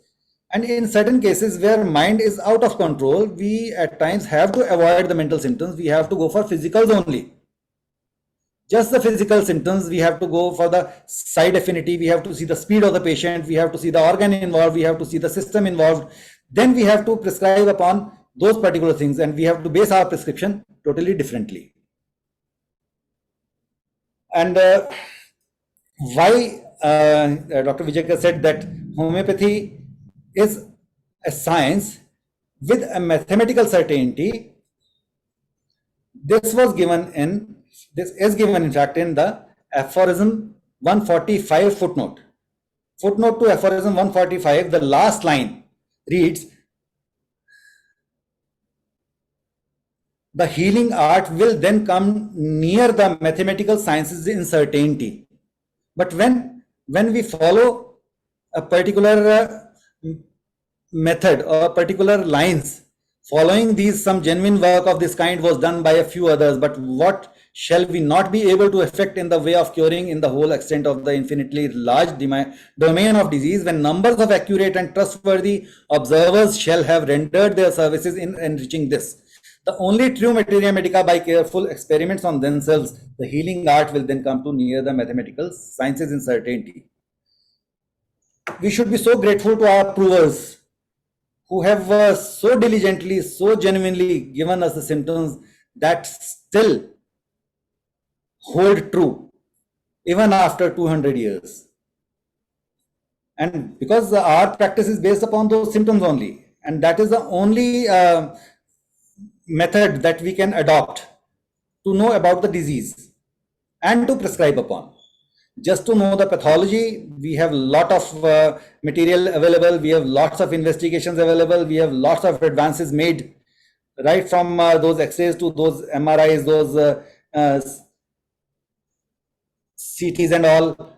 And in certain cases where mind is out of control, we at times have to avoid the mental symptoms. We have to go for physicals only. Just the physical symptoms, we have to go for the side affinity, we have to see the speed of the patient, we have to see the organ involved, we have to see the system involved. Then we have to prescribe upon those particular things, and we have to base our prescription totally differently. And why Dr. Vijay said that homeopathy is a science with a mathematical certainty, this is given in fact in the aphorism 145 footnote. Footnote to aphorism 145, the last line reads, the healing art will then come near the mathematical sciences in certainty. But when we follow a particular method or particular lines, following these, some genuine work of this kind was done by a few others, but what shall we not be able to effect in the way of curing in the whole extent of the infinitely large domain of disease, when numbers of accurate and trustworthy observers shall have rendered their services in enriching this? The only true materia medica, by careful experiments on themselves, the healing art will then come to near the mathematical sciences in certainty. We should be so grateful to our provers who have so diligently, so genuinely given us the symptoms that still hold true even after 200 years. And because our practice is based upon those symptoms only, and that is the only method that we can adopt to know about the disease and to prescribe upon. Just to know the pathology, we have a lot of material available, we have lots of investigations available, we have lots of advances made, right from those X-rays to those MRIs, those CTs and all.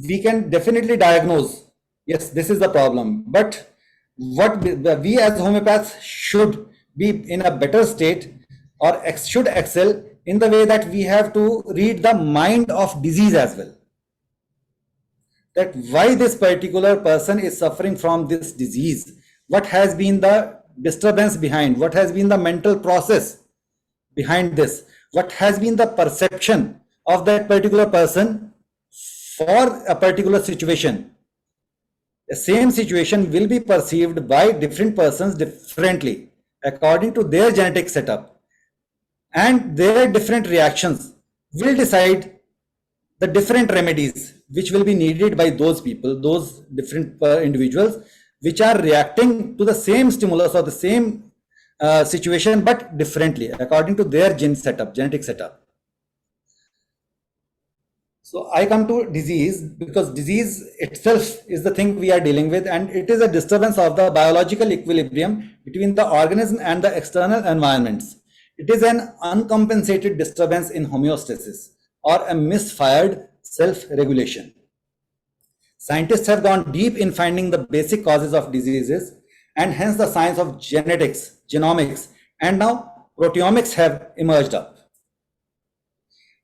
We can definitely diagnose, yes, this is the problem. But what we as homeopaths should be in a better state, or should excel in the way that we have to read the mind of disease as well. That why this particular person is suffering from this disease, what has been the disturbance behind, what has been the mental process behind this, what has been the perception of that particular person for a particular situation. The same situation will be perceived by different persons differently according to their genetic setup, and their different reactions will decide the different remedies which will be needed by those people, those different individuals which are reacting to the same stimulus or the same situation, but differently according to their genetic setup. So I come to disease because disease itself is the thing we are dealing with, and it is a disturbance of the biological equilibrium between the organism and the external environments. It is an uncompensated disturbance in homeostasis or a misfired self-regulation. Scientists have gone deep in finding the basic causes of diseases, and hence the science of genetics, genomics, and now proteomics have emerged up.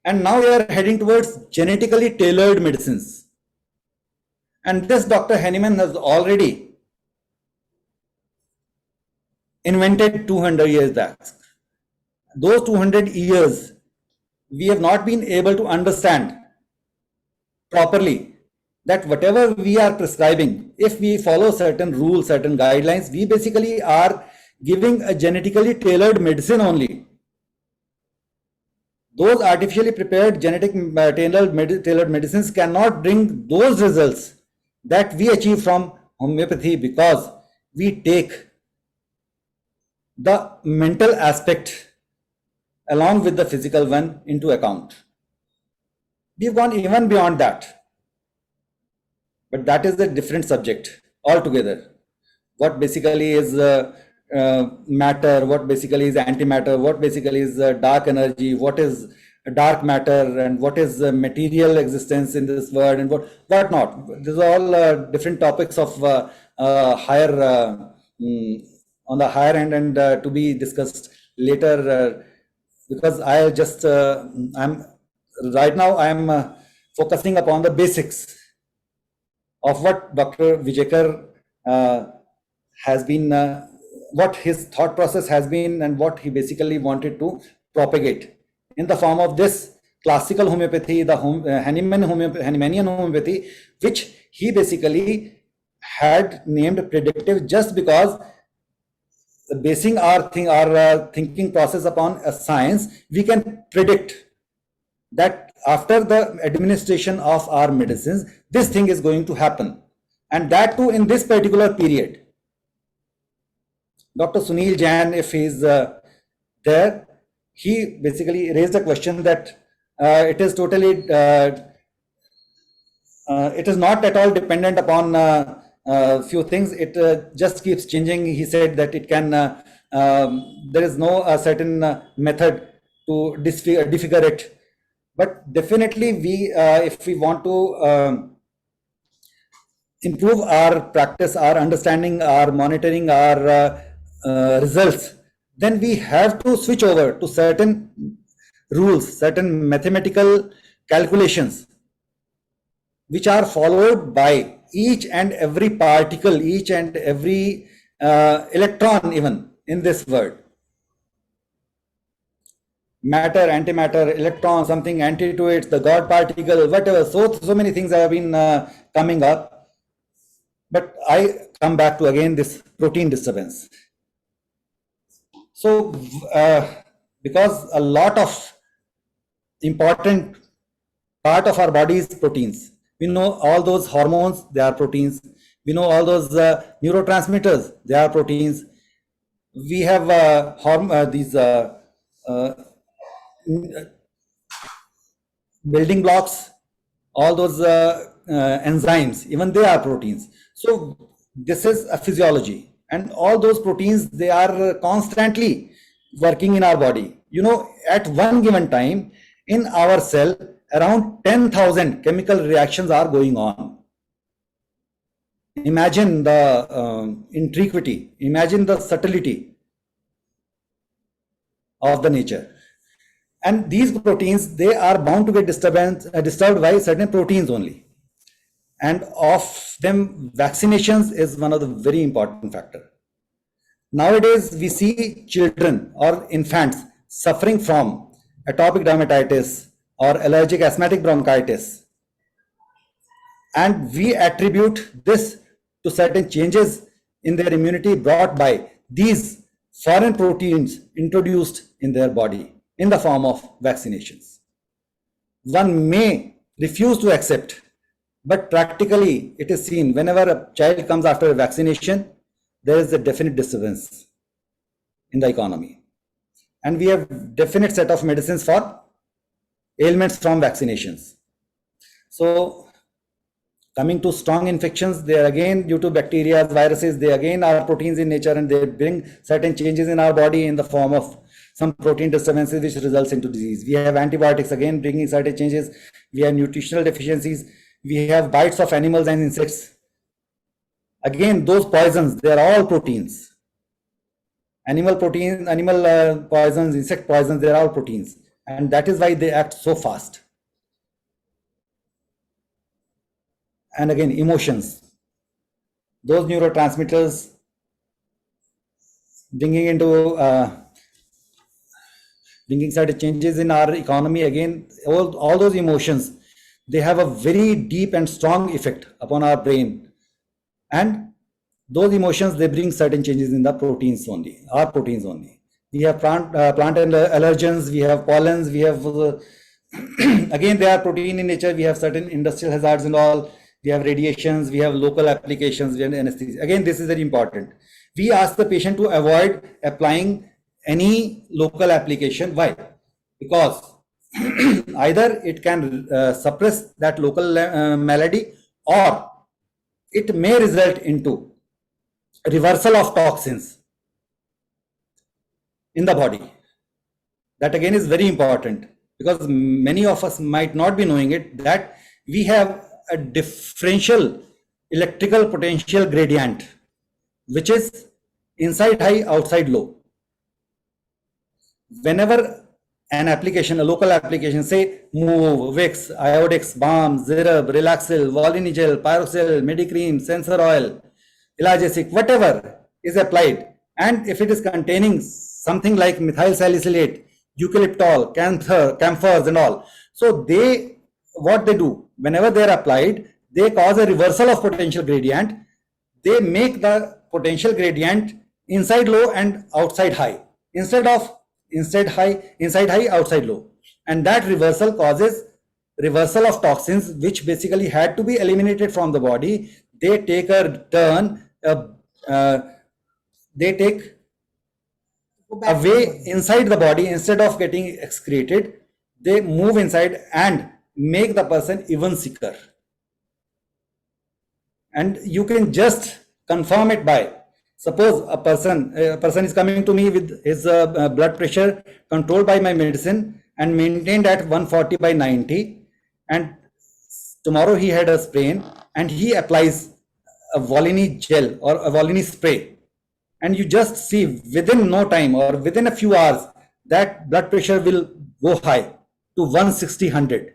And now we are heading towards genetically tailored medicines. And this Dr. Hahnemann has already invented 200 years back. Those 200 years, we have not been able to understand properly that whatever we are prescribing, if we follow certain rules, certain guidelines, we basically are giving a genetically tailored medicine only. Those artificially prepared tailored medicines cannot bring those results that we achieve from homeopathy, because we take the mental aspect along with the physical one into account. We've gone even beyond that, but that is a different subject altogether. What basically is matter, what basically is antimatter, what basically is dark energy, what is dark matter, and what is material existence in this world, and what not. These are all different topics of higher on the higher end, and to be discussed later, because I just I'm right now I'm focusing upon the basics of what Dr. Vijekar has been, what his thought process has been, and what he basically wanted to propagate in the form of this classical homeopathy, the Hahnemannian homeopathy, which he basically had named predictive, just because basing our thinking process upon a science, we can predict that after the administration of our medicines, this thing is going to happen, and that too in this particular period. Dr. Sunil Jain, if he is there, he basically raised a question that it is totally, it is not at all dependent upon a few things. It just keeps changing. He said that it can, there is no certain method to disfigure it. But definitely we, if we want to improve our practice, our understanding, our monitoring, our results, then we have to switch over to certain rules, certain mathematical calculations, which are followed by each and every particle, each and every electron even in this world. Matter, antimatter, electron, something anti to it, the God particle, whatever. So many things have been coming up. But I come back to again this protein disturbance. So because a lot of important part of our body is proteins. We know all those hormones, they are proteins. We know all those neurotransmitters, they are proteins. we have these building blocks, all those enzymes, even they are proteins. So this is a physiology, and all those proteins, they are constantly working in our body. You know, at one given time in our cell, around 10,000 chemical reactions are going on. Imagine the intricacy, imagine the subtlety of the nature. And these proteins, they are bound to get disturbed by certain proteins only. And of them, vaccinations is one of the very important factor. Nowadays, we see children or infants suffering from atopic dermatitis or allergic asthmatic bronchitis. And we attribute this to certain changes in their immunity brought by these foreign proteins introduced in their body in the form of vaccinations. One may refuse to accept, but practically it is seen whenever a child comes after a vaccination, there is a definite disturbance in the economy. And we have definite set of medicines for ailments from vaccinations. So coming to strong infections, they are again due to bacteria, viruses, they again are proteins in nature, and they bring certain changes in our body in the form of some protein disturbances which results into disease. We have antibiotics again bringing certain changes. We have nutritional deficiencies. We have bites of animals and insects. Again, those poisons, they are all proteins. Animal proteins, animal poisons, insect poisons, they are all proteins. And that is why they act so fast. And again, emotions, those neurotransmitters bringing certain changes in our economy. Again, all those emotions, they have a very deep and strong effect upon our brain. And those emotions, they bring certain changes in the proteins only, our proteins only. We have plant allergens, we have pollens, we have, again, they are protein in nature. We have certain industrial hazards and all. We have radiations, we have local applications, we have anesthesia. Again, this is very important. We ask the patient to avoid applying any local application. Why? Because either it can suppress that local malady, or it may result into reversal of toxins in the body. That again is very important, because many of us might not be knowing it, that we have a differential electrical potential gradient, which is inside high, outside low. Whenever an application, a local application, say Move, Vicks, Iodix, Balm, Zerab, Relaxil, Volinigel, Pyroxil, Medicream, Sensor Oil, Elagesic, whatever is applied, and if it is containing something like methyl salicylate, eucalyptol, camphors and all, so what they do, whenever they are applied, they cause a reversal of potential gradient. They make the potential gradient inside low and outside high, inside high, outside low. And that reversal causes reversal of toxins, which basically had to be eliminated from the body. They take a turn, they take away inside the body. Instead of getting excreted, they move inside and make the person even sicker. And you can just confirm it by, suppose a person is coming to me with his blood pressure controlled by my medicine and maintained at 140/90, and tomorrow he had a sprain and he applies a Volini gel or a Volini spray, and you just see within no time or within a few hours that blood pressure will go high to 160/100.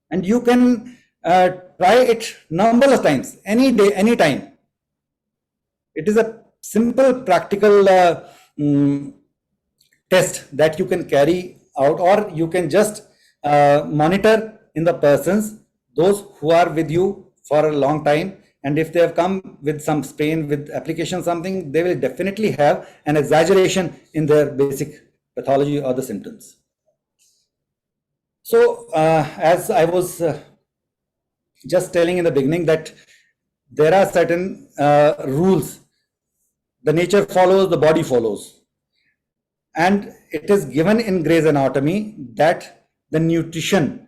And you can try it number of times, any day, any time. It is a simple practical test that you can carry out, or you can just monitor in the persons, those who are with you for a long time. And if they have come with some sprain, with application something, they will definitely have an exaggeration in their basic pathology or the symptoms. So as I was just telling in the beginning, that there are certain rules the nature follows, the body follows. And it is given in Gray's Anatomy that the nutrition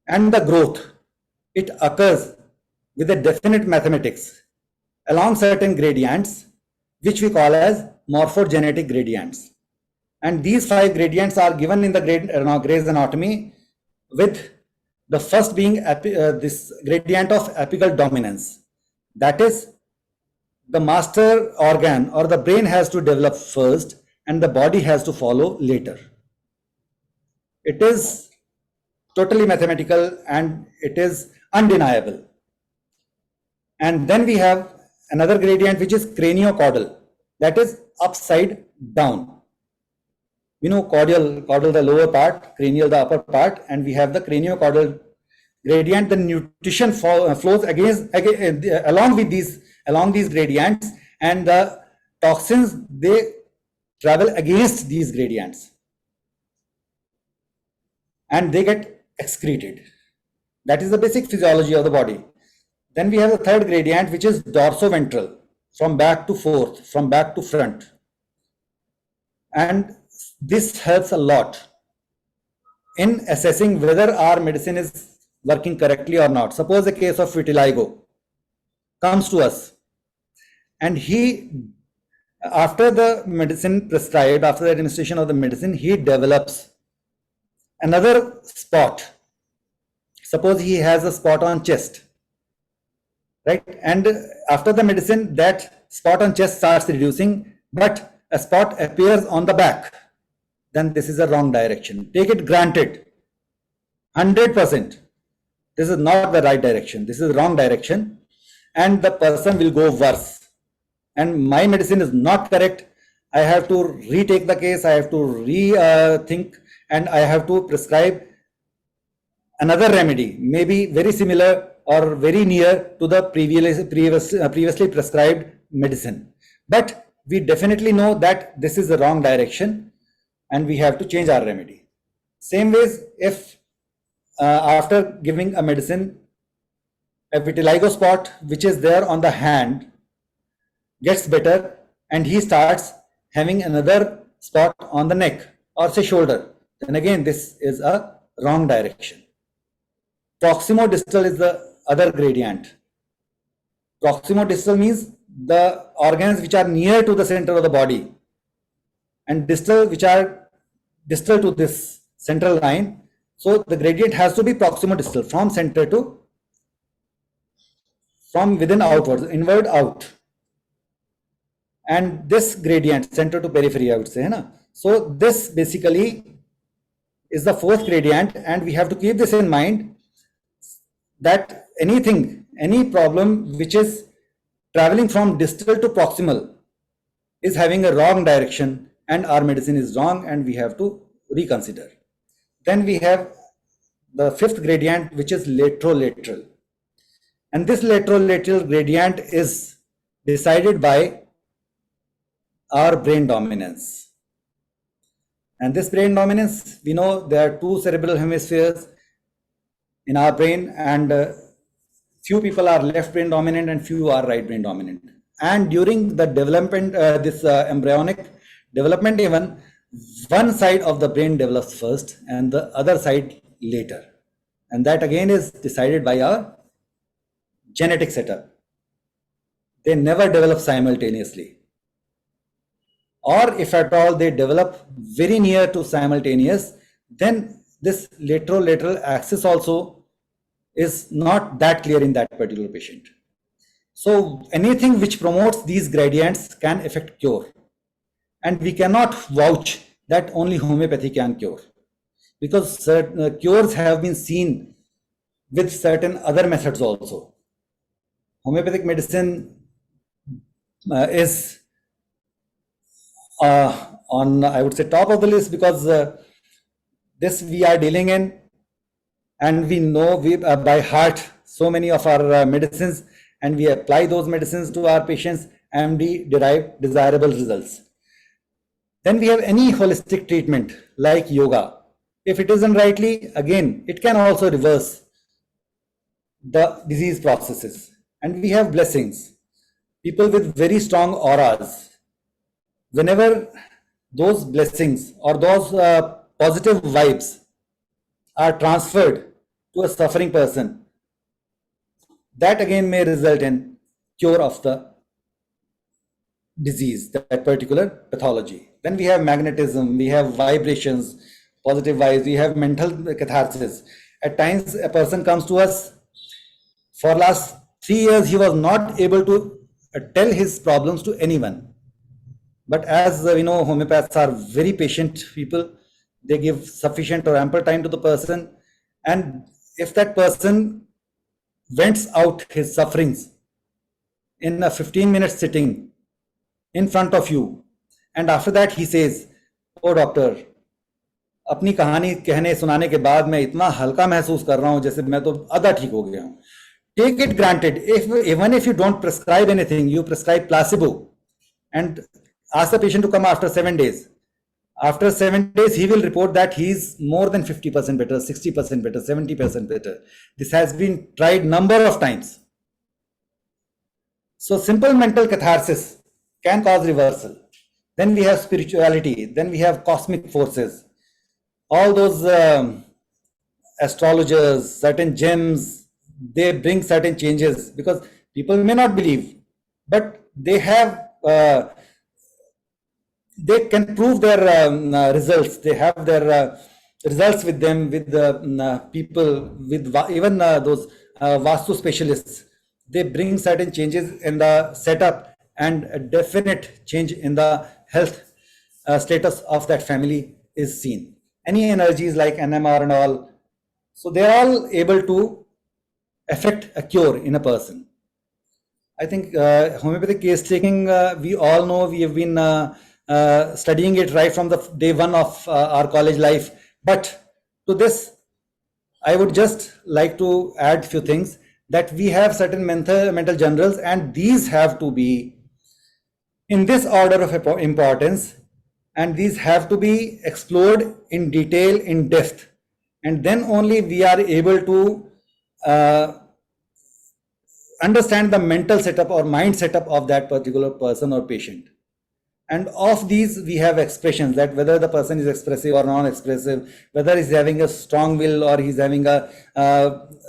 and the growth, it occurs with a definite mathematics along certain gradients, which we call as morphogenetic gradients. And these 5 gradients are given in the Gray's Anatomy, with the first being this gradient of apical dominance. That is, the master organ or the brain has to develop first and the body has to follow later. It is totally mathematical and it is undeniable. And then we have another gradient which is craniocaudal, that is upside down. You know, caudal the lower part, cranial the upper part, and we have the craniocaudal gradient. The nutrition flows along these gradients, and the toxins, they travel against these gradients and they get excreted. That is the basic physiology of the body. Then we have the third gradient, which is dorsoventral, from back to forth, from back to front. And this helps a lot in assessing whether our medicine is working correctly or not. Suppose a case of vitiligo comes to us, and after the medicine prescribed, after the administration of the medicine, he develops another spot. Suppose he has a spot on chest, right? And after the medicine, that spot on chest starts reducing, but a spot appears on the back. Then this is a wrong direction. Take it granted, 100%. This is not the right direction. This is the wrong direction, and the person will go worse. And my medicine is not correct. I have to retake the case. I have to rethink, and I have to prescribe another remedy, maybe very similar or very near to the previously prescribed medicine. But we definitely know that this is the wrong direction, and we have to change our remedy. Same ways, if after giving a medicine, a vitiligo spot which is there on the hand gets better, and he starts having another spot on the neck or say shoulder, then again this is a wrong direction. Proximodistal is the other gradient. Proximodistal means the organs which are near to the center of the body, and distal which are distal to this central line. So the gradient has to be proximodistal, from center to, from within outwards, inward out. And this gradient, center to periphery, I would say. So this basically is the fourth gradient, and we have to keep this in mind, that any problem which is traveling from distal to proximal is having a wrong direction, and our medicine is wrong, and we have to reconsider. Then we have the fifth gradient, which is laterolateral. And this laterolateral gradient is decided by our brain dominance. And this brain dominance, we know there are 2 cerebral hemispheres in our brain, and few people are left brain dominant and few are right brain dominant. And during the development, embryonic development even, one side of the brain develops first and the other side later. And that again is decided by our genetic setup. They never develop simultaneously. Or if at all they develop very near to simultaneous, then this lateral axis also is not that clear in that particular patient. So anything which promotes these gradients can affect cure. And we cannot vouch that only homeopathy can cure, because certain cures have been seen with certain other methods also. Homeopathic medicine is on, I would say, top of the list, because this we are dealing in, and we know by heart so many of our medicines, and we apply those medicines to our patients and we derive desirable results. Then we have any holistic treatment like yoga. If it is done rightly, again, it can also reverse the disease processes. And we have blessings. People with very strong auras, whenever those blessings or those positive vibes are transferred to a suffering person, that again may result in cure of the disease, that particular pathology. Then we have magnetism, we have vibrations, positive vibes, we have mental catharsis. At times a person comes to us, for last 3 years he was not able to tell his problems to anyone. But as we know, homeopaths are very patient people. They give sufficient or ample time to the person. And if that person vents out his sufferings in a 15-minute sitting in front of you, and after that he says, "Oh doctor, अपनी कहानी कहने सुनाने के बाद मैं इतना हल्का महसूस कर रहा हूं जैसे मैं तो आधा ठीक हो गया हूं." Take it granted, even if you don't prescribe anything, you prescribe placebo and ask the patient to come after 7 days. After 7 days, he will report that he is more than 50% better, 60% better, 70% better. This has been tried number of times. So simple mental catharsis can cause reversal. Then we have spirituality. Then we have cosmic forces. All those astrologers, certain gems, they bring certain changes because people may not believe, but they have they can prove their results. They have their results with them, with the people, with even those Vastu specialists. They bring certain changes in the setup and a definite change in the health status of that family is seen. Any energies like NMR and all, so they are all able to affect a cure in a person. I think homeopathic case taking, we all know, we have been studying it right from the day one of our college life. But to this, I would just like to add few things, that we have certain mental generals, and these have to be in this order of importance, and these have to be explored in detail, in depth, and then only we are able to understand the mental setup or mind setup of that particular person or patient. And of these, we have expressions, that whether the person is expressive or non-expressive, whether he's having a strong will or he's having a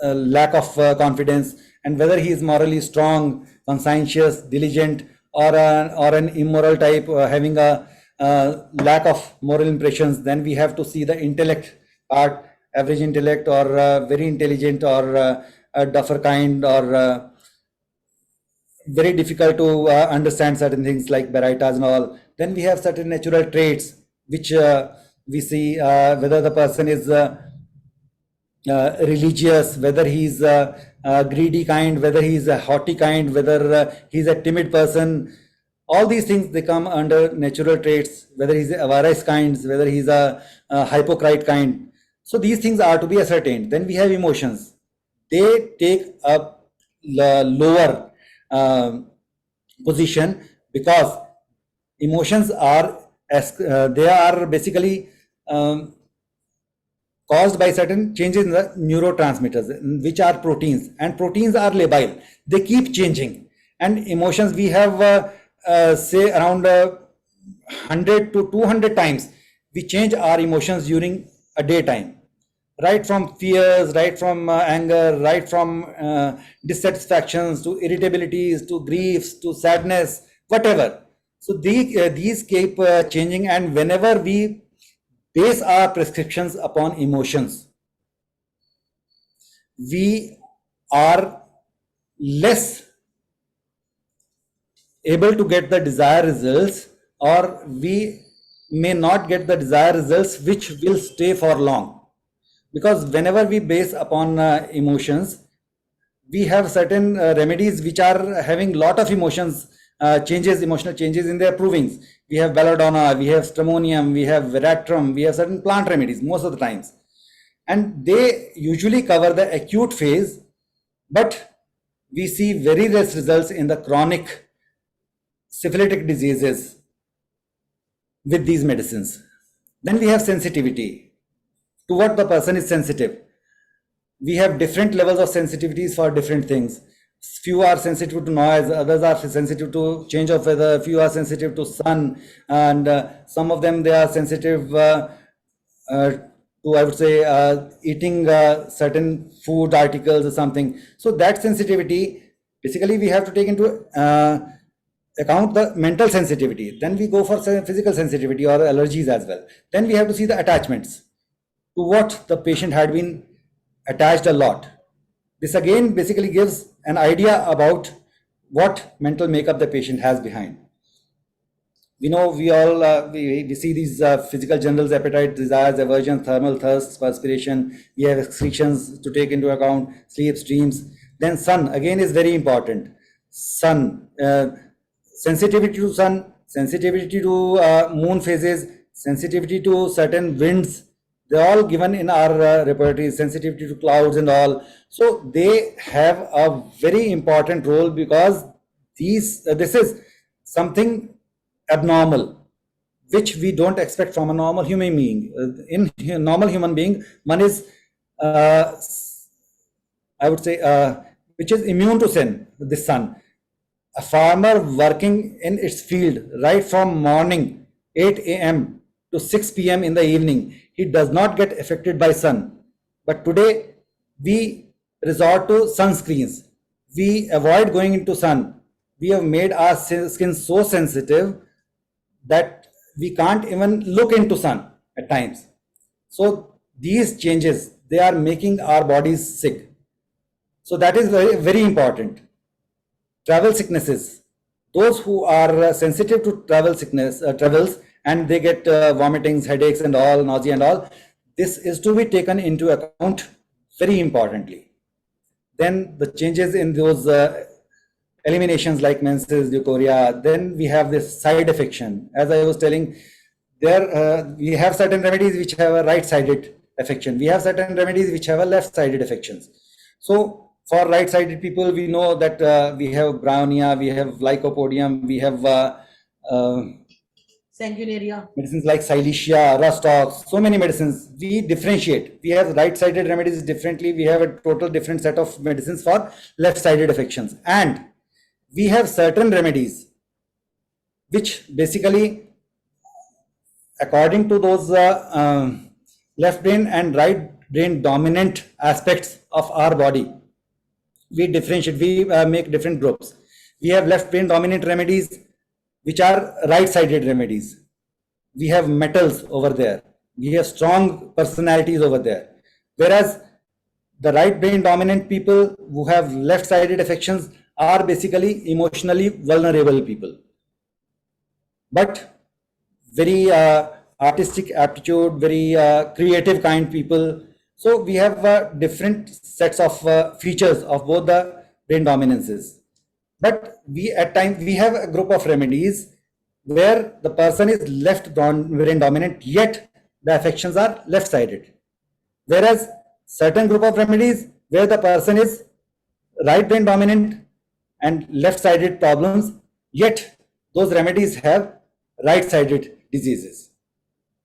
lack of confidence, and whether he is morally strong, conscientious, diligent, or an immoral type, having a lack of moral impressions. Then we have to see the intellect part, average intellect, or very intelligent, or a duffer kind, or very difficult to understand certain things like Baraitas and all. Then we have certain natural traits which we see, whether the person is religious, whether he's a greedy kind, whether he's a haughty kind, whether he's a timid person. All these things, they come under natural traits, whether he's a avarice kind, whether he's a hypocrite kind. So these things are to be ascertained. Then we have emotions. They take a lower position, because emotions are they are basically caused by certain changes in the neurotransmitters, which are proteins, and proteins are labile. They keep changing. And emotions, we have say around 100 to 200 times we change our emotions during a daytime. Right from fears, right from anger, right from dissatisfactions, to irritabilities, to griefs, to sadness, whatever. So these keep changing, and whenever we base our prescriptions upon emotions, we are less able to get the desired results, or we may not get the desired results which will stay for long. Because whenever we base upon emotions, we have certain remedies which are having lot of emotions, emotional changes in their provings. We have belladonna, we have stramonium, we have veratrum, we have certain plant remedies most of the times. And they usually cover the acute phase, but we see very less results in the chronic syphilitic diseases with these medicines. Then we have sensitivity. To what the person is sensitive. We have different levels of sensitivities for different things. few are sensitive to noise, others are sensitive to change of weather, few are sensitive to sun, and some of them, they are sensitive to, I would say, eating certain food articles or something. So that sensitivity, basically we have to take into account the mental sensitivity. Then we go for physical sensitivity or allergies as well. Then we have to see the attachments to what the patient had been attached a lot. This again basically gives an idea about what mental makeup the patient has behind. We know we all we see these physical generals: appetite, desires, aversion, thermal thirst, perspiration. We have excretions to take into account, sleep, dreams. Then sun again is very important. Sun, sensitivity to sun, sensitivity to moon phases, sensitivity to certain winds. They're all given in our repertory, sensitivity to clouds and all. So they have a very important role, because this is something abnormal, which we don't expect from a normal human being. In a normal human being, one is, I would say, which is immune to the sun. A farmer working in its field right from morning 8 a.m. to 6 p.m. in the evening, he does not get affected by sun. But today we resort to sunscreens. We avoid going into sun. We have made our skin so sensitive that we can't even look into sun at times. So these changes, they are making our bodies sick. So that is very, very important. Travel sicknesses. Those who are sensitive to travels, and they get vomitings, headaches and all, nausea and all, this is to be taken into account very importantly. Then the changes in those eliminations like menses, leukorrhea. Then we have this side affection. As I was telling, there we have certain remedies which have a right-sided affection. We have certain remedies which have a left-sided affections. So for right-sided people, we know that we have brownia, we have lycopodium, we have sanguinaria, medicines like silesia, rustox, so many medicines. We differentiate. We have right-sided remedies differently. We have a total different set of medicines for left-sided affections. And we have certain remedies which basically, according to those left brain and right brain dominant aspects of our body, we differentiate, we make different groups. We have left brain dominant remedies which are right-sided remedies. We have metals over there. We have strong personalities over there. Whereas the right brain dominant people who have left-sided affections are basically emotionally vulnerable people, but very artistic aptitude, very creative kind people. So we have different sets of features of both the brain dominances. But we at times we have a group of remedies where the person is left brain dominant, yet the affections are left-sided. Whereas certain group of remedies where the person is right brain dominant and left-sided problems, yet those remedies have right-sided diseases.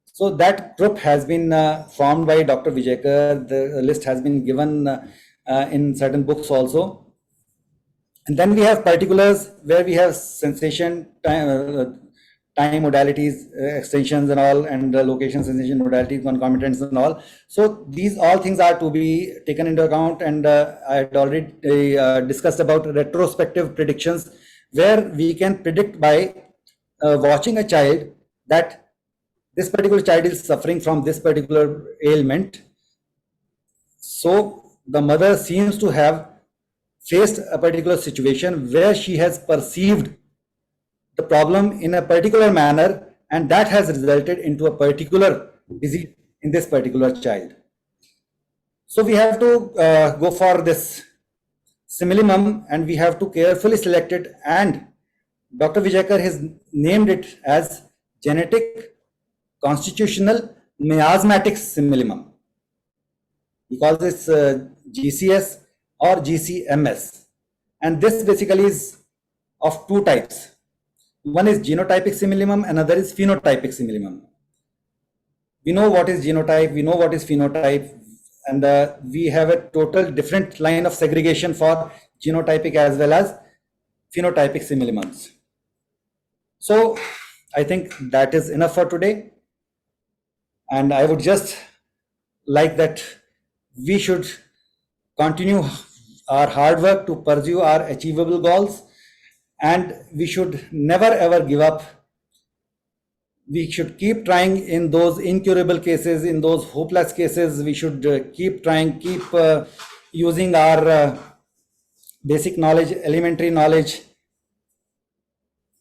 So that group has been formed by Dr. Vijayakar. The list has been given in certain books also. And then we have particulars where we have sensation, time modalities, extensions and all, and location, sensation, modalities, concomitants and all. So these all things are to be taken into account. And I had already discussed about retrospective predictions, where we can predict by watching a child that this particular child is suffering from this particular ailment. So the mother seems to have faced a particular situation where she has perceived the problem in a particular manner, and that has resulted into a particular disease in this particular child. So we have to go for this simillimum, and we have to carefully select it, and Dr. Vijayakar has named it as genetic constitutional miasmatic simillimum. He calls this GCS or GCMS, and this basically is of two types. One is genotypic simillimum, another is phenotypic simillimum. We know what is genotype, we know what is phenotype, and we have a total different line of segregation for genotypic as well as phenotypic similliments. So I think that is enough for today. And I would just like that we should continue our hard work to pursue our achievable goals, and we should never ever give up. We should keep trying in those incurable cases, in those hopeless cases. We should keep trying, keep using our basic knowledge, elementary knowledge,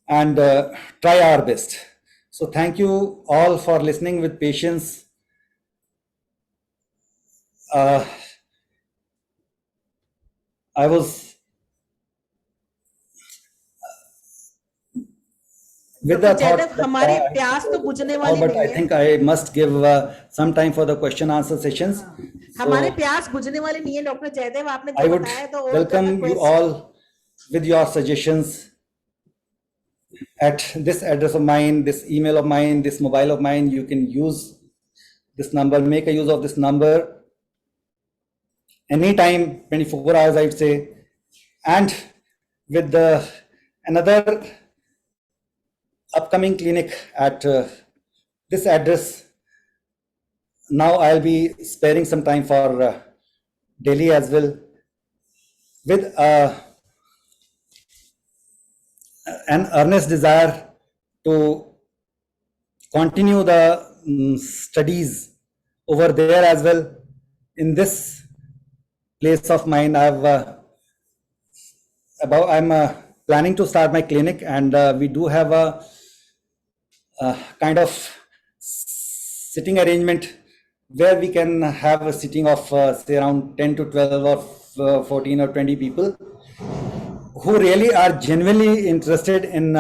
and try our best. So thank you all for listening with patience. I was with the thought Jaydev, हमारी प्यास तो बुझने वाली but नहीं I है। think I must give some time for the question answer sessions. हमारी So प्यास बुझने वाली नहीं है डॉक्टर जयदेव, आपने I जो would बताया तो और welcome ज्यादा you all with your suggestions at this address of mine, this email of mine, this mobile of mine. You can use this number, make a use of this number anytime, 24 hours, I'd say. And with the another upcoming clinic at this address, now I'll be sparing some time for Delhi as well, with an earnest desire to continue the studies over there as well. In this place of mine, I'm planning to start my clinic, and we do have a kind of sitting arrangement where we can have a sitting of say around 10 to 12 or 14 or 20 people who really are genuinely interested in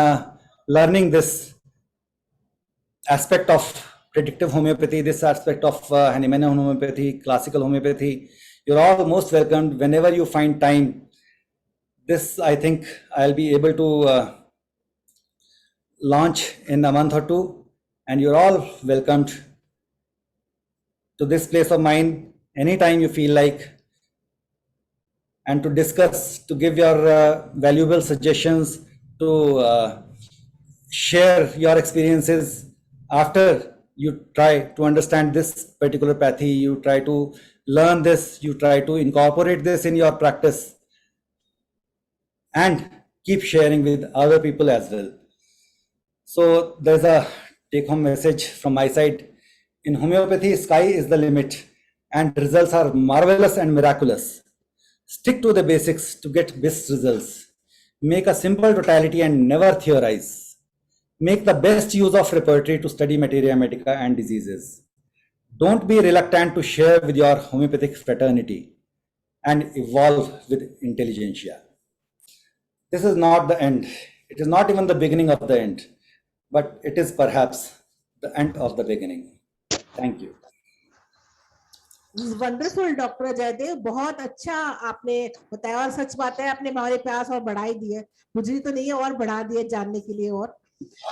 learning this aspect of predictive homeopathy, this aspect of Hahnemannian homeopathy, classical homeopathy. You're all most welcomed whenever you find time. This, I think, I'll be able to launch in a month or two, and you're all welcomed to this place of mine anytime you feel like, and to discuss, to give your valuable suggestions, to share your experiences after you try to understand this particular pathy, you try to learn this, you try to incorporate this in your practice, and keep sharing with other people as well. So there's a take-home message from my side. In homeopathy, sky is the limit, and results are marvelous and miraculous. Stick to the basics to get best results. Make a simple totality and never theorize. Make the best use of repertory to study materia medica and diseases. Don't be reluctant to share with your homeopathic fraternity, and evolve with intelligentsia. This is not the end. It is not even the beginning of the end, but it is perhaps the end of the beginning. Thank you. Wonderful doctor Jaidev, बहुत अच्छा आपने बताया, और सच बात है आपने हमारे प्यास और बढ़ा ही दी है, बुझी तो नहीं है और बढ़ा दी है जानने के लिए। और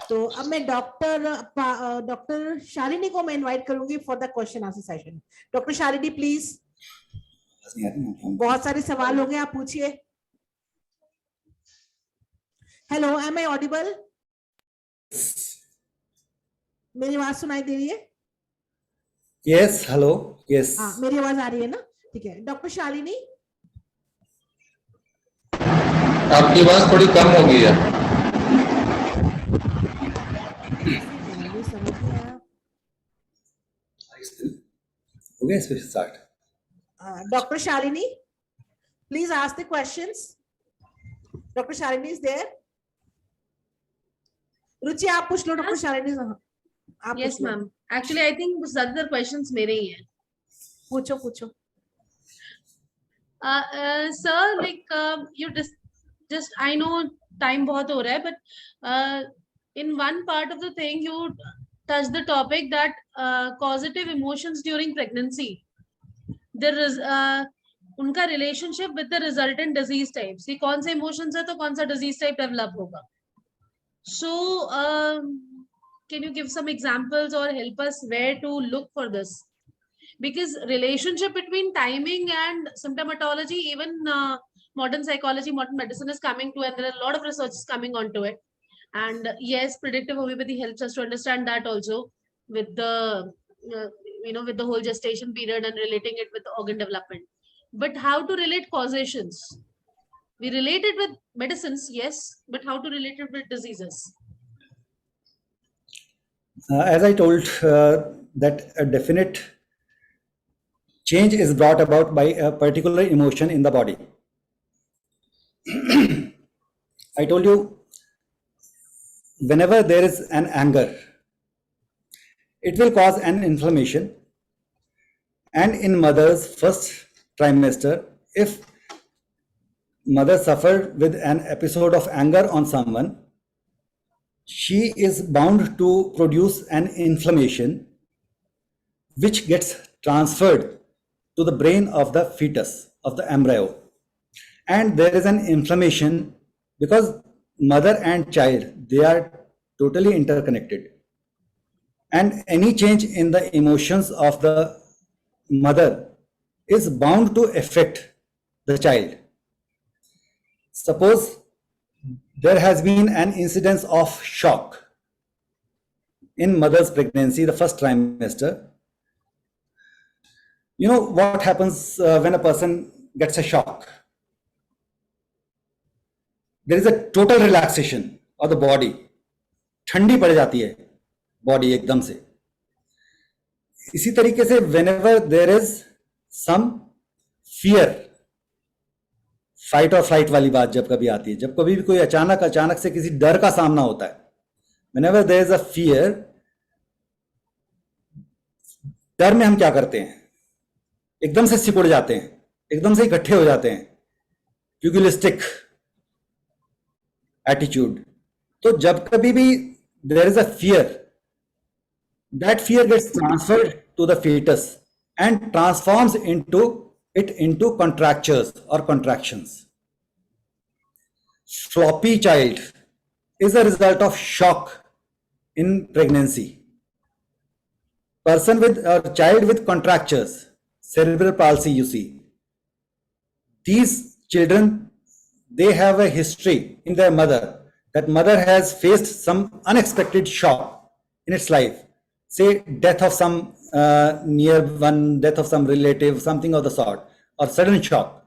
तो अब मैं डॉक्टर शालिनी को मैं इनवाइट करूंगी for the question answer session. Doctor Shalini please, बहुत सारे सवाल हो गए, आप पूछिए। Hello, am I audible? मेरी आवाज सुनाई दे रही है? Yes, hello. Yes. हाँ, मेरी आवाज आ रही है ना? ठीक है। डॉक्टर शालिनी, आपकी आवाज थोड़ी कम हो गई है। Okay, so start. Dr. Shalini, please ask the questions. Dr. Shalini is there. रुचि आप पूछ लो डॉक्टर शालिनी। आप yes ma'am, actually I think ज्यादातर क्वेश्चंस मेरे ही हैं। पूछो पूछो। Sir, like you just I know time बहुत हो रहा है, but in one part of the thing you touch the topic that causative emotions during pregnancy, there is उनका relationship with the resultant disease types, ये कौन से emotions है तो कौन सा disease type develop होगा। So can you give some examples or help us where to look for this? because relationship between timing and symptomatology, even modern psychology, modern medicine is coming to, and there are a lot of research is coming onto it. And yes, predictive homeopathy helps us to understand that also, with the with the whole gestation period and relating it with organ development. But how to relate causations? We relate it with medicines, yes, but how to relate it with diseases? As I told, that a definite change is brought about by a particular emotion in the body. I told you, whenever there is an anger, it will cause an inflammation. And in mother's first trimester, if mother suffered with an episode of anger on someone, she is bound to produce an inflammation which gets transferred to the brain of the fetus, of the embryo. And there is an inflammation because mother and child, they are totally interconnected. And any change in the emotions of the mother is bound to affect the child. Suppose there has been an incidence of shock in mother's pregnancy, the first trimester. You know what happens when a person gets a shock? There is a total relaxation of the body. ठंडी पड़ जाती है body एकदम से. इसी तरीके से whenever there is some fear, fight और फ्लाइट वाली बात जब कभी आती है, जब कभी भी कोई अचानक से किसी डर का सामना होता है, whenever there is a fear, डर में हम क्या करते हैं? एकदम से सिकुड़ जाते हैं, एकदम से इकट्ठे हो जाते हैं, pugilistic attitude. तो जब कभी भी there is a fear, that fear gets transferred to the fetus and transforms into contractures or contractions. Floppy child is a result of shock in pregnancy. Person with a child with contractures, cerebral palsy, you see. These children, they have a history in their mother, that mother has faced some unexpected shock in its life. Say death of some near one, death of some relative, something of the sort, or sudden shock.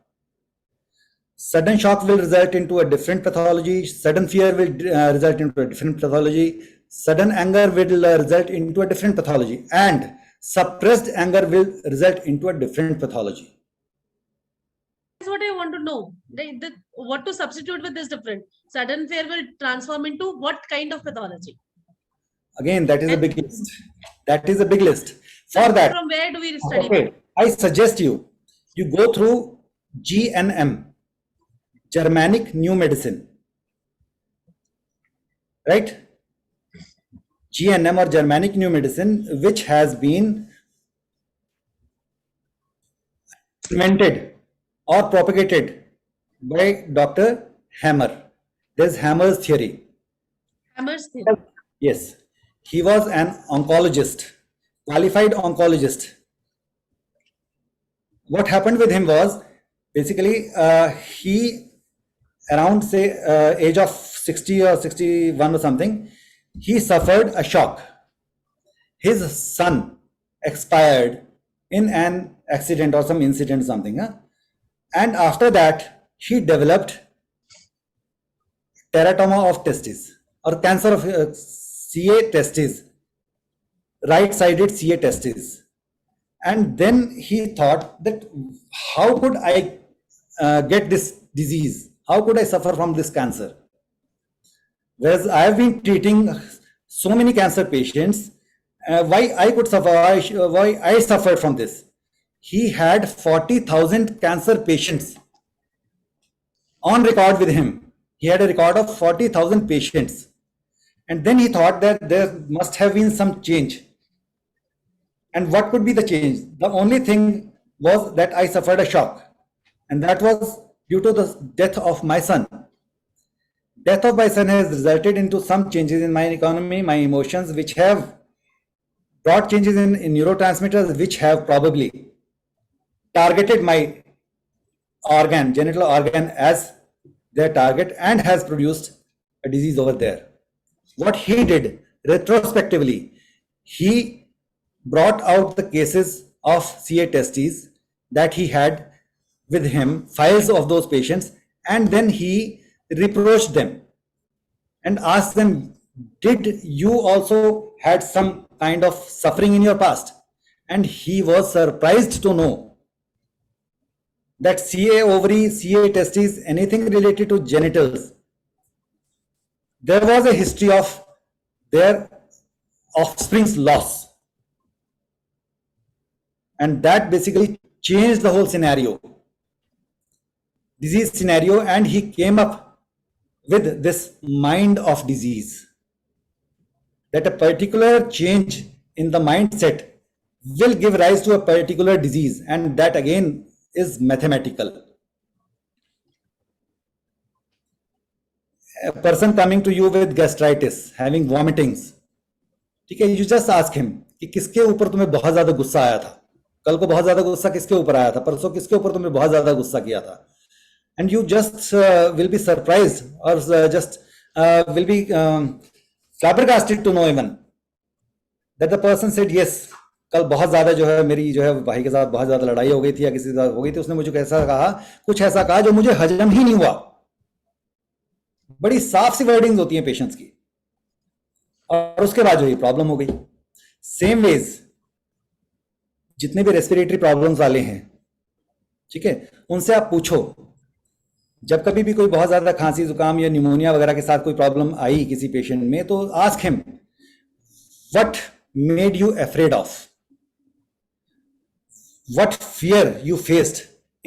Sudden shock will result into a different pathology. Sudden fear will result into a different pathology. Sudden anger will result into a different pathology. And suppressed anger will result into a different pathology. That's what I want to know. What to substitute with is different. Sudden fear will transform into what kind of pathology? Again, that is a big list. That is a big list. For that, from where do we study? Okay, I suggest you go through GNM, Germanic New Medicine, right? GNM or Germanic New Medicine, which has been invented or propagated by Dr. Hammer. There's Hammer's theory. Hammer's theory. Yes. He was an oncologist, qualified oncologist. What happened with him was, basically, he, around say age of 60 or 61 or something, he suffered a shock. His son expired in an accident or some incident or something. And after that, he developed teratoma of testes or cancer of CA testes, right-sided CA testes. And then he thought that how could I get this disease? How could I suffer from this cancer? Whereas I have been treating so many cancer patients, why I could suffer, why I suffered from this? He had 40,000 cancer patients on record with him. He had a record of 40,000 patients. And then he thought that there must have been some change. And what could be the change? The only thing was that I suffered a shock. And that was due to the death of my son. Death of my son has resulted into some changes in my economy, my emotions, which have brought changes in neurotransmitters which have probably targeted my organ, genital organ as their target, and has produced a disease over there. What he did retrospectively, he brought out the cases of CA testes that he had with him, files of those patients, and then he reproached them and asked them, did you also had some kind of suffering in your past? And he was surprised to know that CA ovary, CA testes, anything related to genitals, there was a history of their offspring's loss. And that basically changed the whole scenario, disease scenario, and he came up with this mind of disease, that a particular change in the mindset will give rise to a particular disease, and that again is mathematical. A person coming to you with gastritis, having vomitings, ठीक है, you just ask him कि किसके ऊपर तुम्हें बहुत ज्यादा गुस्सा आया था, कल को बहुत ज्यादा गुस्सा किसके ऊपर आया था, परसों किसके ऊपर तुमने बहुत ज्यादा गुस्सा किया था, and you just will be surprised or just will be flabbergasted to know even that the person said yes, कल बहुत ज्यादा जो है मेरी जो है भाई के साथ बहुत ज्यादा लड़ाई हो गई थी या किसी के साथ हो गई थी, उसने मुझे कैसा कहा, कुछ ऐसा कहा जो मुझे हजम ही नहीं हुआ. बड़ी साफ सी वर्डिंग्स होती हैं पेशेंट्स की, और उसके बाद जो ये प्रॉब्लम हो गई. सेम वेज जितने भी रेस्पिरेटरी प्रॉब्लम्स वाले हैं, ठीक है, उनसे आप पूछो, जब कभी भी कोई बहुत ज्यादा खांसी जुकाम या निमोनिया वगैरह के साथ कोई प्रॉब्लम आई किसी पेशेंट में, तो ask him what made you afraid of, what fear you faced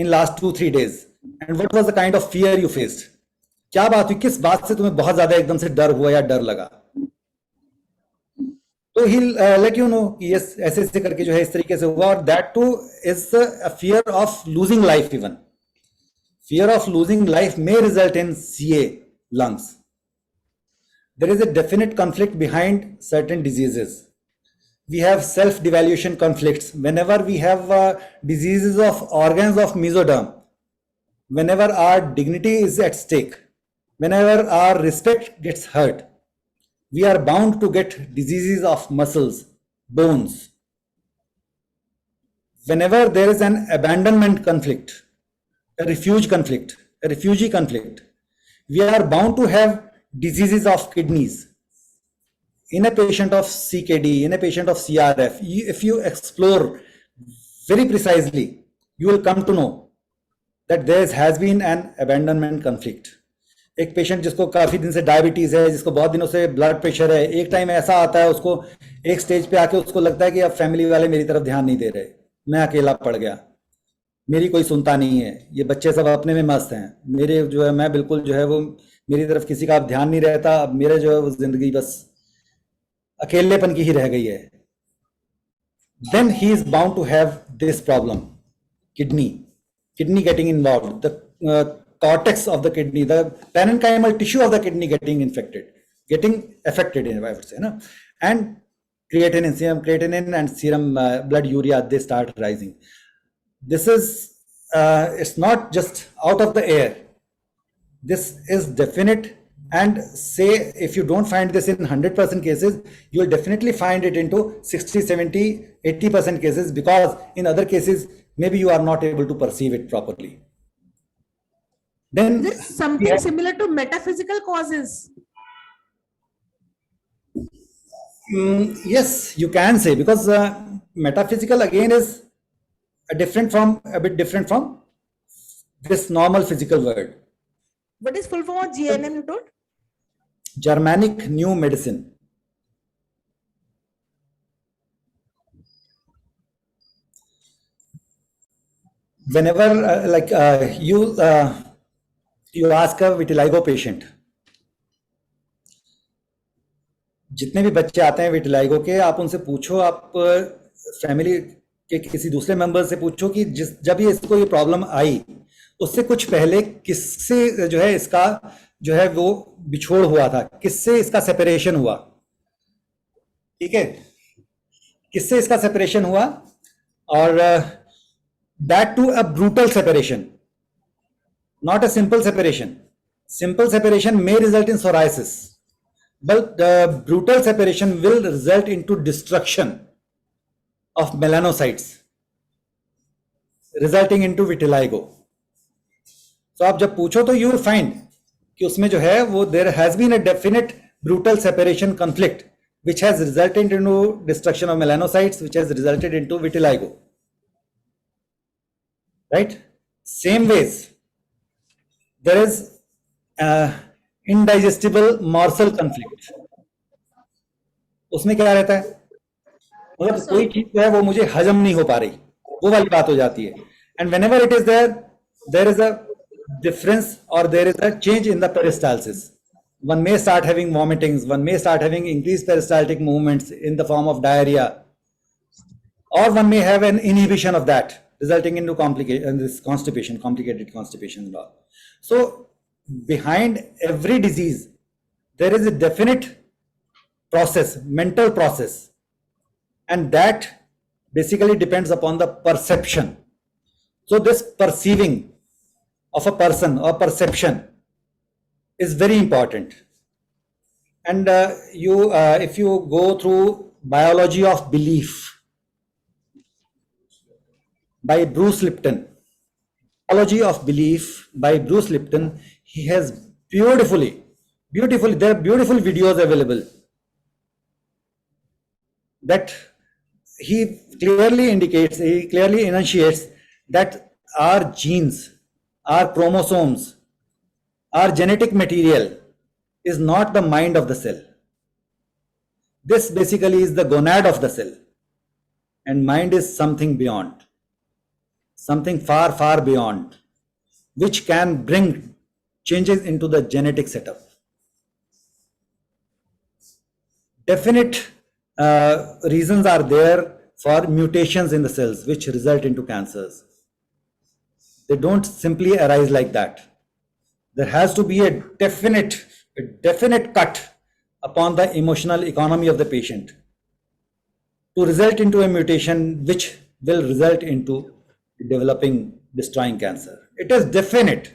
in last 2-3 days and what was the kind of fear you faced. क्या बात हुई, किस बात से तुम्हें बहुत ज्यादा एकदम से डर हुआ या डर लगा. तो he'll let you know कि yes, ऐसे ऐसे करके जो है इस तरीके से हुआ, और that too is a fear of losing life. even fear of losing life may result in CA lungs. There is a definite conflict behind certain diseases. We have self-devaluation conflicts. Whenever we have diseases of organs of mesoderm, whenever our dignity is at stake, whenever our respect gets hurt, we are bound to get diseases of muscles, bones. Whenever there is an abandonment conflict, a refugee conflict, we are bound to have diseases of kidneys. In a patient of CKD, in a patient of CRF, if you explore very precisely, you will come to know that there has been an abandonment conflict. एक patient जिसको काफी दिन से diabetes है, जिसको बहुत दिनों से ब्लड प्रेशर है, एक टाइम ऐसा आता है उसको एक स्टेज पे आके उसको लगता है कि अब फैमिली वाले मेरी तरफ ध्यान नहीं दे रहे, मैं अकेला पड़ गया, मेरी कोई सुनता नहीं है, ये बच्चे सब अपने में मस्त हैं, मेरे जो है मैं बिल्कुल जो है वो मेरी तरफ किसी का ध्यान नहीं रहता, अब मेरे जो है वो जिंदगी बस अकेलेपन की ही रह गई है. Then he is bound to have this problem, kidney getting involved, the cortex of the kidney, the parenchymal tissue of the kidney getting affected, I would say, no? And creatinine and serum blood urea, they start rising. This is it's not just out of the air. This is definite. And say if you don't find this in 100% cases, you will definitely find it into 60, 70, 80% cases, because in other cases maybe you are not able to perceive it properly. Then is this something similar to metaphysical causes? Yes, you can say, because metaphysical again is a bit different from this normal physical word. What is full form of GNM, you told? Germanic New Medicine. Whenever you ask a vitiligo patient, जितने भी बच्चे आते हैं vitiligo के, आप उनसे पूछो, आप फैमिली के किसी दूसरे मेंबर से पूछो कि जब ये इसको ये प्रॉब्लम आई, उससे कुछ पहले किससे जो है इसका जो है वो बिछोड़ हुआ था, किससे इसका सेपरेशन हुआ. ठीक है, किससे इसका सेपरेशन हुआ, और that too a brutal separation, not a simple separation. Simple separation may result in psoriasis, but the brutal separation will result into destruction of melanocytes, resulting into vitiligo. So आप जब पूछो तो you will find कि उसमें जो है वो there has been a definite brutal separation conflict which has resulted into destruction of melanocytes, which has resulted into vitiligo. Right? Same ways, there is indigestible morsel conflict. उसमें क्या रहता है, मतलब कोई चीज जो है वो मुझे हजम नहीं हो पा रही, वो वाली बात हो जाती है. And whenever it is there is a difference or there is a change in the peristalsis. One may start having vomitings, one may start having increased peristaltic movements in the form of diarrhea, or one may have an inhibition of that, resulting into this constipation, complicated constipation and all. So behind every disease, there is a definite process, mental process, and that basically depends upon the perception. So this perceiving of a person or perception is very important. And if you go through Biology of Belief by Bruce Lipton, Biology of Belief by Bruce Lipton, he has beautifully, there are beautiful videos available that he clearly indicates, he clearly enunciates that our genes, our chromosomes, our genetic material is not the mind of the cell. This basically is the gonad of the cell, and mind is something beyond, something far, far beyond, which can bring changes into the genetic setup. Definite reasons are there for mutations in the cells which result into cancers. They don't simply arise like that. There has to be a definite cut upon the emotional economy of the patient to result into a mutation which will result into destroying cancer. It is definite.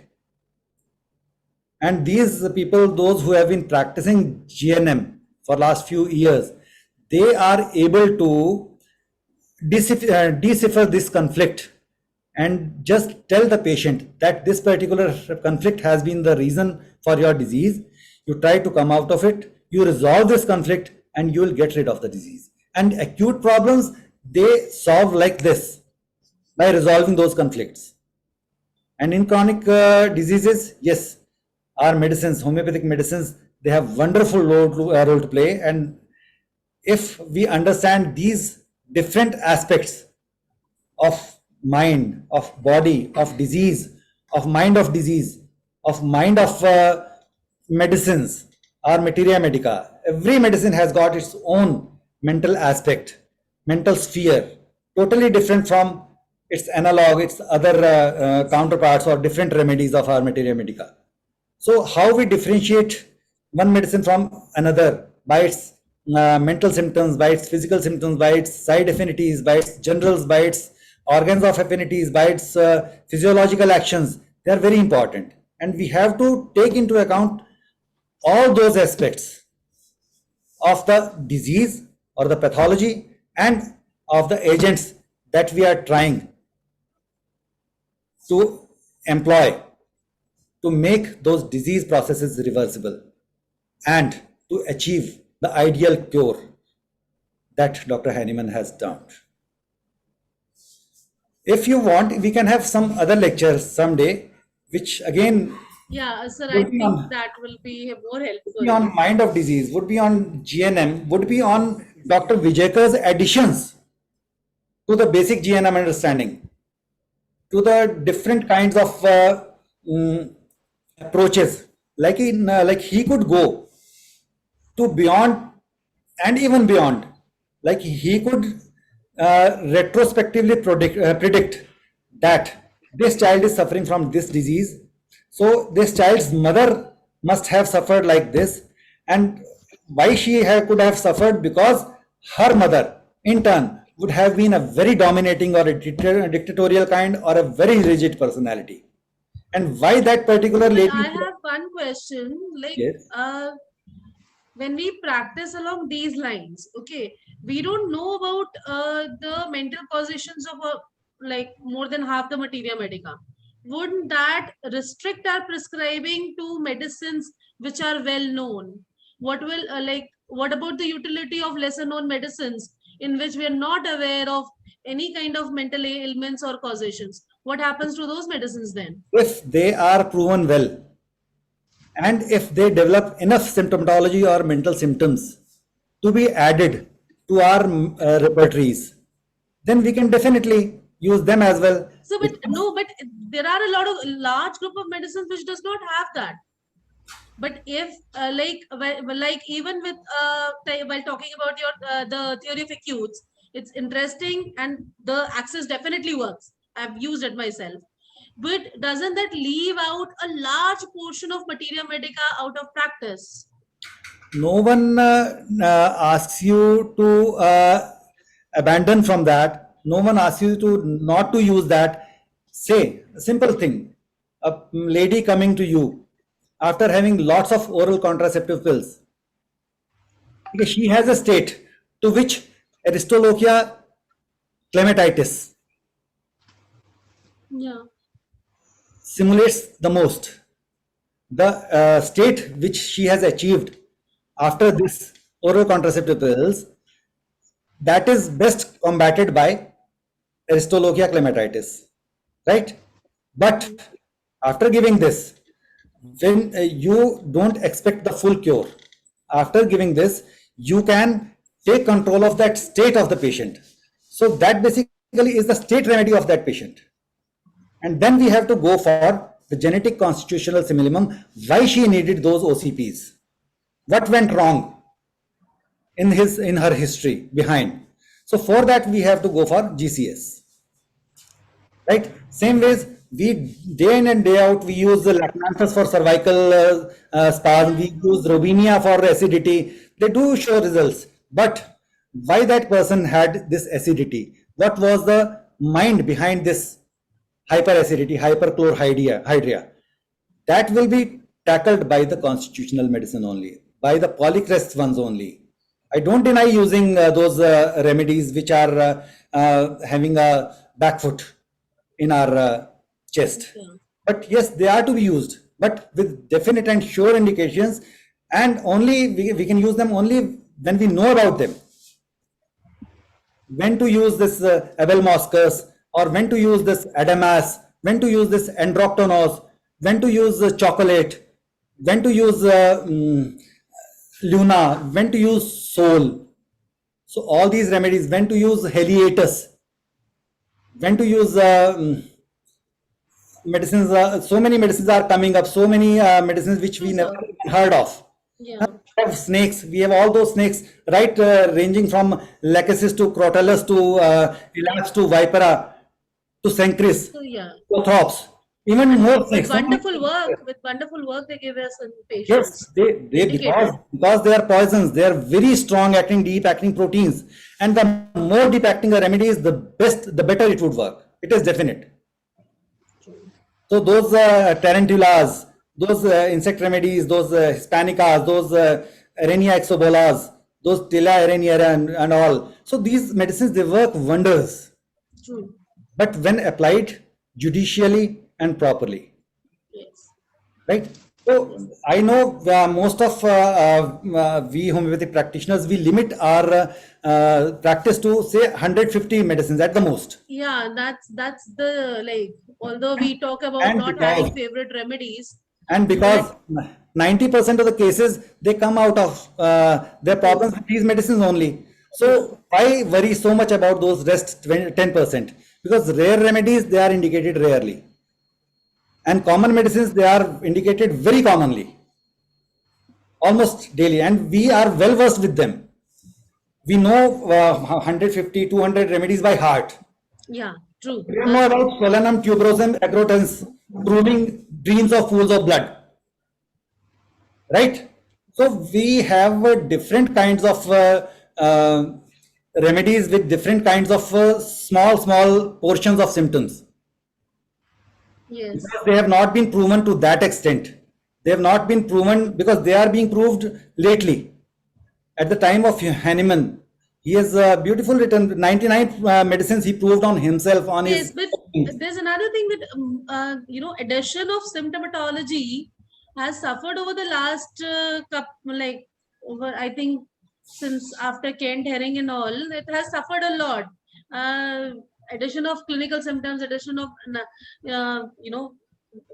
And these people, those who have been practicing GNM for last few years, they are able to decipher this conflict and just tell the patient that this particular conflict has been the reason for your disease. You try to come out of it, you resolve this conflict, and you will get rid of the disease. And acute problems, they solve like this, by resolving those conflicts. And in chronic diseases, yes, our medicines, homeopathic medicines, they have wonderful role to play. And if we understand these different aspects of mind, of body, of disease, of mind of disease, of mind of medicines, or materia medica, every medicine has got its own mental aspect, mental sphere, totally different from its analog, its other counterparts or different remedies of our materia medica. So how we differentiate one medicine from another by its mental symptoms, by its physical symptoms, by its side affinities, by its generals, by its organs of affinities, by its physiological actions, they are very important. And we have to take into account all those aspects of the disease or the pathology and of the agents that we are trying to employ to make those disease processes reversible and to achieve the ideal cure that Dr. Hahnemann has done. If you want, we can have some other lectures someday, which again, yeah, sir, I think that will be more helpful. Would be on mind of disease, would be on GNM, would be on Dr. Vijaykar's additions to the basic GNM understanding, to the different kinds of approaches. Like he could go to beyond and even beyond. Like he could retrospectively predict that this child is suffering from this disease, so this child's mother must have suffered like this, and why she could have suffered, because her mother in turn would have been a very dominating or a dictatorial kind or a very rigid personality. And why that particular But lady? I have one question. Like, Yes. when we practice along these lines, okay, we don't know about the mental positions of like more than half the materia medica. Wouldn't that restrict our prescribing to medicines which are well known? What will what about the utility of lesser known medicines in which we are not aware of any kind of mental ailments or causations? What happens to those medicines then? If they are proven well, and if they develop enough symptomatology or mental symptoms to be added to our repertories, then we can definitely use them as well. So, but no, but there are a large group of medicines which does not have that. But if like even with while talking about your the theory of acutes, it's interesting and the axis definitely works. I've used it myself. But doesn't that leave out a large portion of materia medica out of practice? No one asks you to abandon from that. No one asks you to not to use that. Say a simple thing: a lady coming to you after having lots of oral contraceptive pills, because she has a state to which aristolochia clematitis simulates the most. The state which she has achieved after this oral contraceptive pills, that is best combated by aristolochia clematitis, right? But after giving this, when you don't expect the full cure, after giving this, you can take control of that state of the patient. So that basically is the state remedy of that patient. And then we have to go for the genetic constitutional simillimum, why she needed those OCPs. What went wrong in her history behind. So for that we have to go for GCS. Right? Same ways, we day in and day out we use the lactanthus for cervical spasm, we use robinia for acidity. They do show results, but why that person had this acidity? What was the mind behind this hyperacidity, hyperchlorhydria? That will be tackled by the constitutional medicine only, by the polycrest ones only. I don't deny using those remedies which are having a back foot in our chest. But yes, they are to be used, but with definite and sure indications, and only we can use them only when we know about them. When to use this abelmoscus, or when to use this adamas, when to use this androctonos, when to use chocolate, when to use luna, when to use sol. So all these remedies, when to use heliatus, when to use medicines, so many medicines are coming up, so many medicines which we never heard of. We have snakes, we have all those snakes, right, ranging from lachesis to crotalus to elax to vipera to cencris, to throps, even more snakes. With wonderful work they give us in patients. Yes, because they are poisons, they are very strong acting, deep acting proteins, and the more deep acting a remedy is, the better it would work. It is definite. So those tarantulas, those insect remedies, those hispanicas, those Arenia exobolas, those Tila arenia and all. So these medicines, they work wonders. True. But when applied judicially and properly. Yes. Right? So I know most of we homeopathic practitioners, we limit our practice to say 150 medicines at the most. Yeah, that's the although we talk about not having favorite remedies. And because 90% of the cases, they come out of their problems with these medicines only. So why worry so much about those rest 10%? Because rare remedies, they are indicated rarely. And common medicines, they are indicated very commonly, almost daily. And we are well versed with them. We know 150, 200 remedies by heart. Yeah, true. We don't know about solanum, tuberosum, agrotens, proving dreams of pools of blood. Right? So we have different kinds of remedies with different kinds of small portions of symptoms. Yes. Because they have not been proven to that extent. They have not been proven because they are being proved lately. At the time of Hahnemann, he has beautiful written 99 medicines he proved on himself on Yes, his. but there's another thing that you know, addition of symptomatology has suffered over the last over, I think, since after Kent Herring and all, it has suffered a lot. Addition of clinical symptoms, addition of you know,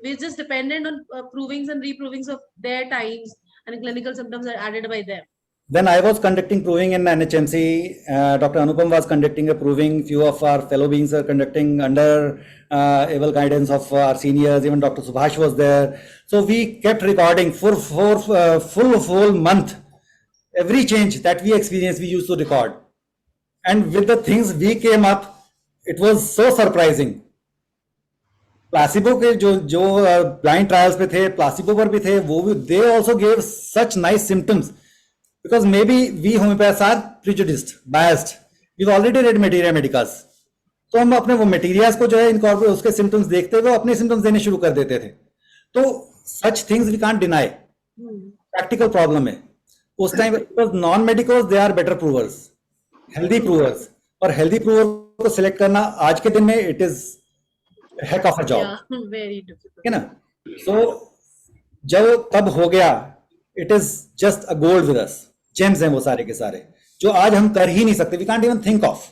we're just dependent on provings and reprovings of their times, and clinical symptoms are added by them. When I was conducting proving in NHMC, Dr. Anupam was conducting a proving. Few of our fellow beings are conducting under able guidance of our seniors. Even Dr. Subhash was there. So we kept recording for full month. Every change that we experienced, we used to record. And with the things we came up, it was so surprising. Placebo के जो blind trials पे थे, placebo पर भी थे, वो भी they also gave such nice symptoms. Because maybe we homeopaths are prejudiced, biased. We've already read materia medicas. तो हम अपने वो materials को जो है incorporate उसके symptoms देखते हुए अपने symptoms देने शुरू कर देते थे. तो such things we can't deny. Practical problem है. उस time because non-medicals they are better provers, healthy provers. और healthy prover को select करना आज के दिन में it is a heck of a job. Yeah, very difficult. है ना? So जब तब हो गया, it is just a gold with us. James हैं वो सारे के सारे जो आज हम कर ही नहीं सकते. We can't even think of.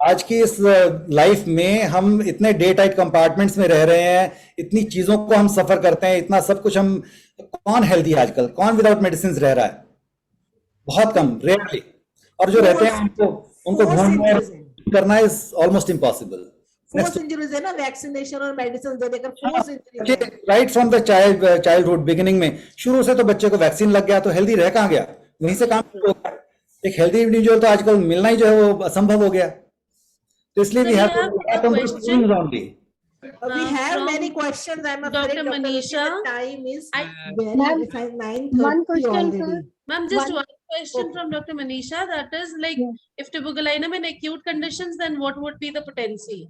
आज की इस लाइफ में हम इतने डे टाइट कंपार्टमेंट्स में रह रहे हैं, इतनी चीजों को हम सफर करते हैं, इतना सब कुछ हम. कौन हेल्दी है आजकल? कौन विदाउट मेडिसिन रह रहा है? बहुत कम, रेयरली. और जो रहते हैं उनको ढूंढना करना is almost impossible. Force injuries है ना, वैक्सीनेशन और मेडिसिन दे देकर force injuries. Right from the childhood beginning में शुरू से तो बच्चे को वैक्सीन लग गया तो हेल्दी रह कहां गया? वहीं से काम शुरू होगा. एक हेल्दी इंडिविजुअल तो आजकल मिलना ही जो है वो असंभव हो गया. तो इसलिए we have only. We have many questions. I'm afraid Dr. Manisha, the time is Ma'am, very 9:30 one question, already. sir. ma'am, just one question from Dr. Manisha. That is like, if tuberculinum in acute conditions, then what would be the potency?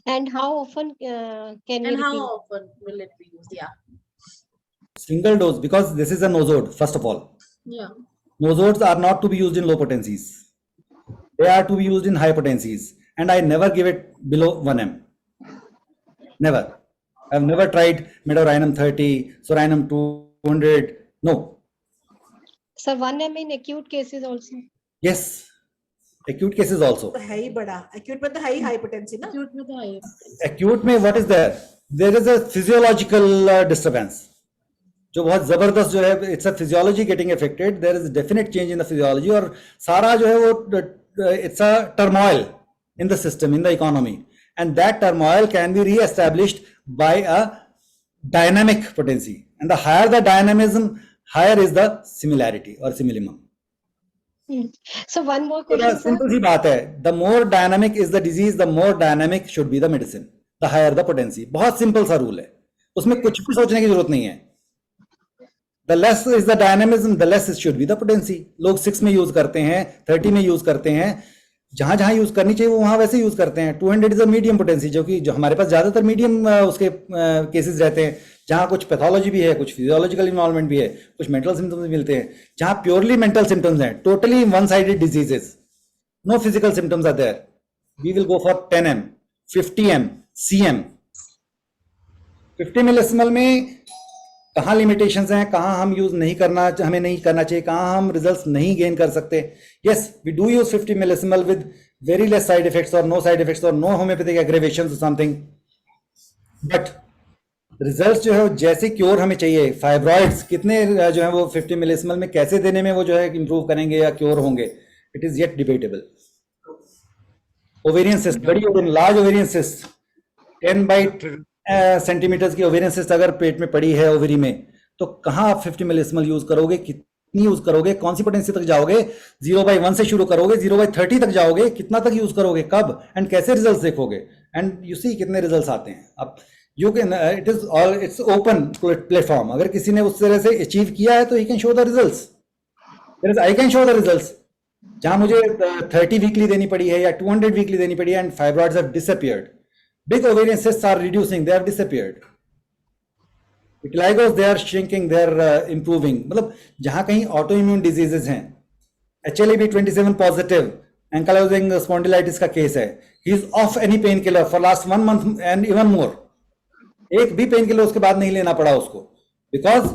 And how often can And we how repeat? often will it be used? Yeah. Single dose, because this is a nosode. First of all, Yeah. nosodes are not to be used in low potencies. They are to be used in high potencies, and I never give it below 1 m. Never. I've never tried Medorinum 30, Sorinum 200. No. Sir, 1 m in acute cases also. Yes. Acute cases also. तो है ही बड़ा. Acute में तो है ही hypertension ना. Acute में तो है. Acute में what is there? There is a physiological disturbance. जो बहुत जबरदस्त जो है, it's a physiology getting affected. There is a definite change in the physiology. और सारा जो है वो it's a turmoil in the system, in the economy, and that turmoil can be re-established by a dynamic potency. And the higher the dynamism, higher is the similarity or similimum. So one more question, sir. Simple सी बात है. The more dynamic is the disease, the more dynamic should be the medicine. The higher the potency. बहुत simple सा rule है. उसमें कुछ भी सोचने की जरूरत नहीं है. The less is the dynamism, the less it should be the potency. लोग 6 में यूज करते हैं, 30 में यूज करते हैं. जहां जहां यूज करनी चाहिए वो वहां वैसे यूज करते हैं. 200 इज अ मीडियम पोटेंसी, जो कि जो हमारे पास ज्यादातर मीडियम उसके केसेस रहते हैं, जहां कुछ पैथोलॉजी भी है, कुछ फिजियोलॉजिकल इन्वॉल्वमेंट भी है, कुछ मेंटल सिम्टम्स भी मिलते हैं. जहां प्योरली मेंटल सिम्टम्स हैं, totally one sided diseases, no physical symptoms are there, we will go for 10 m, 50 m, CM. 50 millesimal में कहाँ लिमिटेशंस हैं, कहाँ हम यूज नहीं करना, हमें नहीं करना चाहिए, कहाँ हम रिजल्ट्स नहीं गेन कर सकते. Yes, we do use 50 millesimal with very less side effects और नो साइड इफेक्ट्स और नो होम्योपैथिक एग्रेवेशंस और समथिंग. बट रिजल्ट्स जो है जैसे क्योर हमें चाहिए, फाइब्रॉइड्स कितने जो है वो 50 मिलीसिमल में कैसे देने में वो जो है इंप्रूव करेंगे या क्योर होंगे, it is yet debatable. Ovarian cyst, बड़ी ovarian, large ovarian cyst, 10 by centimetres की ओवेरियन सिस्ट अगर पेट में पड़ी है ओवरी में, तो कहाँ आप 50 मिलीसिमल यूज करोगे, कितनी यूज करोगे, कौन सी पोटेंसी तक जाओगे? 0/1 से शुरू करोगे, 0/30 तक जाओगे, कितना तक यूज करोगे, कब, एंड कैसे रिजल्ट्स देखोगे, एंड यू सी कितने रिजल्ट्स आते हैं. अब you can, it is all, it's open platform. अगर किसी ने उस तरह से अचीव किया है तो he can show the results. Whereas I can show the results. जहाँ मुझे 30 वीकली देनी पड़ी है या 200 वीकली देनी पड़ी है, and fibroids have disappeared. Big ovarian cysts are reducing, they have disappeared. Vitigos, they are shrinking, they are improving. मतलब जहाँ कहीं autoimmune diseases हैं, HLA-B27 positive, ankylosing spondylitis का केस है, he is off any painkiller for last 1 month and even more. एक भी painkiller उसके बाद नहीं लेना पड़ा उसको, because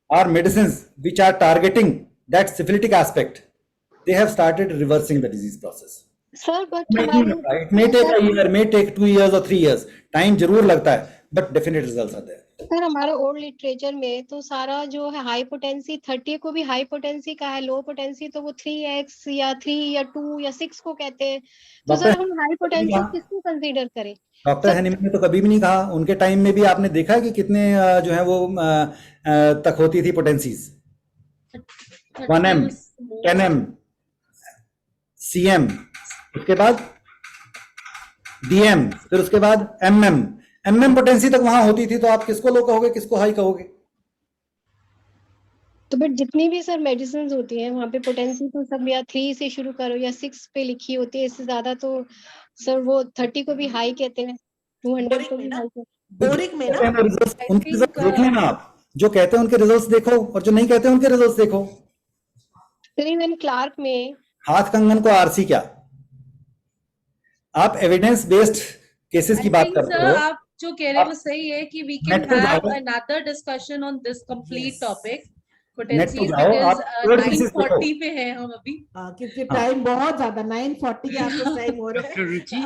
our medicines which are targeting that syphilitic aspect, they have started reversing the disease process. Sir but It may take a year, may take 2 years or 3 years. Time जरूर लगता है, but definite results are there. Sir हमारे old literature में तो सारा जो है high potency 30 को भी हाई पोटेंसी का है, लो पोटेंसी तो वो 3x या 3 या 2 या 6 को कहते हैं. तो सर हम हाई पोटेंसी किसको कंसीडर करें? डॉक्टर हेनिमन ने तो कभी भी नहीं कहा. उनके टाइम में भी आपने देखा कि कितने जो है वो तक होती थी पोटेंसीज. 1m, 10m, cm, उसके बाद dm, फिर उसके बाद mm पोटेंसी तक वहां होती थी. तो आप किसको लो कहोगे, किसको हाई कहोगे? तो बट जितनी भी सर मेडिसिन होती हैं वहाँ पे पोटेंसी तो सब या 3 से शुरू करो या 6 पे लिखी होती है. इससे ज्यादा तो सर वो 30 को भी हाई कहते हैं, 200 को भी हाई कहते हैं. बोरिक में ना उनके रिजल्ट देख लेना आप. जो कहते हैं उनके रिजल्ट्स देखो और जो नहीं कहते हैं उनके रिजल्ट्स देखो. इवन क्लार्क में हाथ कंगन को आरसी क्या? आप एविडेंस बेस्ड केसेस की बात करते हो. आप जो कह रहे हैं वो सही है कि we can have another discussion on this complete topic. Potencies because 9:40 पे है हम अभी. क्योंकि टाइम बहुत ज्यादा 9:40 के आसपास टाइम हो रहा है. रुचि,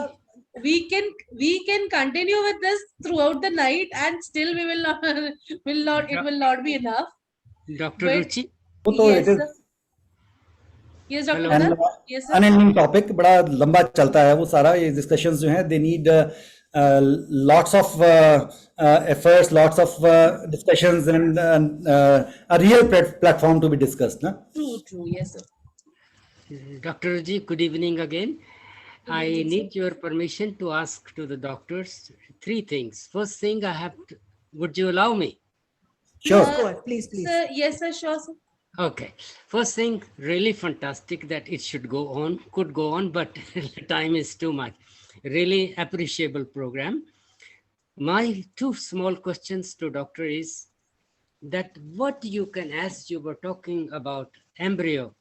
we can continue with this throughout the night and still we will not be enough. Dr. Ruchi. Yes, Dr. Yes, sir. Unending topic, बड़ा लंबा चलता है वो सारा. ये discussions जो हैं, they need lots of efforts, lots of discussions and a real platform to be discussed. Na? True, yes, sir. Dr. Ruchi, good evening again. I need your permission to ask to the doctors 3 things. First thing would you allow me? Sure. Please. Sir, yes, sir, sure, sir. Okay. First thing, really fantastic that it should go on, could go on, but time is too much. Really appreciable program. My 2 small questions to doctor is that what you can ask, you were talking about embryo.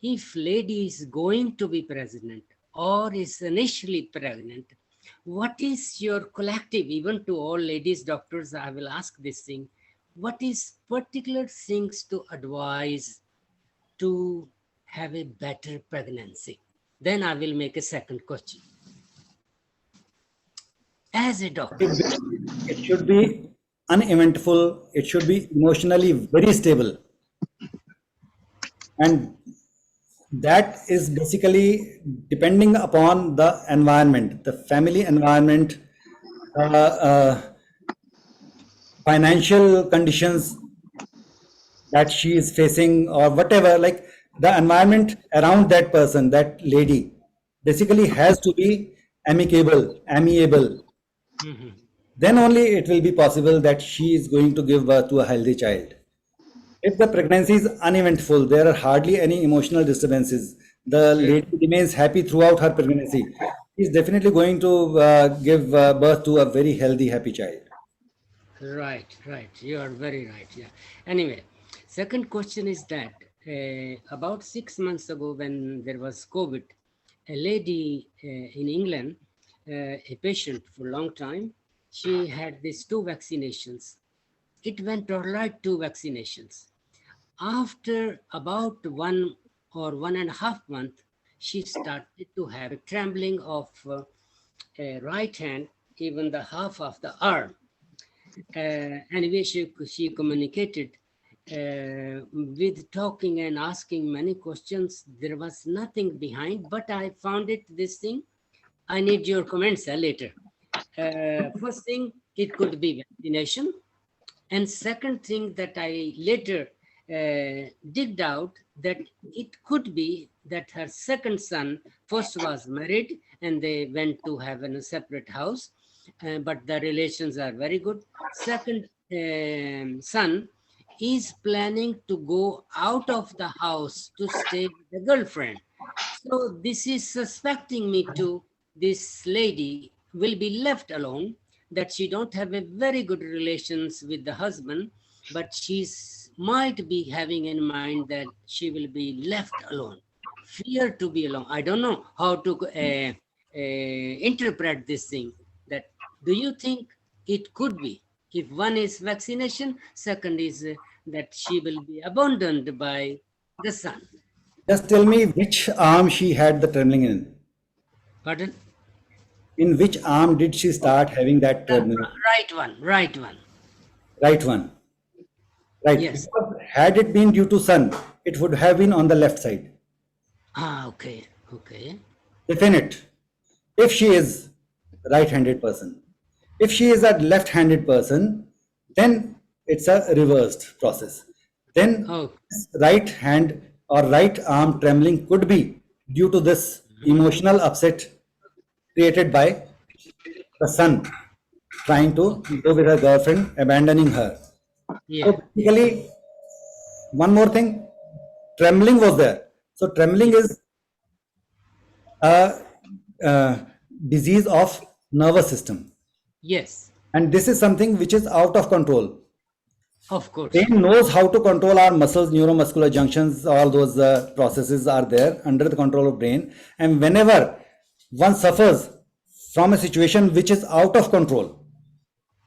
If lady is going to be pregnant or is initially pregnant, what is your collective, even to all ladies doctors, I will ask this thing. What is particular things to advise to have a better pregnancy? Then I will make a second question. As a doctor, it should be uneventful. It should be emotionally very stable. And that is basically depending upon the environment, the family environment, financial conditions that she is facing or whatever, like the environment around that person, that lady, basically has to be amiable. Then only it will be possible that she is going to give birth to a healthy child. If the pregnancy is uneventful, there are hardly any emotional disturbances, the lady remains happy throughout her pregnancy, she is definitely going to give birth to a very healthy, happy child. Right. You are very right. Yeah. Anyway, second question is that about 6 months ago, when there was COVID, a lady in England, a patient for a long time, she had these 2 vaccinations. It went all right, 2 vaccinations. After about 1 or 1.5 months, she started to have a trembling of a right hand, even the half of the arm. Anyway, she communicated with talking and asking many questions. There was nothing behind, but I found it this thing. I need your comments later. First thing, it could be vaccination. And second thing that I later digged out, that it could be that her second son first was married and they went to have a separate house. But the relations are very good. Second son is planning to go out of the house to stay with the girlfriend. So this is suspecting me to this lady will be left alone, that she don't have a very good relations with the husband, but she's might be having in mind that she will be left alone, fear to be alone. I don't know how to interpret this thing. That do you think it could be, if one is vaccination, second is that she will be abandoned by the son? Just tell me which arm she had the trembling in. Pardon? In which arm did she start having that trembling? Right one, right one. Right one. Right. Yes. Because had it been due to sun, it would have been on the left side. Ah, okay, okay. Definite. If she is right-handed person. If she is a left-handed person, then it's a reversed process. Then right hand or right arm trembling could be due to this emotional upset created by the son trying to go with her girlfriend, abandoning her. Yeah. So basically, one more thing, trembling was there. So trembling is a disease of nervous system. Yes. And this is something which is out of control. Of course. Brain knows how to control our muscles, neuromuscular junctions, all those processes are there under the control of brain. And whenever one suffers from a situation which is out of control,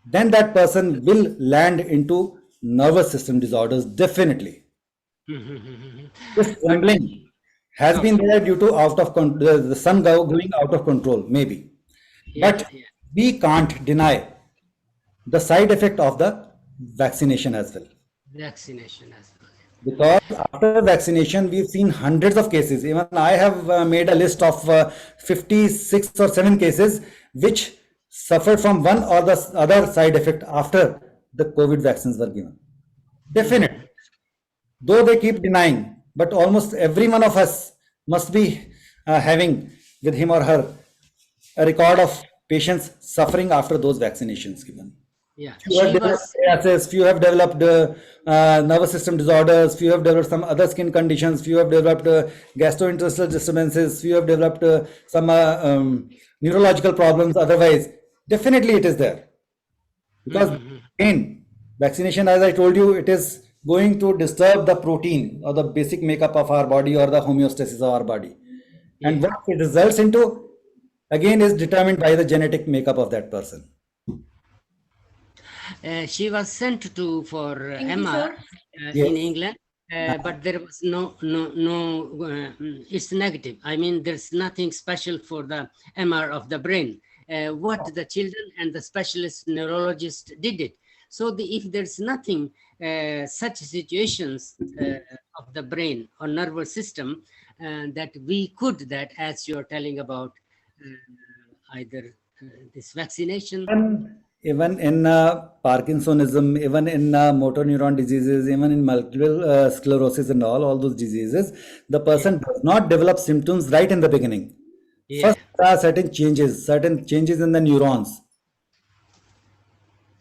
then that person will land into nervous system disorders, definitely. This trembling has been there due to out of the sun going out of control, maybe. But we can't deny the side effect of the vaccination as well. Vaccination as well. Because after vaccination, we've seen hundreds of cases. Even I have made a list of 56 or 7 cases which suffered from one or the other side effect after the COVID vaccines were given. Definite. Though they keep denying, but almost every one of us must be having with him or her a record of patients suffering after those vaccinations given. Yeah. Few have developed psoriasis, few have developed nervous system disorders, few have developed some other skin conditions, few have developed gastrointestinal disturbances, few have developed some neurological problems. Otherwise, definitely it is there. Because again, vaccination, as I told you, it is going to disturb the protein or the basic makeup of our body or the homeostasis of our body. And what it results into, again, is determined by the genetic makeup of that person. She was sent to for Thank you, MR sir. in England, but there was no, it's negative. I mean, there's nothing special for the MR of the brain. What the children and the specialist neurologist did it. So if there's nothing, such situations of the brain or nervous system that we could, that as you're telling about either this vaccination. Even in Parkinsonism, even in motor neuron diseases, even in multiple sclerosis and all those diseases, the person does not develop symptoms right in the beginning. First, there are certain changes in the neurons,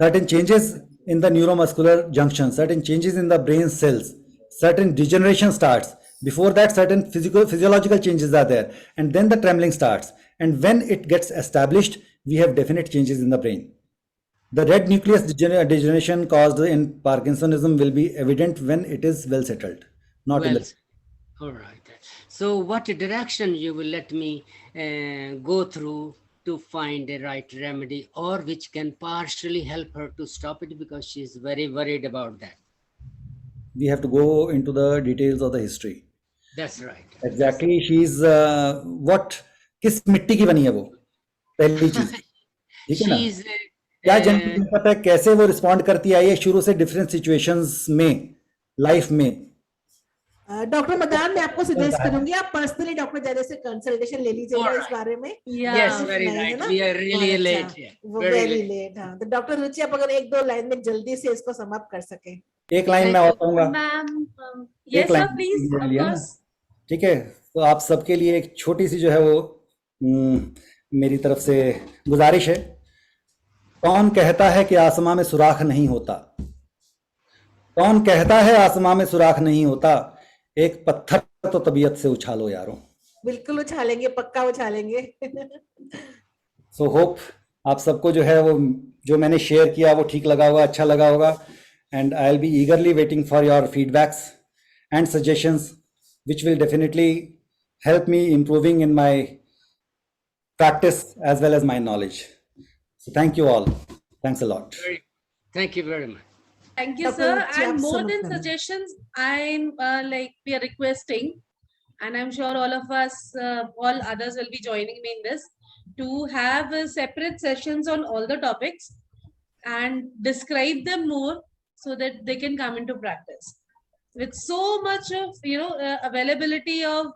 certain changes in the neuromuscular junction, certain changes in the brain cells, certain degeneration starts. Before that, certain physiological changes are there, and then the trembling starts. And when it gets established, we have definite changes in the brain. The red nucleus degeneration caused in Parkinsonism will be evident when it is well settled, not in the. All right. So what direction you will let me go through to find a right remedy, or which can partially help her to stop it, because she's very worried about that? We have to go into the details of the history. That's right. Exactly. She's what? किस मिट्टी की बनी है वो? पहली चीज. ठीक है ना? क्या जनरल पता है कैसे वो रिस्पॉन्ड करती आई है शुरू से डिफरेंट सिचुएशंस में लाइफ में. डॉक्टर मदान, मैं आपको सजेस्ट करूंगी आप पर्सनली डॉक्टर जैदेव से कंसल्टेशन ले लीजिएगा इस बारे में. Yes, very right. We are really late here. Very late. हाँ, तो डॉक्टर रुचि, आप अगर 1-2 लाइन में जल्दी से इसको समाप्त कर सके. एक लाइन में और कहूंगा. Ma'am, yes sir, please, of course. ठीक है, तो आप सबके लिए एक छोटी सी जो है वो मेरी तरफ से गुजारिश है. कौन कहता है कि आसमां में सुराख नहीं होता? कौन कहता है आसमां में सुराख नहीं होता, एक पत्थर तो तबीयत से उछालो यारों। बिल्कुल उछालेंगे, पक्का उछालेंगे। सो होप आप सबको जो है वो जो मैंने शेयर किया वो ठीक लगा होगा, अच्छा लगा होगा, and I will be ईगरली waiting for your feedbacks and suggestions which will definitely help me improving in my practice as well as my knowledge. So thank you all. Thanks a lot. Thank you very much. Thank you, Dr. sir. Ruchi, And more than absolutely. suggestions, I'm we are requesting, and I'm sure all of us, all others will be joining me in this, to have separate sessions on all the topics and describe them more so that they can come into practice. With so much of availability of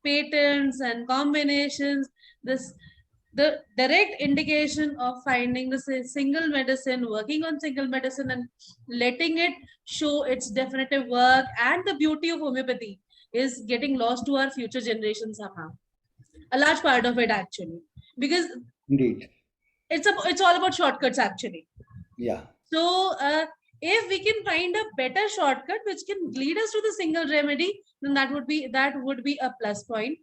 patents and combinations, the direct indication of finding the single medicine, working on single medicine and letting it show its definitive work, and the beauty of homeopathy is getting lost to our future generations somehow. A large part of it actually, because Indeed. It's all about shortcuts actually. Yeah. So if we can find a better shortcut which can lead us to the single remedy, then that would be a plus point.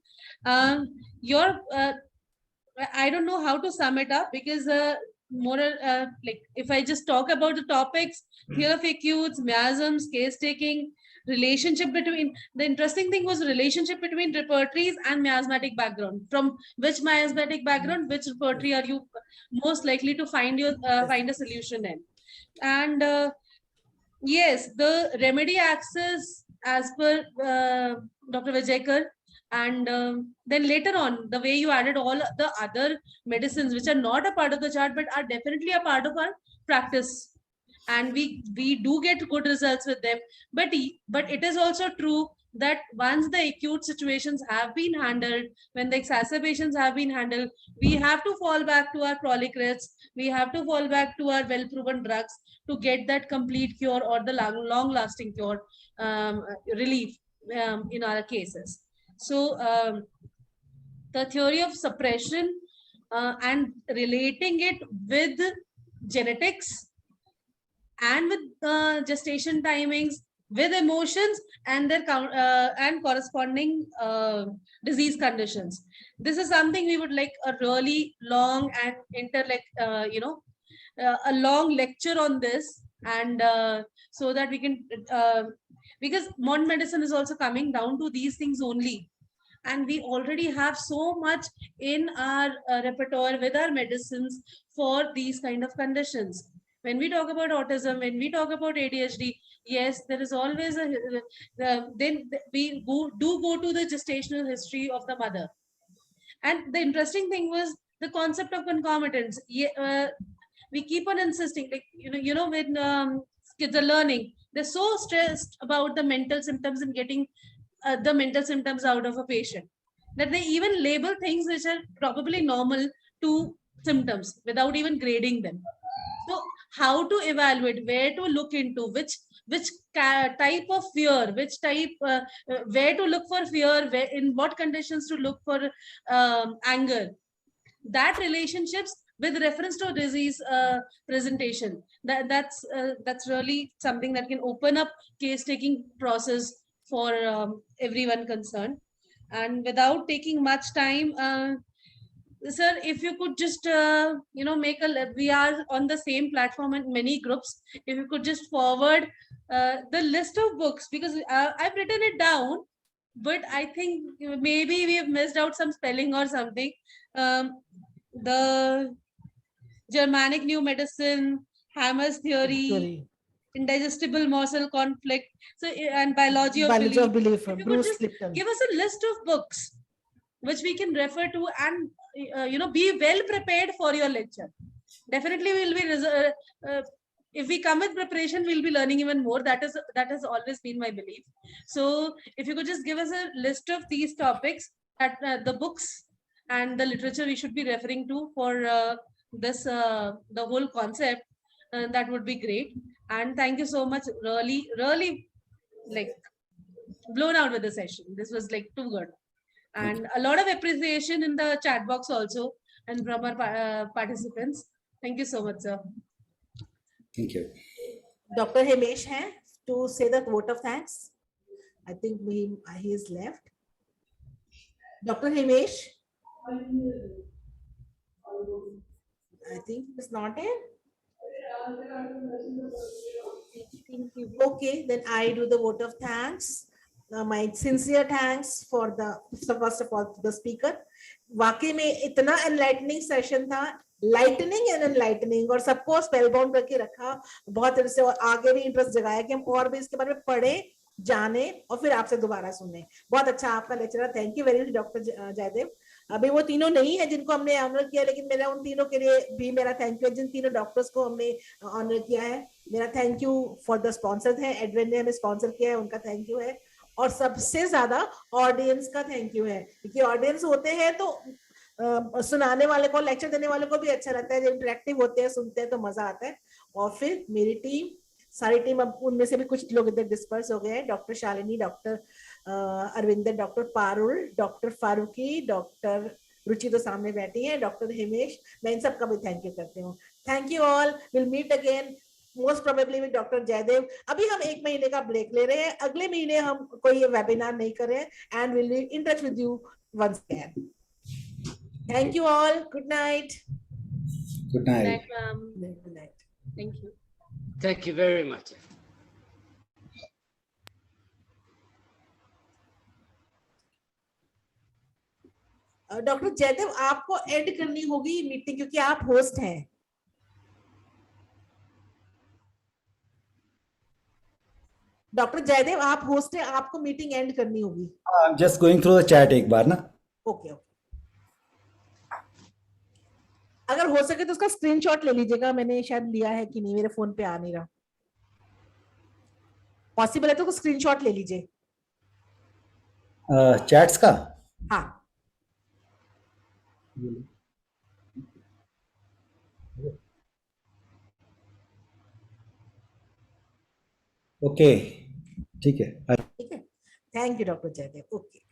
I don't know how to sum it up, because like if I just talk about the topics, theory of acutes, miasms, case taking, relationship between, the interesting thing was relationship between repertories and miasmatic background. From which miasmatic background, which repertory are you most likely to find a solution in? And yes, the remedy access as per Dr. Vijayakar, and then later on, the way you added all the other medicines which are not a part of the chart but are definitely a part of our practice, and we do get good results with them. But it is also true that once the acute situations have been handled, when the exacerbations have been handled, we have to fall back to our prolicrits, we have to fall back to our well-proven drugs to get that complete cure or the long-lasting cure, relief in our cases. So the theory of suppression and relating it with genetics and with gestation timings, with emotions and their and corresponding disease conditions. This is something we would like a really long and a long lecture on this, and so that we can because modern medicine is also coming down to these things only, and we already have so much in our repertoire with our medicines for these kind of conditions. When we talk about autism, when we talk about ADHD, yes, there is always then we do go to the gestational history of the mother. And the interesting thing was the concept of concomitants. We keep on insisting, like when kids are learning, they're so stressed about the mental symptoms and getting the mental symptoms out of a patient that they even label things which are probably normal to symptoms without even grading them. So how to evaluate, where to look into, which type of fear, which type, where to look for fear, where, in what conditions to look for anger, that relationships with reference to disease presentation, that's really something that can open up case taking process for everyone concerned. And without taking much time, sir, if you could just we are on the same platform in many groups, if you could just forward the list of books, because I've written it down, but I think maybe we have missed out some spelling or something. The Germanic New Medicine, Hammer's Theory, Indigestible Morsel Conflict, so and Biology of Belief. If you could just give us a list of books which we can refer to, and be well prepared for your lecture. Definitely we'll be if we come with preparation, we'll be learning even more. That has always been my belief. So if you could just give us a list of these topics, that the books and the literature we should be referring to for this the whole concept, that would be great. And thank you so much. Really like blown out with the session. This was like too good. And a lot of appreciation in the chat box also, and from our participants. Thank you so much, sir. Thank you. Dr. Hemesh hai to say the vote of thanks? I think he is left. Dr. Hemesh? I think he's not in. Okay, then I do the vote of thanks. My sincere thanks for first of all the speaker. वाकई में इतना enlightening session था, lightening and enlightening, और सबको spellbound करके रखा, बहुत तरह से, और आगे भी इंटरेस्ट जगाया कि हम और भी इसके बारे में पढ़े, जाने और फिर आपसे दोबारा सुने. बहुत अच्छा आपका लेक्चर. Thank you very much doctor Jaidev. अभी वो तीनों नहीं है जिनको हमने ऑनर किया, लेकिन मेरा उन तीनों के लिए भी मेरा थैंक यू. जिन तीनों डॉक्टर्स को हमने ऑनर किया है, मेरा thank you for the sponsor है. एडविन ने हमें स्पॉन्सर किया है, उनका थैंक यू है. और सबसे ज्यादा ऑडियंस का थैंक यू है, क्योंकि ऑडियंस होते हैं तो सुनाने वाले को, लेक्चर देने वाले को भी अच्छा लगता है. जब इंटरेक्टिव होते हैं, सुनते हैं तो मजा आता है. और फिर मेरी टीम, सारी टीम, अब उनमें से भी कुछ लोग इधर डिस्पर्स हो गए हैं. Doctor Shalini, doctor Arvinder, doctor Parul, doctor Farooqui, doctor Ruchi तो सामने बैठी है, डॉक्टर हेमेश, मैं इन सबका भी थैंक यू करती हूँ. Thank you all. Will meet again most probably with doctor Jaidev. अभी हम 1 महीने का ब्रेक ले रहे हैं. अगले महीने हम कोई वेबिनार नहीं कर रहे हैं. And will be in touch with you once again. Thank you all. Good night. Good night. Good night. Thank you. Thank you very much. Doctor Jaidev, आपको एंड करनी होगी मीटिंग, क्योंकि आप होस्ट हैं. डॉक्टर जयदेव, आप होस्ट हैं, आपको मीटिंग एंड करनी होगी. I'm just going through the chat एक बार ना. ओके. अगर हो सके तो उसका स्क्रीनशॉट ले लीजिएगा. मैंने शायद लिया है कि नहीं, मेरे फोन पे आ नहीं रहा. पॉसिबल है तो स्क्रीनशॉट ले लीजिए. चैट्स का. हाँ. ओके, ठीक है. ठीक है. Thank you doctor Jaidev. Okay.